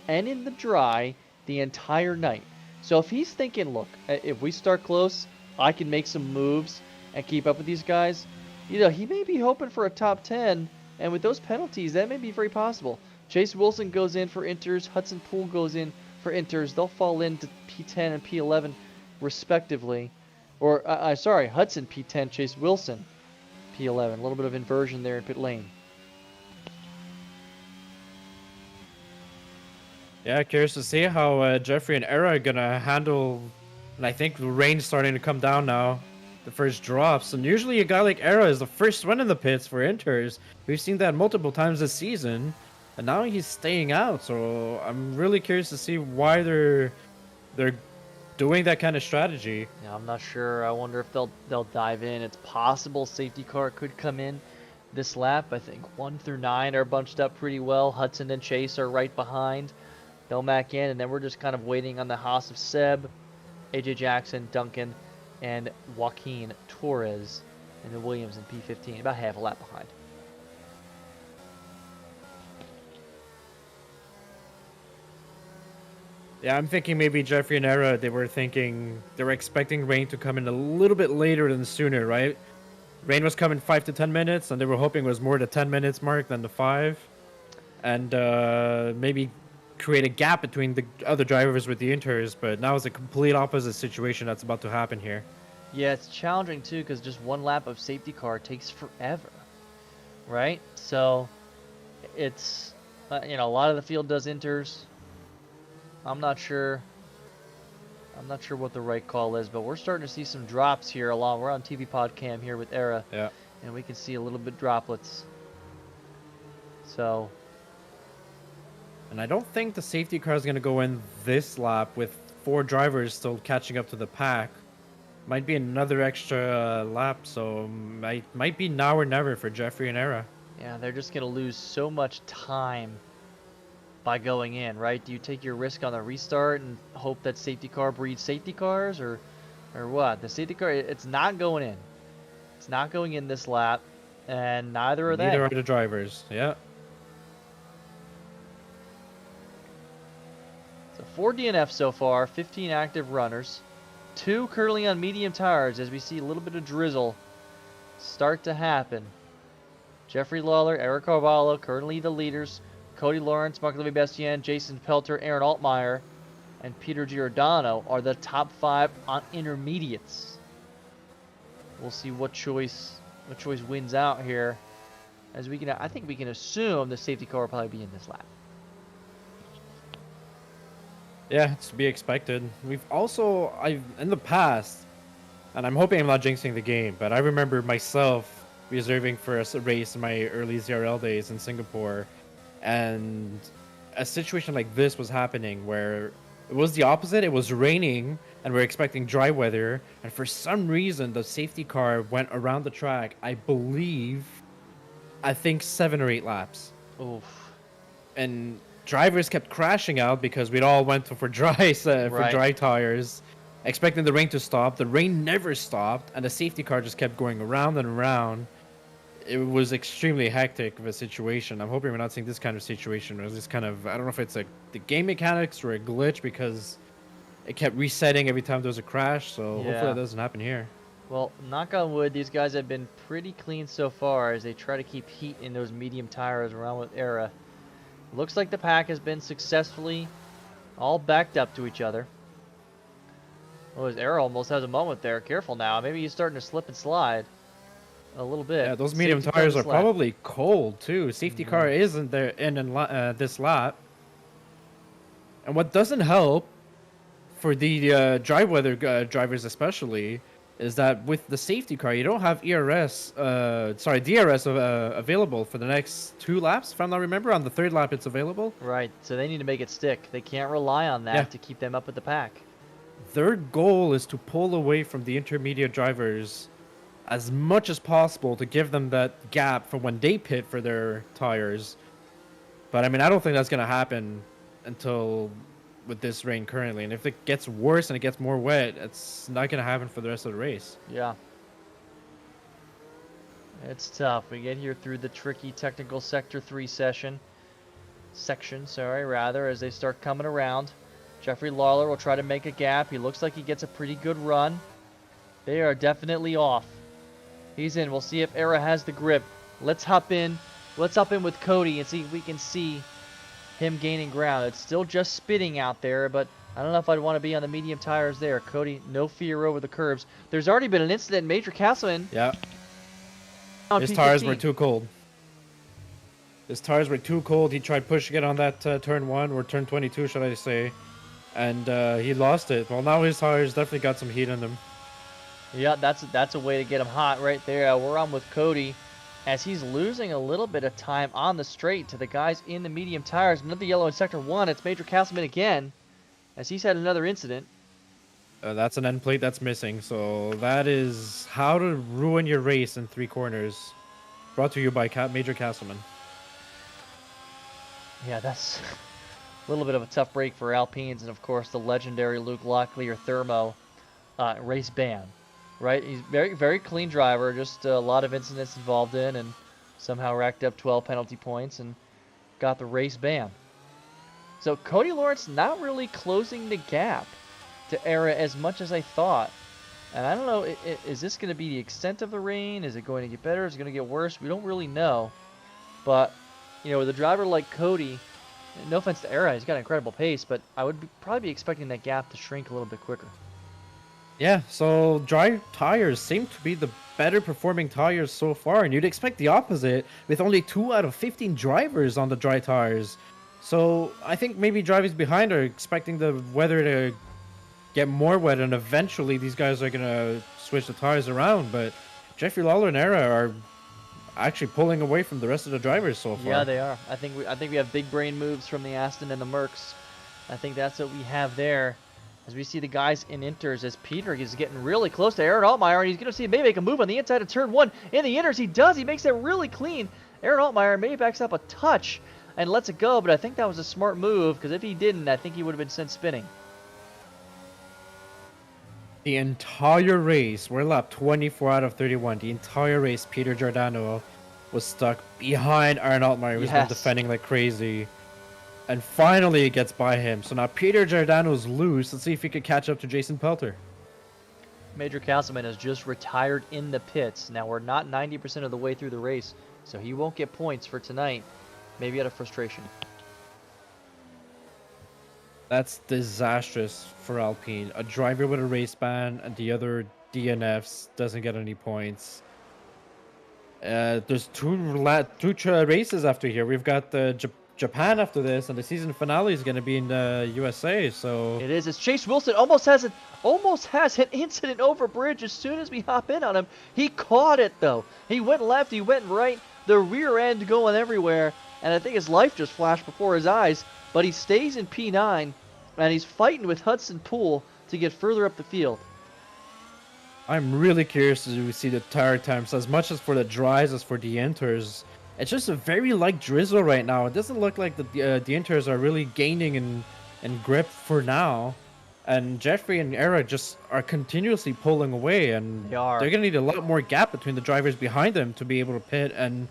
and in the dry, the entire night. So if he's thinking, look, if we start close, I can make some moves and keep up with these guys, you know, he may be hoping for a top 10, and with those penalties, that may be very possible. Chase Wilson goes in for inters, Hudson Poole goes in for inters. They'll fall into P10 and P11 respectively. Or, sorry, Hudson P10, Chase Wilson P11. A little bit of inversion there in pit lane. Yeah, curious to see how Jeffrey and Era are gonna handle. And I think the rain's starting to come down now. The first drops, and usually a guy like Era is the first one in the pits for inters. We've seen that multiple times this season, and now he's staying out. So I'm really curious to see why they're doing that kind of strategy. Yeah, I'm not sure. I wonder if they'll dive in. It's possible safety car could come in this lap. I think 1 through 9 are bunched up pretty well. Hudson and Chase are right behind. Belmack in, and then we're just kind of waiting on the Haas of Seb, AJ Jackson, Duncan, and Joaquin Torres in the Williams in P15, about half a lap behind. Yeah, I'm thinking maybe Jeffrey and Era, they were expecting rain to come in a little bit later than sooner, right? Rain was coming 5 to 10 minutes, and they were hoping it was more the 10 minutes mark than the 5. And maybe create a gap between the other drivers with the inters, but now it's a complete opposite situation that's about to happen here. Yeah, it's challenging too because just one lap of safety car takes forever, right? So it's you know, a lot of the field does inters. I'm not sure what the right call is, but we're starting to see some drops here along. We're on TV Pod Cam here with Era, Yeah. and we can see a little bit droplets. So And I don't think the safety car is going to go in this lap with 4 drivers still catching up to the pack. Might be another extra lap, so might be now or never for Jeffrey and Era. yeah, they're just gonna lose so much time by going in, right? Do you take your risk on the restart and hope that safety car breeds safety cars, or what? The safety car, it's not going in. It's not going in this lap, and neither are they. Neither are the drivers. Yeah. So 4 DNF so far, 15 active runners, 2 currently on medium tires as we see a little bit of drizzle start to happen. Jeffrey Lawler, Eric Carvalho, currently the leaders. Cody Lawrence, Marc-Louis Bastien, Jason Pelter, Aaron Altmaier, and Peter Giordano are the top 5 on intermediates. We'll see what choice wins out here. As I think we can assume the safety car will probably be in this lap. Yeah, it's to be expected. I've in the past, and I'm hoping I'm not jinxing the game, but I remember myself reserving for a race in my early ZRL days in Singapore, and a situation like this was happening where it was the opposite. It was raining, and we're expecting dry weather, and for some reason the safety car went around the track. I think 7 or 8 laps, Oof. and drivers kept crashing out because we'd all went for dry for Right. dry tires, expecting the rain to stop. The rain never stopped, and the safety car just kept going around and around. It was extremely hectic of a situation. I'm hoping we're not seeing this kind of situation. Or this kind of, I don't know if it's the game mechanics or a glitch, because it kept resetting every time there was a crash. So hopefully Yeah. that doesn't happen here. Well, knock on wood, these guys have been pretty clean so far as they try to keep heat in those medium tires around with Era. Looks like the pack has been successfully all backed up to each other. Oh, his Era almost has a moment there. Careful now. Maybe he's starting to slip and slide a little bit. Yeah, those medium Safety car tires this are lap. probably cold too. Safety car isn't there in this lap. And what doesn't help for the dry weather drivers especially is that with the safety car you don't have DRS available for the next 2 laps. If I'm not remember, on the 3rd lap it's available. Right, so they need to make it stick. They can't rely on that Yeah. to keep them up at the pack. Their goal is to pull away from the intermediate drivers as much as possible to give them that gap for when they pit for their tires. But I mean, I don't think that's going to happen until with this rain currently. And if it gets worse and it gets more wet, it's not going to happen for the rest of the race. Yeah. It's tough. We get here through the tricky technical sector 3 section, as they start coming around. Jeffrey Lawler will try to make a gap. He looks like he gets a pretty good run. They are definitely off. He's in. We'll see if Era has the grip. Let's hop in. Let's hop in with Cody and see if we can see him gaining ground. It's still just spitting out there, but I don't know if I'd want to be on the medium tires there. Cody, no fear over the curbs. There's already been an incident. Major Castleman. Yeah, On his tires were P15. too cold. His tires were too cold. He tried pushing it on that turn 1, or turn 22, should I say. And he lost it. Well, now his tires definitely got some heat in them. Yeah, that's a way to get him hot right there. We're on with Cody as he's losing a little bit of time on the straight to the guys in the medium tires. Another yellow in sector 1. It's Major Castleman again as he's had another incident. That's an end plate that's missing. So that is how to ruin your race in 3 corners. Brought to you by Major Castleman. Yeah, that's a little bit of a tough break for Alpines, and of course the legendary Luke Locklear Thermo race ban. Right, he's very clean driver, just a lot of incidents involved in, and somehow racked up 12 penalty points and got the race ban. So Cody Lawrence not really closing the gap to Era as much as I thought. And I don't know, is this going to be the extent of the rain? Is it going to get better? Is it going to get worse? We don't really know. But, you know, with a driver like Cody, no offense to Era, he's got incredible pace, but I would probably be expecting that gap to shrink a little bit quicker. Yeah, so dry tires seem to be the better performing tires so far, and you'd expect the opposite with only 2 out of 15 drivers on the dry tires. So I think maybe drivers behind are expecting the weather to get more wet, and eventually these guys are going to switch the tires around. But Jeffrey Lawler and Era are actually pulling away from the rest of the drivers so far. Yeah, they are. I think we have big brain moves from the Aston and the Mercs. I think that's what we have there. As we see the guys in inters, as Peter is getting really close to Aaron Altmaier, and he's going to see him maybe make a move on the inside of turn 1. In the inters, he does. He makes it really clean. Aaron Altmaier maybe backs up a touch and lets it go, but I think that was a smart move, because if he didn't, I think he would have been sent spinning. The entire race, we're lap 24 out of 31. The entire race, Peter Giordano was stuck behind Aaron Altmaier, who's been Yes. defending like crazy. And finally it gets by him. So now Peter Giordano's loose. Let's see if he could catch up to Jason Pelter. Major Castleman has just retired in the pits. Now, we're not 90% of the way through the race, so he won't get points for tonight. Maybe out of frustration. That's disastrous for Alpine. A driver with a race ban and the other DNFs doesn't get any points. There's two races after here. We've got Japan after this, and the season finale is going to be in the USA. So It is. It's Chase Wilson almost has an incident over bridge as soon as we hop in on him. He caught it though. He went left, he went right, the rear end going everywhere, and I think his life just flashed before his eyes. But he stays in P9, and he's fighting with Hudson Poole to get further up the field. I'm really curious to see the tire times, as much as for the dries as for the inters. It's just a very light drizzle right now. It doesn't look like the inters are really gaining in grip for now. And Jeffrey and Era just are continuously pulling away, and They are. they're going to need a lot more gap between the drivers behind them to be able to pit and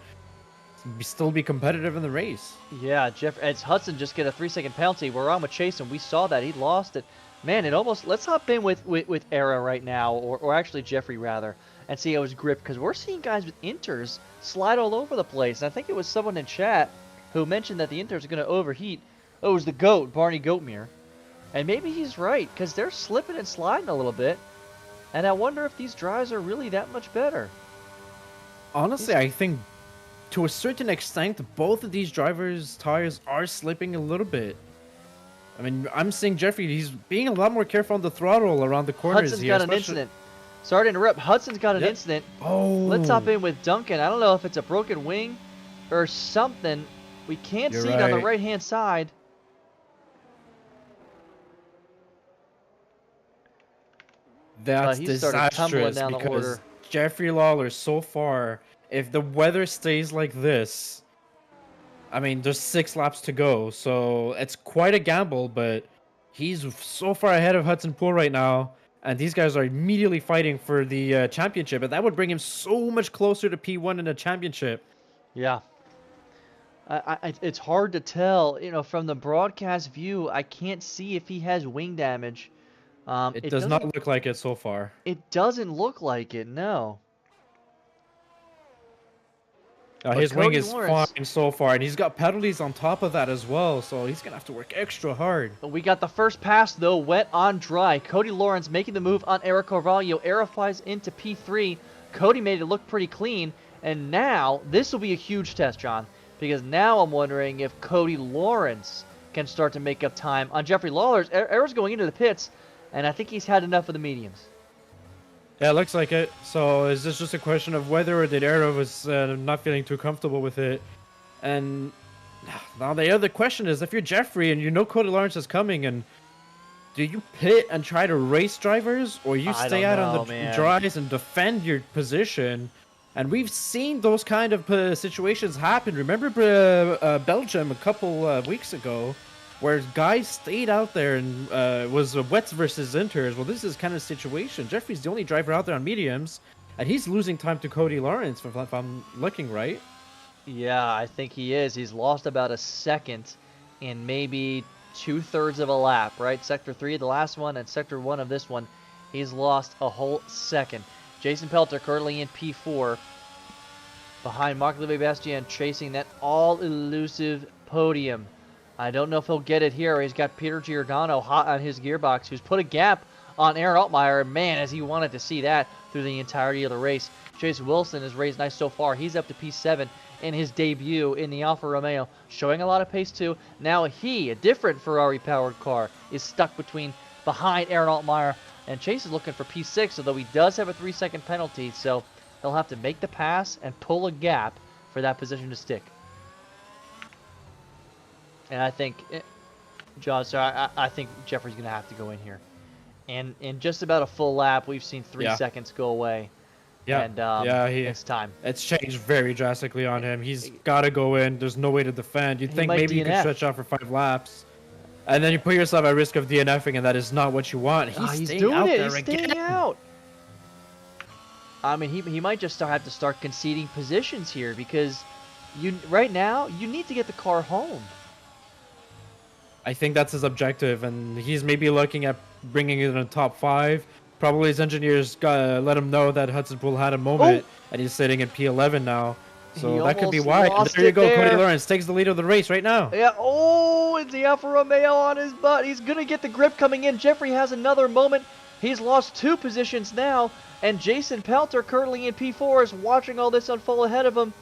still be competitive in the race. Yeah, as Hudson just get a 3-second penalty. We're on with Chase, and we saw that. He lost it. Man, it almost... Let's hop in with Era right now, or actually Jeffrey, rather, and see how his grip, because we're seeing guys with inters slide all over the place. And I think it was someone in chat who mentioned that the inters are going to overheat. Oh, it was the GOAT, Barney Goatmere. And maybe he's right, because they're slipping and sliding a little bit. And I wonder if these drives are really that much better. Honestly, I think to a certain extent, both of these drivers' tires are slipping a little bit. I mean, I'm seeing Jeffrey, he's being a lot more careful on the throttle around the corners Hudson's here. got an incident. Sorry to interrupt. Hudson's got an Yep. incident. Oh. Let's hop in with Duncan. I don't know if it's a broken wing or something. We can't You're see it on the right. right-hand side. That's he started tumbling disastrous down the because order. Jeffrey Lawler, so far, if the weather stays like this, I mean, there's 6 laps to go, so it's quite a gamble, but he's so far ahead of Hudson Poole right now, and these guys are immediately fighting for the championship, and that would bring him so much closer to P1 in the championship. Yeah. It's hard to tell. You know, from the broadcast view, I can't see if he has wing damage. It does not look like it so far. It doesn't look like it, no. But His wing Cody is Lawrence- fine so far, and he's got penalties on top of that as well, so he's going to have to work extra hard. We got the first pass, though, wet on dry. Cody Lawrence making the move on Eric Carvalho. Eric flies into P3. Cody made it look pretty clean. And now, this will be a huge test, John, because now I'm wondering if Cody Lawrence can start to make up time on Jeffrey Lawler's. Eric's going into the pits, and I think he's had enough of the mediums. Yeah, it looks like it. So is this just a question of whether or did Arrow was not feeling too comfortable with it? And now the other question is, if you're Jeffrey and you know Cody Lawrence is coming, and do you pit and try to race drivers, or you I stay don't out know, on the man. dries and defend your position? And we've seen those kind of situations happen. Remember Belgium a couple weeks ago, where guys stayed out there and was wets versus inters. Well, this is kind of situation. Jeffrey's the only driver out there on mediums, and he's losing time to Cody Lawrence, if I'm looking right. Yeah, I think he is. He's lost about a second in maybe 2/3 of a lap, right? Sector 3 of the last one and Sector 1 of this one. He's lost a whole second. Jason Pelter currently in P4 behind Marc-Olivier Bastien, chasing that all-elusive podium. I don't know if he'll get it here. He's got Peter Giordano hot on his gearbox, who's put a gap on Aaron Altmaier. Man, as he wanted to see that through the entirety of the race. Chase Wilson has raced nice so far. He's up to P7 in his debut in the Alfa Romeo, showing a lot of pace too. Now he, a different Ferrari-powered car, is stuck behind Aaron Altmaier, and Chase is looking for P6, although he does have a 3-second penalty, so he'll have to make the pass and pull a gap for that position to stick. And I think, John, sorry, I think Jeffrey's going to have to go in here. And in just about a full lap, we've seen 3 seconds go away. Yeah, And it's time. It's changed very drastically on him. He's got to go in. There's no way to defend. You'd He think might maybe you could DNF. stretch out for 5 laps. And then you put yourself at risk of DNFing, and that is not what you want. He's staying doing out it. there He's again. staying out. I mean, he might just have to start conceding positions here, because right now you need to get the car home. I think that's his objective, and he's maybe looking at bringing it in the top 5. Probably his engineers let him know that Hudson Poole had a moment, and he's sitting in P11 now. So He that could be almost why. And lost there you it go. Cody there. Lawrence takes the lead of the race right now. Yeah. Oh, it's the Alfa Romeo on his butt. He's gonna get the grip coming in. Jeffrey has another moment. He's lost 2 positions now, and Jason Pelter, currently in P4, is watching all this unfold ahead of him.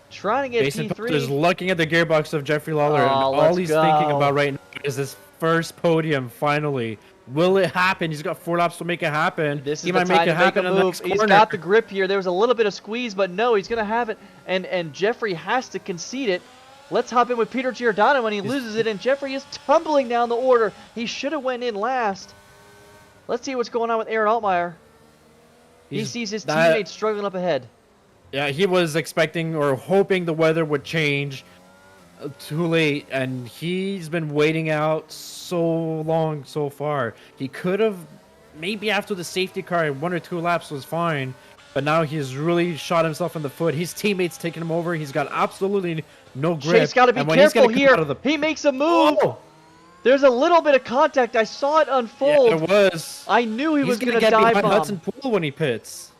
Trying to get Jason P3. Pelter is looking at the gearbox of Jeffrey Lawler, and Oh, all let's he's thinking go. about right now is his first podium finally. Will it happen? He's got 4 laps to make it happen. This is he the might time make it to make happen a in the move. next He's corner. got the grip here. There was a little bit of squeeze, but no, he's going to have it. And Jeffrey has to concede it. Let's hop in with Peter Giordano when he loses it, and Jeffrey is tumbling down the order. He should have went in last. Let's see what's going on with Aaron Altmaier. He He's- sees his that- teammates struggling up ahead. Yeah, he was expecting or hoping the weather would change too late, and he's been waiting out so long so far. He could have, maybe after the safety car, 1 or 2 laps was fine, but now he's really shot himself in the foot. His teammates taking him over. He's got absolutely no grip. Chase got to be and when he's careful gonna come here. out of the- He makes a move. Oh! There's a little bit of contact. I saw it Yeah, unfold. it was. I knew he was He's going gonna to get dive behind bomb. Hudson Poole when he pits.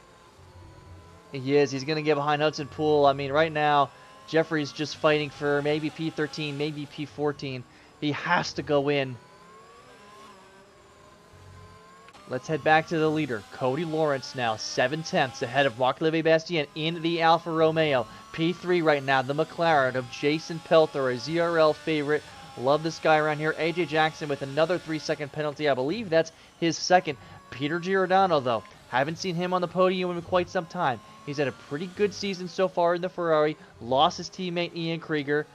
He is. He's going to get behind Hudson Poole. I mean, right now, Jeffrey's just fighting for maybe P13, maybe P14. He has to go in. Let's head back to the leader. Cody Lawrence now 7/10 ahead of Marc-Olivier Bastien in the Alfa Romeo. P3 right now, the McLaren of Jason Pelter, a ZRL favorite. Love this guy around here. AJ Jackson with another 3-second penalty. I believe that's his second. Peter Giordano, though, haven't seen him on the podium in quite some time. He's had a pretty good season so far in the Ferrari. Lost his teammate Ian Krieger.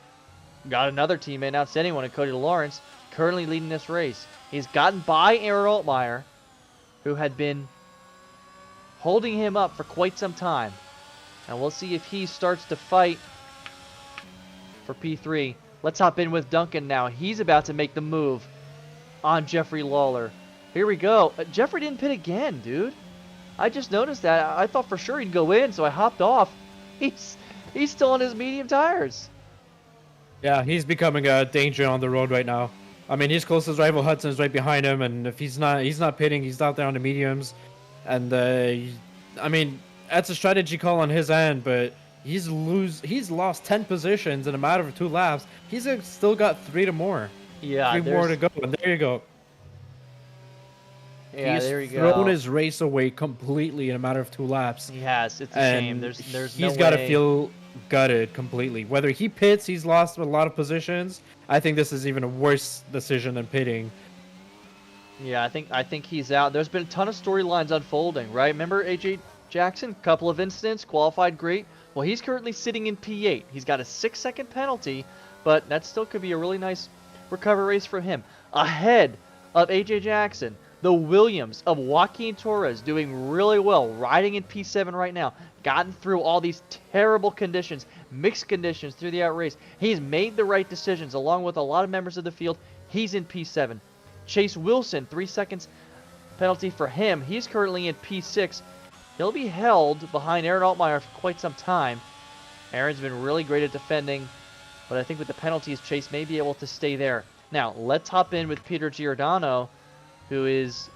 Got another teammate, outstanding one, in Cody Lawrence, currently leading this race. He's gotten by Aaron Altmaier, who had been holding him up for quite some time. And we'll see if he starts to fight for P3. Let's hop in with Duncan now. He's about to make the move on Jeffrey Lawler. Here we go. Jeffrey didn't pit again, dude. I just noticed that. I thought for sure he'd go in, so I hopped off. He's still on his medium tires. Yeah, he's becoming a danger on the road right now. I mean, his closest rival Hudson's right behind him, and if he's not pitting, he's out there on the mediums. And I mean, that's a strategy call on his end, but he's lost 10 positions in a matter of 2 laps. He's still got 3 more. Yeah, 3 more to go, and there you go. Yeah, He's there you go. thrown his race away completely in a matter of 2 laps. He has. It's a And shame. There's he's no got to way. feel gutted completely. Whether he pits, he's lost a lot of positions. I think this is even a worse decision than pitting. Yeah, I think he's out. There's been a ton of storylines unfolding, right? Remember AJ Jackson? Couple of incidents, qualified great. Well, he's currently sitting in P8. He's got a 6-second penalty, but that still could be a really nice recovery race for him. Ahead of AJ Jackson, the Williams of Joaquin Torres doing really well, riding in P7 right now. Gotten through all these terrible conditions, mixed conditions through the outrace. He's made the right decisions along with a lot of members of the field. He's in P7. Chase Wilson, 3 seconds penalty for him. He's currently in P6. He'll be held behind Aaron Altmaier for quite some time. Aaron's been really great at defending, but I think with the penalties, Chase may be able to stay there. Now, let's hop in with Peter Giordano, who is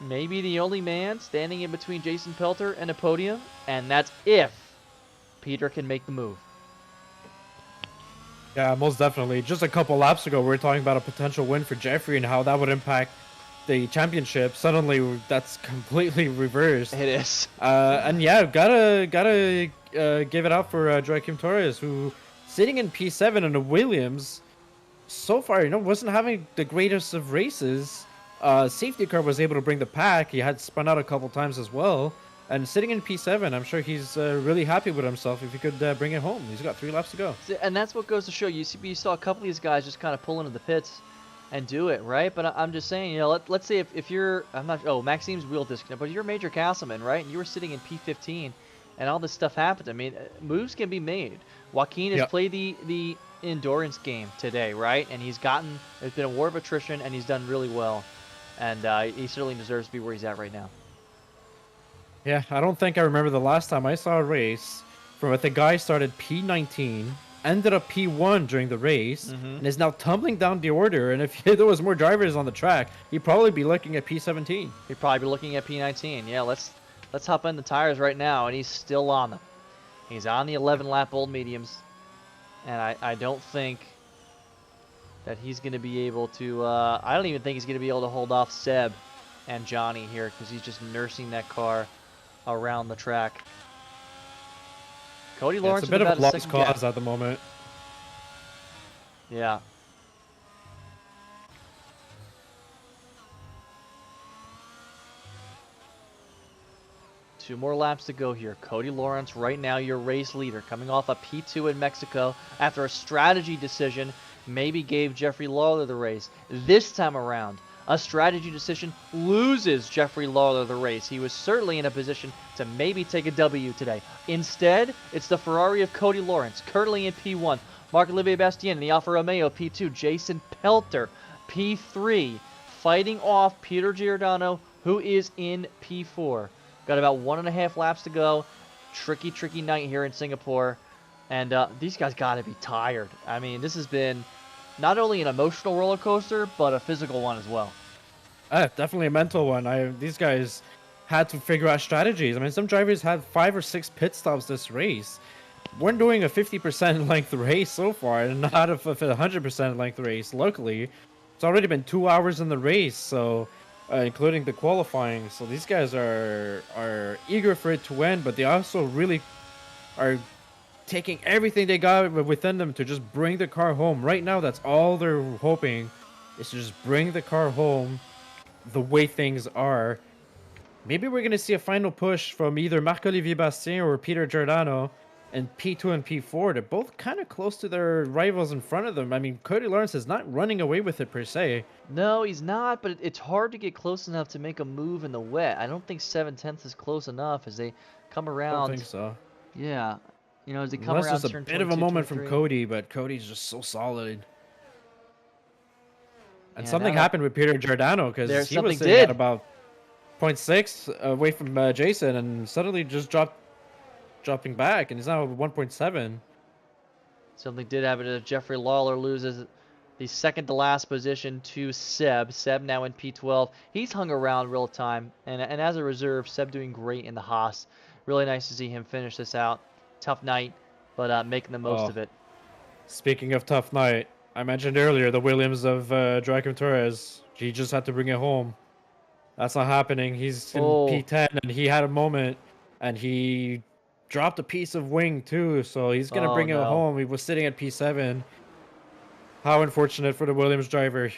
maybe the only man standing in between Jason Pelter and a podium, and that's if Peter can make the move. Yeah, most definitely. Just a couple laps ago, we were talking about a potential win for Jeffrey and how that would impact the championship. Suddenly, that's completely reversed. It is. And yeah, gotta give it up for Joaquim Torres, who sitting in P7 in a Williams. So far, wasn't having the greatest of races. Safety car was able to bring the pack. He had spun out a couple times as well. And sitting in P7, I'm sure he's really happy with himself if he could bring it home. He's got 3 laps to go. And that's what goes to show. You saw a couple of these guys just kind of pull into the pits and do it, right? But I'm just saying, let's say if you're, Maxime's wheel disconnect, but you're Major Castleman, right? And you were sitting in P15 and all this stuff happened. I mean, moves can be made. Joaquin has played the endurance game today, right? And there's been a war of attrition, and he's done really well. And he certainly deserves to be where he's at right now. Yeah, I don't think I remember the last time I saw a race from the guy started P19, ended up P1 during the race, and is now tumbling down the order. And if there was more drivers on the track, he'd probably be looking at P17. He'd probably be looking at P19. Yeah, let's hop in the tires right now, and he's still on them. He's on the 11-lap old mediums, and I don't think that he's going to be able to. I don't even think he's going to be able to hold off Seb and Johnny here because he's just nursing that car around the track. Cody Lawrence It's a bit with of a about lost second gap. cause at the moment. Yeah. Two more laps to go here. Cody Lawrence, right now your race leader, coming off a P2 in Mexico after a strategy decision maybe gave Jeffrey Lawler the race. This time around, a strategy decision loses Jeffrey Lawler the race. He was certainly in a position to maybe take a W today. Instead, it's the Ferrari of Cody Lawrence, currently in P1. Marc-Olivier Bastien in the Alfa Romeo P2. Jason Pelter, P3, fighting off Peter Giordano, who is in P4. Got about 1.5 laps to go. Tricky night here in Singapore. And these guys got to be tired. I mean, this has been not only an emotional roller coaster, but a physical one as well. Definitely a mental one. These guys had to figure out strategies. I mean, some drivers had 5 or 6 pit stops this race. we're doing a 50% length race so far, and not a 100% length race. Luckily, it's already been 2 hours in the race, so including the qualifying. So these guys are eager for it to end, but they also really are taking everything they got within them to just bring the car home. Right now, that's all they're hoping, is to just bring the car home the way things are. Maybe we're going to see a final push from either Marc-Olivier Bastien or Peter Giordano in P2 and P4. They're both kind of close to their rivals in front of them. I mean, Cody Lawrence is not running away with it per se. No, he's not, but it's hard to get close enough to make a move in the wet. I don't think 7/10 is close enough as they come I around. don't think so. Yeah. You know, as they come Unless around there's a turn bit of a 22, moment from 23. Cody, but Cody's just so solid. And Yeah, something now- happened with Peter Giordano because There- he something was sitting did. at about 0.6 away from Jason, and suddenly just dropping back, and he's now at 1.7. Something did happen to Jeffrey Lawler, loses the second to last position to Seb. Seb now in P12. He's hung around real time, and as a reserve, Seb doing great in the Haas. Really nice to see him finish this out. Tough night, but making the most Oh. of it. Speaking of tough night, I mentioned earlier the Williams of Joaquim Torres. He just had to bring it home. That's not happening. He's in Oh. P10, and he had a moment, and he dropped a piece of wing too, so he's gonna Oh, bring it no. home. He was sitting at P7. How unfortunate for the Williams driver.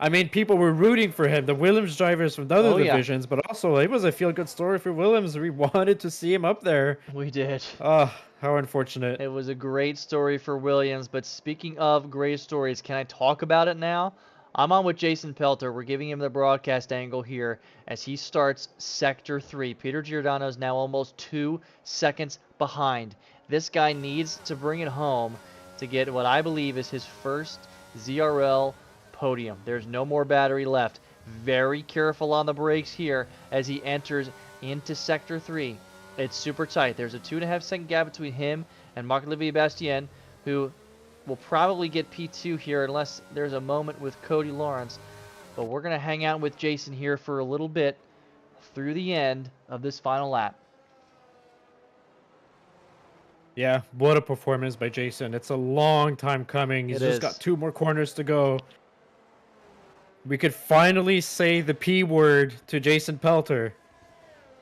I mean, people were rooting for him, the Williams drivers from the other Oh, yeah. divisions, but also it was a feel-good story for Williams. We wanted to see him up there. We did. Oh, how unfortunate. It was a great story for Williams, but speaking of great stories, can I talk about it now? I'm on with Jason Pelter. We're giving him the broadcast angle here as he starts Sector 3. Peter Giordano is now almost 2 seconds behind. This guy needs to bring it home to get what I believe is his first ZRL podium. There's no more battery left. Very careful on the brakes here as he enters into Sector 3. It's super tight. There's a 2.5 second gap between him and Marc-Olivier Bastien, who will probably get P2 here unless there's a moment with Cody Lawrence. But we're going to hang out with Jason here for a little bit through the end of this final lap. Yeah, what a performance by Jason. It's a long time coming. He's It just is. got 2 more corners to go. We could finally say the P word to Jason Pelter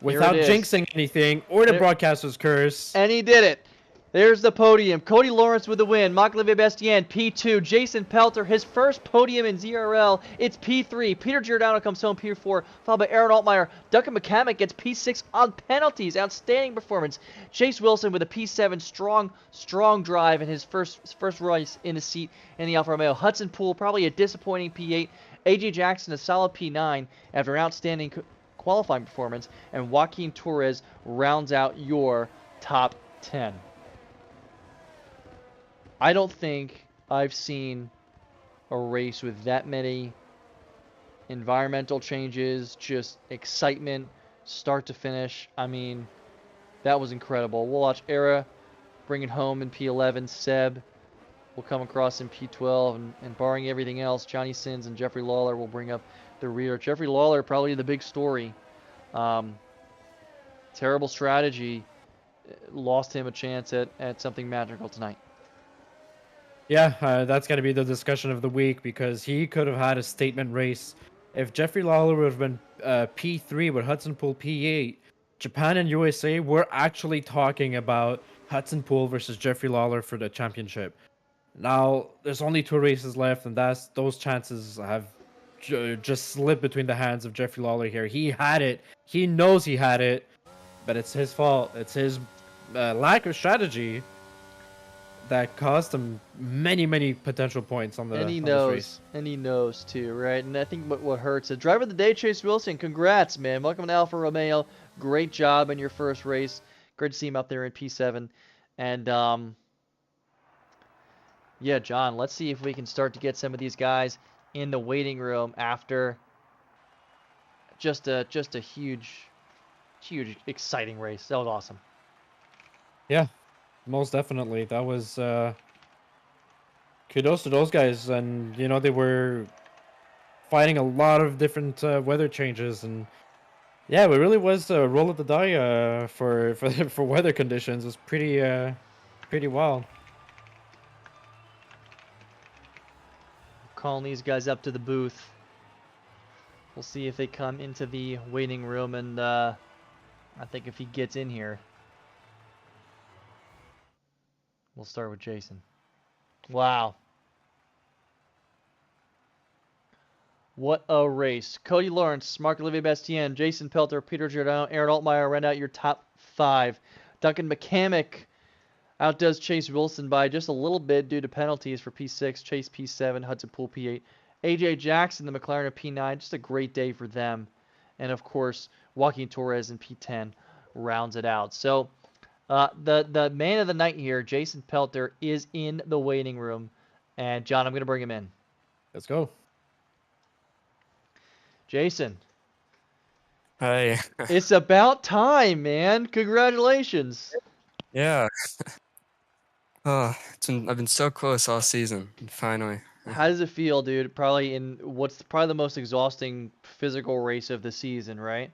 without is. jinxing anything or the There- broadcaster's curse. And he did it. There's the podium. Cody Lawrence with the win. Marc-Olivier Bastien, P2. Jason Pelter, his first podium in ZRL. It's P3. Peter Giordano comes home P4, followed by Aaron Altmaier. Duncan McCamick gets P6 on penalties. Outstanding performance. Chase Wilson with a P7. Strong drive in his first race in the seat in the Alfa Romeo. Hudson Poole, probably a disappointing P8. AJ Jackson, a solid P9 after an outstanding qualifying performance. And Joaquin Torres rounds out your top 10. I don't think I've seen a race with that many environmental changes, just excitement, start to finish. I mean, that was incredible. We'll watch Era bring it home in P11. Seb will come across in P12, and barring everything else, Johnny Sins and Jeffrey Lawler will bring up the rear. Jeffrey Lawler, probably the big story. Terrible strategy. Lost him a chance at something magical tonight. Yeah, that's going to be the discussion of the week because he could have had a statement race. If Jeffrey Lawler would have been P3 with Hudson Poole P8, Japan and USA were actually talking about Hudson Poole versus Jeffrey Lawler for the championship. Now, there's only 2 races left, and those chances have just slipped between the hands of Jeffrey Lawler here. He had it. He knows he had it, but it's his fault. It's his lack of strategy that cost him many potential points on the And he on this knows, race. and he knows too, right? And I think what hurts is driver of the day, Chase Wilson. Congrats, man! Welcome to Alfa Romeo. Great job in your first race. Great to see him up there in P7. And yeah, John, let's see if we can start to get some of these guys in the waiting room after just a huge exciting race. That was awesome. Yeah, most definitely. That was kudos to those guys, and they were fighting a lot of different weather changes, and Yeah, it really was a roll of the die for weather conditions. It was pretty wild. Calling these guys up to the booth. We'll see if they come into the waiting room, and I think if he gets in here, we'll start with Jason. Wow. What a race. Cody Lawrence, Marc-Olivier Bastien, Jason Pelter, Peter Giordano, Aaron Altmaier round out your top 5. Duncan McCamick outdoes Chase Wilson by just a little bit due to penalties for P6, Chase P7, Hudson Poole P8. AJ Jackson, the McLaren of P9, just a great day for them. And of course, Joaquin Torres in P10 rounds it out. So the man of the night here, Jason Pelter, is in the waiting room. And John, I'm going to bring him in. Let's go. Jason, Hey, it's about time, man. Congratulations. yeah. Oh, I've been so close all season, and finally. How does it feel, dude? Probably in what's probably the most exhausting physical race of the season, right?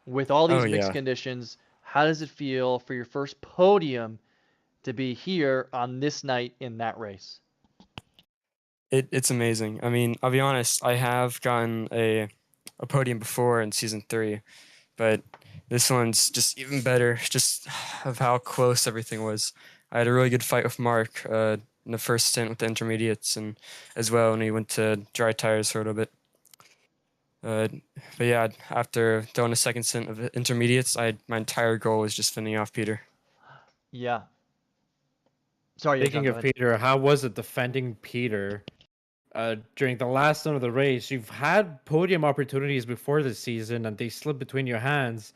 With all these Oh mixed yeah. conditions, how does it feel for your first podium to be here on this night in that race? It's amazing. I mean, I'll be honest, I have gotten a podium before in season 3, but this one's just even better, just of how close everything was. I had a really good fight with Mark in the first stint with the intermediates, and as well when he went to dry tires for a little bit. But yeah, after doing a second stint of intermediates, my entire goal was just finishing off Peter. Yeah. Sorry, yeah, John, Speaking go of ahead. Peter, how was it defending Peter during the last stint of the race? You've had podium opportunities before this season, and they slipped between your hands.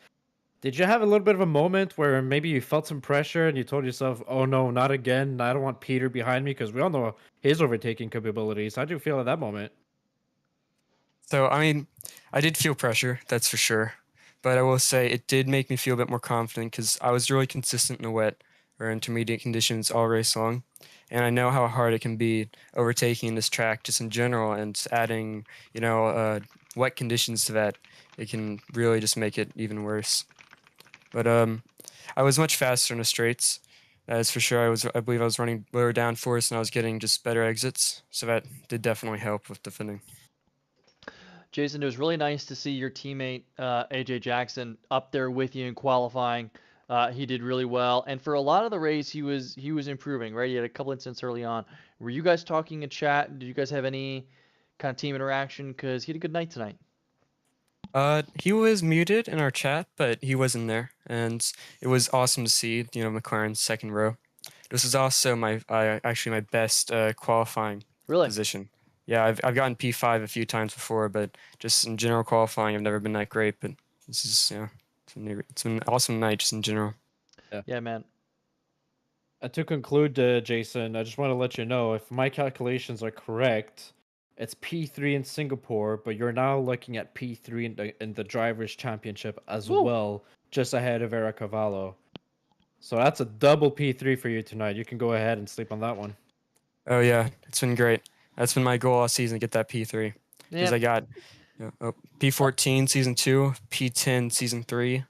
Did you have a little bit of a moment where maybe you felt some pressure and you told yourself, "Oh no, not again! I don't want Peter behind me," because we all know his overtaking capabilities. How do you feel at that moment? So, I mean, I did feel pressure, that's for sure. But I will say it did make me feel a bit more confident because I was really consistent in the wet or intermediate conditions all race long. And I know how hard it can be overtaking this track just in general, and adding, wet conditions to that. It can really just make it even worse. But I was much faster in the straights. That's for sure. I believe I was running lower downforce and I was getting just better exits. So that did definitely help with defending. Jason, it was really nice to see your teammate AJ Jackson up there with you in qualifying. He did really well, and for a lot of the race, he was improving. Right, he had a couple incidents early on. Were you guys talking in chat? Did you guys have any kind of team interaction? Because he had a good night tonight. He was muted in our chat, but he was in there, and it was awesome to see. McLaren's second row. This is also actually my best qualifying Really? position. Yeah, I've gotten P5 a few times before, but just in general qualifying, I've never been that great. But this is it's been an awesome night just in general. Yeah, man. To conclude, Jason, I just want to let you know if my calculations are correct, it's P3 in Singapore, but you're now looking at P3 in the Drivers' Championship as Woo. well, just ahead of Eric Cavallo. So that's a double P3 for you tonight. You can go ahead and sleep on that one. Oh yeah, it's been great. That's been my goal all season, to get that P3. Because Yeah. I got P14 season 2, P10 season 3,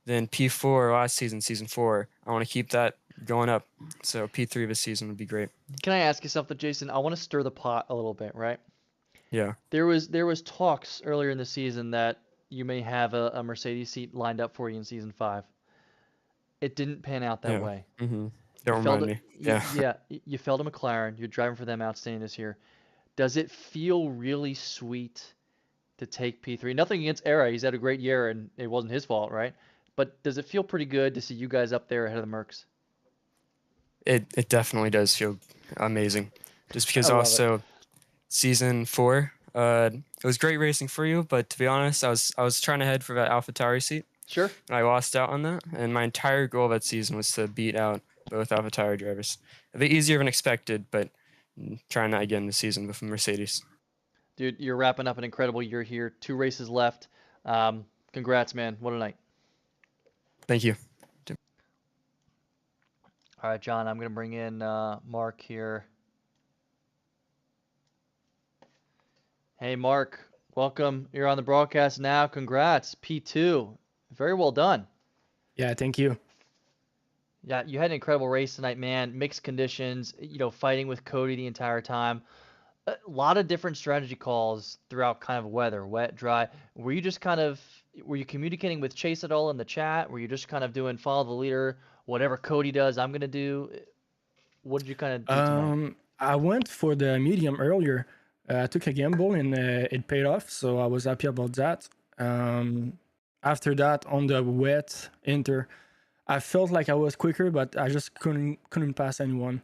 then P4 last season, season 4. I want to keep that going up. So P3 this season would be great. Can I ask you something, Jason? I want to stir the pot a little bit, right? Yeah. There was talks earlier in the season that you may have a Mercedes seat lined up for you in season 5. It didn't pan out that Yeah. way. Mm-hmm. You Don't fell remind to- me. y- Yeah. yeah, you fell to McLaren. You're driving for them outstanding this year. Does it feel really sweet to take P3? Nothing against Era. He's had a great year and it wasn't his fault, right? But does it feel pretty good to see you guys up there ahead of the Mercs? It definitely does feel amazing. Just because I love it. also season 4, it was great racing for you, but to be honest, I was trying to head for that AlphaTauri seat. Sure. And I lost out on that, and my entire goal that season was to beat out both AlphaTauri drivers. A bit easier than expected, but trying that again this season with Mercedes. Dude, you're wrapping up an incredible year here. 2 races left. Congrats, man. What a night. Thank you. All right, John, I'm going to bring in Mark here. Hey, Mark, welcome. You're on the broadcast now. Congrats. P2. Very well done. Yeah, thank you. Yeah, you had an incredible race tonight, man. Mixed conditions, fighting with Cody the entire time. A lot of different strategy calls throughout kind of weather, wet, dry. Were you communicating with Chase at all in the chat? Were you just kind of doing follow the leader, whatever Cody does, I'm gonna do? What did you kind of do tonight? I went for the medium earlier. I took a gamble and it paid off, so I was happy about that. After that, on the wet inter, I felt like I was quicker, but I just couldn't pass anyone.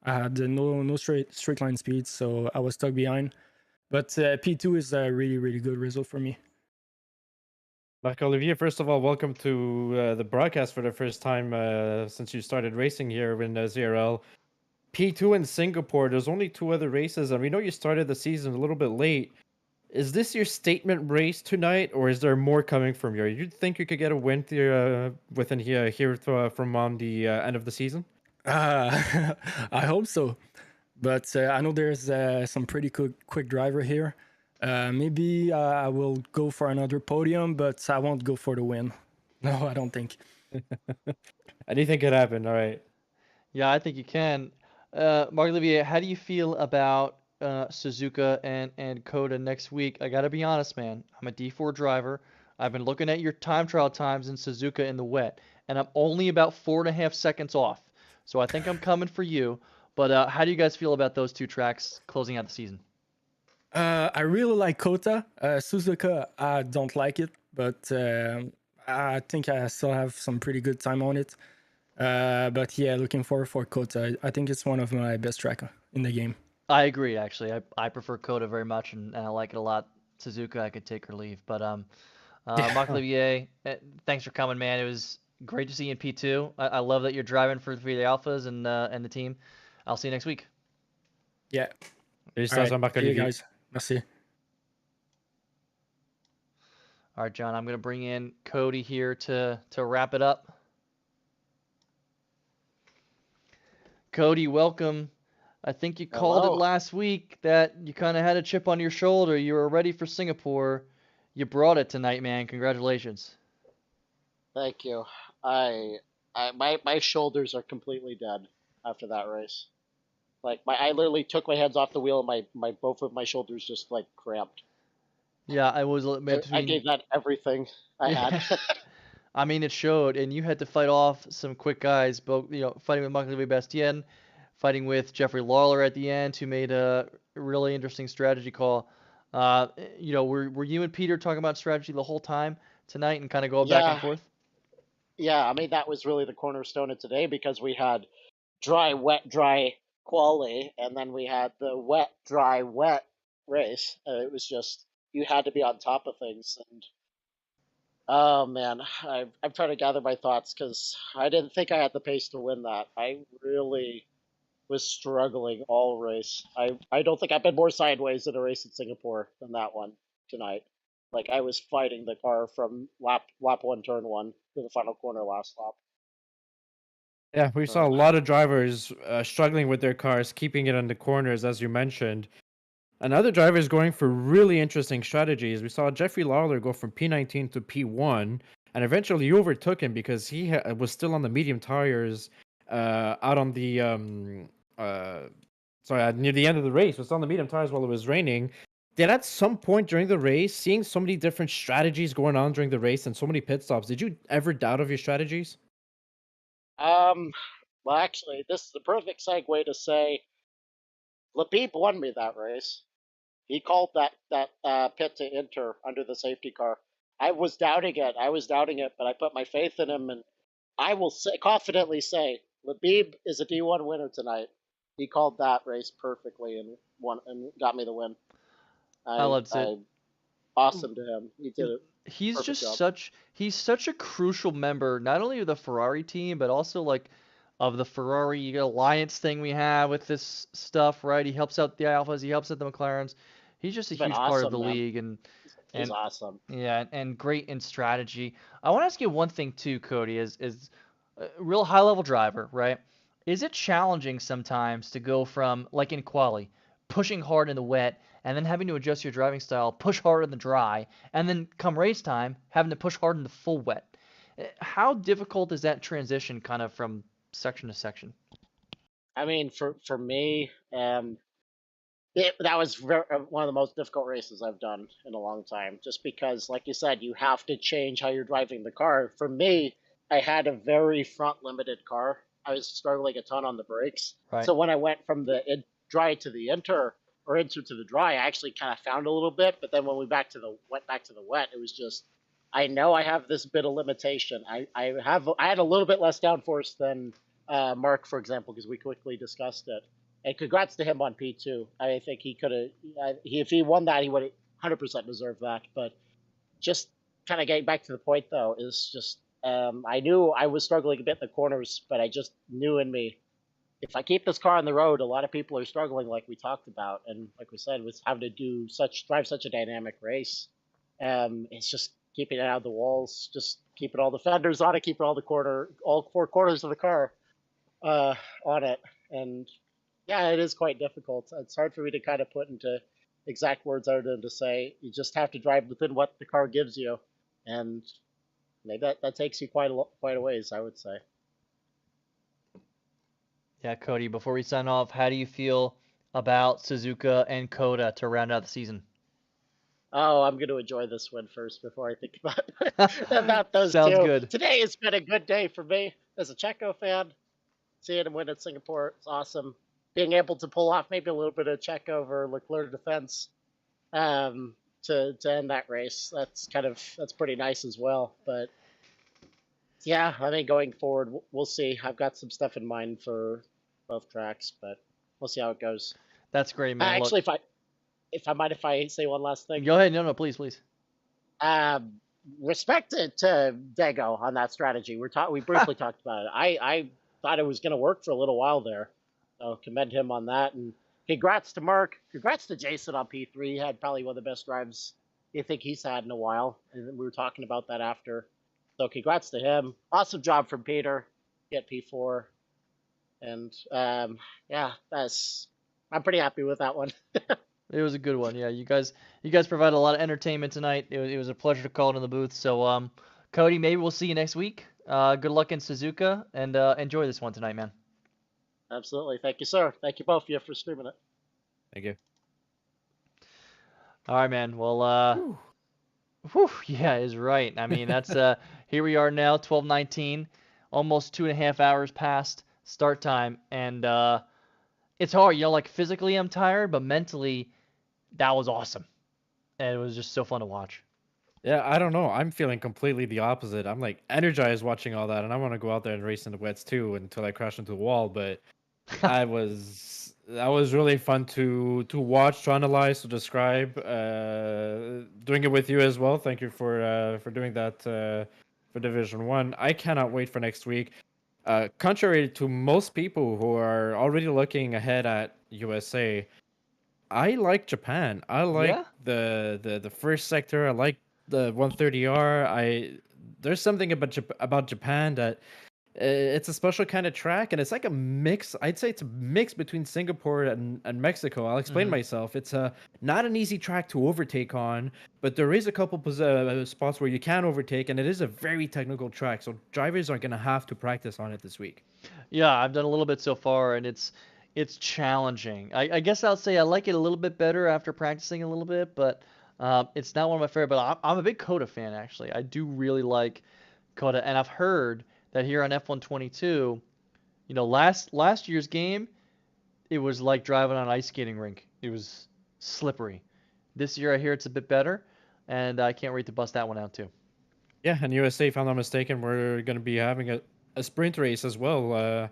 I had no straight line speed, so I was stuck behind. But P2 is a really good result for me. Marc-Olivier, first of all, welcome to the broadcast for the first time since you started racing here in ZRL. P2 in Singapore, there's only 2 other races, and we know you started the season a little bit late. Is this your statement race tonight, or is there more coming from you? You think you could get a win within here from on the end of the season? I hope so. But I know there's some pretty quick driver here. Maybe I will go for another podium, but I won't go for the win. No, I don't think. Anything could happen, all right. Yeah, I think you can. Marc-Olivier, how do you feel about Suzuka and Coda next week? I gotta be honest, man. I'm a D4 driver. I've been looking at your time trial times in Suzuka in the wet, and I'm only about 4.5 seconds off. So I think I'm coming for you. But how do you guys feel about those 2 tracks closing out the season? I really like Kota. Suzuka, I don't like it, but I think I still have some pretty good time on it. But yeah, looking forward for Kota. I think it's one of my best tracks in the game. I agree, actually. I prefer Coda very much, and I like it a lot. Suzuka, I could take or leave. But Marc-Olivier, thanks for coming, man. It was great to see you in P2. I love that you're driving for the Alphas and the team. I'll see you next week. Yeah. Félicitations, See you Marc-Olivier. guys. Merci. All right, John, I'm going to bring in Cody here to wrap it up. Cody, welcome. I think you called it last week that you kind of had a chip on your shoulder. You were ready for Singapore. You brought it tonight, man. Congratulations. Thank you. My shoulders are completely dead after that race. Like I literally took my hands off the wheel and my both of my shoulders just like cramped. Yeah, I was I gave that everything I had. I mean, it showed, and you had to fight off some quick guys, both fighting with Marc-Olivier Bastien, fighting with Jeffrey Lawler at the end, who made a really interesting strategy call. Were you and Peter talking about strategy the whole time tonight and kind of go back and forth? Yeah, I mean that was really the cornerstone of today because we had dry, wet, dry quali, and then we had the wet, dry, wet race. It was just you had to be on top of things, and oh man, I'm trying to gather my thoughts because I didn't think I had the pace to win that. I really was struggling all race. I don't think I've been more sideways in a race in Singapore than that one tonight. Like I was fighting the car from lap 1, turn 1 to the final corner last lap. Yeah, we saw a lot of drivers struggling with their cars, keeping it in the corners, as you mentioned. And other drivers going for really interesting strategies. We saw Jeffrey Lawler go from P19 to P1, and eventually you overtook him because he was still on the medium tires out on the near the end of the race. Was on the medium tires while it was raining. Then at some point during the race, seeing so many different strategies going on during the race and so many pit stops, did you ever doubt of your strategies? Well, actually, this is the perfect segue to say Labib won me that race. He called that pit to enter under the safety car. I was doubting it, but I put my faith in him, and I will confidently say Labib is a D1 winner tonight. He called that race perfectly and won and got me the win. I loved it. Awesome to him. He did it. He's such a crucial member, not only of the Ferrari team, but also like of the Ferrari alliance thing we have with this stuff, right? He helps out the Alphas, he helps out the McLarens. He's just a huge part of the league, and he's awesome. Yeah, and great in strategy. I want to ask you one thing too, Cody, is a real high level driver, right? Is it challenging sometimes to go from, like in quali, pushing hard in the wet, and then having to adjust your driving style, push hard in the dry, and then come race time, having to push hard in the full wet. How difficult is that transition kind of from section to section? I mean, for me, that was one of the most difficult races I've done in a long time. Just because, like you said, you have to change how you're driving the car. For me, I had a very front limited car. I was struggling a ton on the brakes. Right. So when I went from the dry to the inter or inter to the dry, I actually kind of found a little bit. But then when we went back to the wet, it was just, I know I have this bit of limitation. I had a little bit less downforce than Mark, for example, because we quickly discussed it. And congrats to him on P2. I think he could have, if he won that, he would have 100% deserved that. But just kind of getting back to the point, though, is just, I knew I was struggling a bit in the corners, but I just knew in me, if I keep this car on the road, a lot of people are struggling, like we talked about. And like we said, with having to drive such a dynamic race, it's just keeping it out of the walls, just keeping all the fenders on it, keeping all four corners of the car on it. And yeah, it is quite difficult. It's hard for me to kind of put into exact words other than to say you just have to drive within what the car gives you, and maybe that takes you quite a ways, I would say. Yeah, Cody, before we sign off, how do you feel about Suzuka and Coda to round out the season? Oh, I'm going to enjoy this win first before I think about those Sounds two. good. Today has been a good day for me as a Checo fan. Seeing him win at Singapore, it's awesome. Being able to pull off maybe a little bit of check over Leclerc defense to end that race, that's pretty nice as well. But yeah, I mean, going forward, we'll see. I've got some stuff in mind for both tracks, but we'll see how it goes. That's great, man. Actually, if I say one last thing. Go ahead. No, please. Respect to Dego on that strategy. We briefly talked about it. I thought it was going to work for a little while there. So commend him on that. And congrats to Mark. Congrats to Jason on P3. He had probably one of the best drives you think he's had in a while. And we were talking about that after. So congrats to him. Awesome job from Peter. Get P4. And yeah, I'm pretty happy with that one. It was a good one. Yeah, you guys provided a lot of entertainment tonight. It was a pleasure to call it in the booth. So Cody, maybe we'll see you next week. Good luck in Suzuka, and enjoy this one tonight, man. Absolutely. Thank you, sir. Thank you both of you for streaming it. Thank you. All right, man. Well, yeah, is right. I mean, that's here we are now, 12:19, almost 2.5 hours past start time, and it's hard. Like physically I'm tired, but mentally that was awesome, and it was just so fun to watch. Yeah, I don't know. I'm feeling completely the opposite. I'm like energized watching all that, and I want to go out there and race in the wets too until I crash into the wall. But that was really fun to watch, to analyze, to describe. Doing it with you as well. Thank you for doing that for Division 1. I cannot wait for next week. Contrary to most people who are already looking ahead at USA, I like Japan. I like the first sector. I like the 130R. There's something about Japan that it's a special kind of track, and it's like a mix. I'd say it's a mix between Singapore and Mexico. I'll explain myself. It's not an easy track to overtake on, but there is a couple spots where you can overtake, and it is a very technical track. So drivers are going to have to practice on it this week. Yeah, I've done a little bit so far, and it's challenging. I guess I'll say I like it a little bit better after practicing a little bit, but it's not one of my favorite. But I'm a big Coda fan, actually. I do really like Coda, and I've heard that here on F122, last year's game, it was like driving on an ice skating rink. It was slippery. This year I hear it's a bit better, and I can't wait to bust that one out too. Yeah, and USA, if I'm not mistaken, we're going to be having a sprint race as well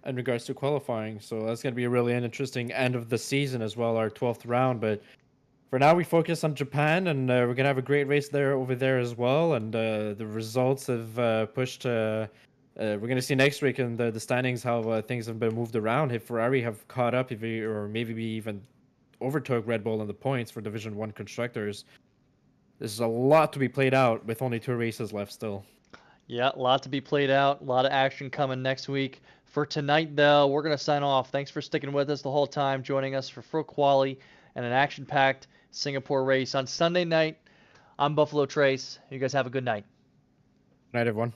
in regards to qualifying. So that's going to be a really interesting end of the season as well, our 12th round. But for now, we focus on Japan, and we're going to have a great race over there as well. And the results have pushed. We're going to see next week in the standings how things have been moved around. If Ferrari have caught up, or maybe even overtook Red Bull in the points for Division 1 constructors. There's a lot to be played out with only 2 races left still. Yeah, a lot to be played out. A lot of action coming next week. For tonight, though, we're going to sign off. Thanks for sticking with us the whole time, joining us for Pro Quali and an action-packed Singapore race on Sunday night. I'm Buffalo Trace. You guys have a good night. Night, everyone.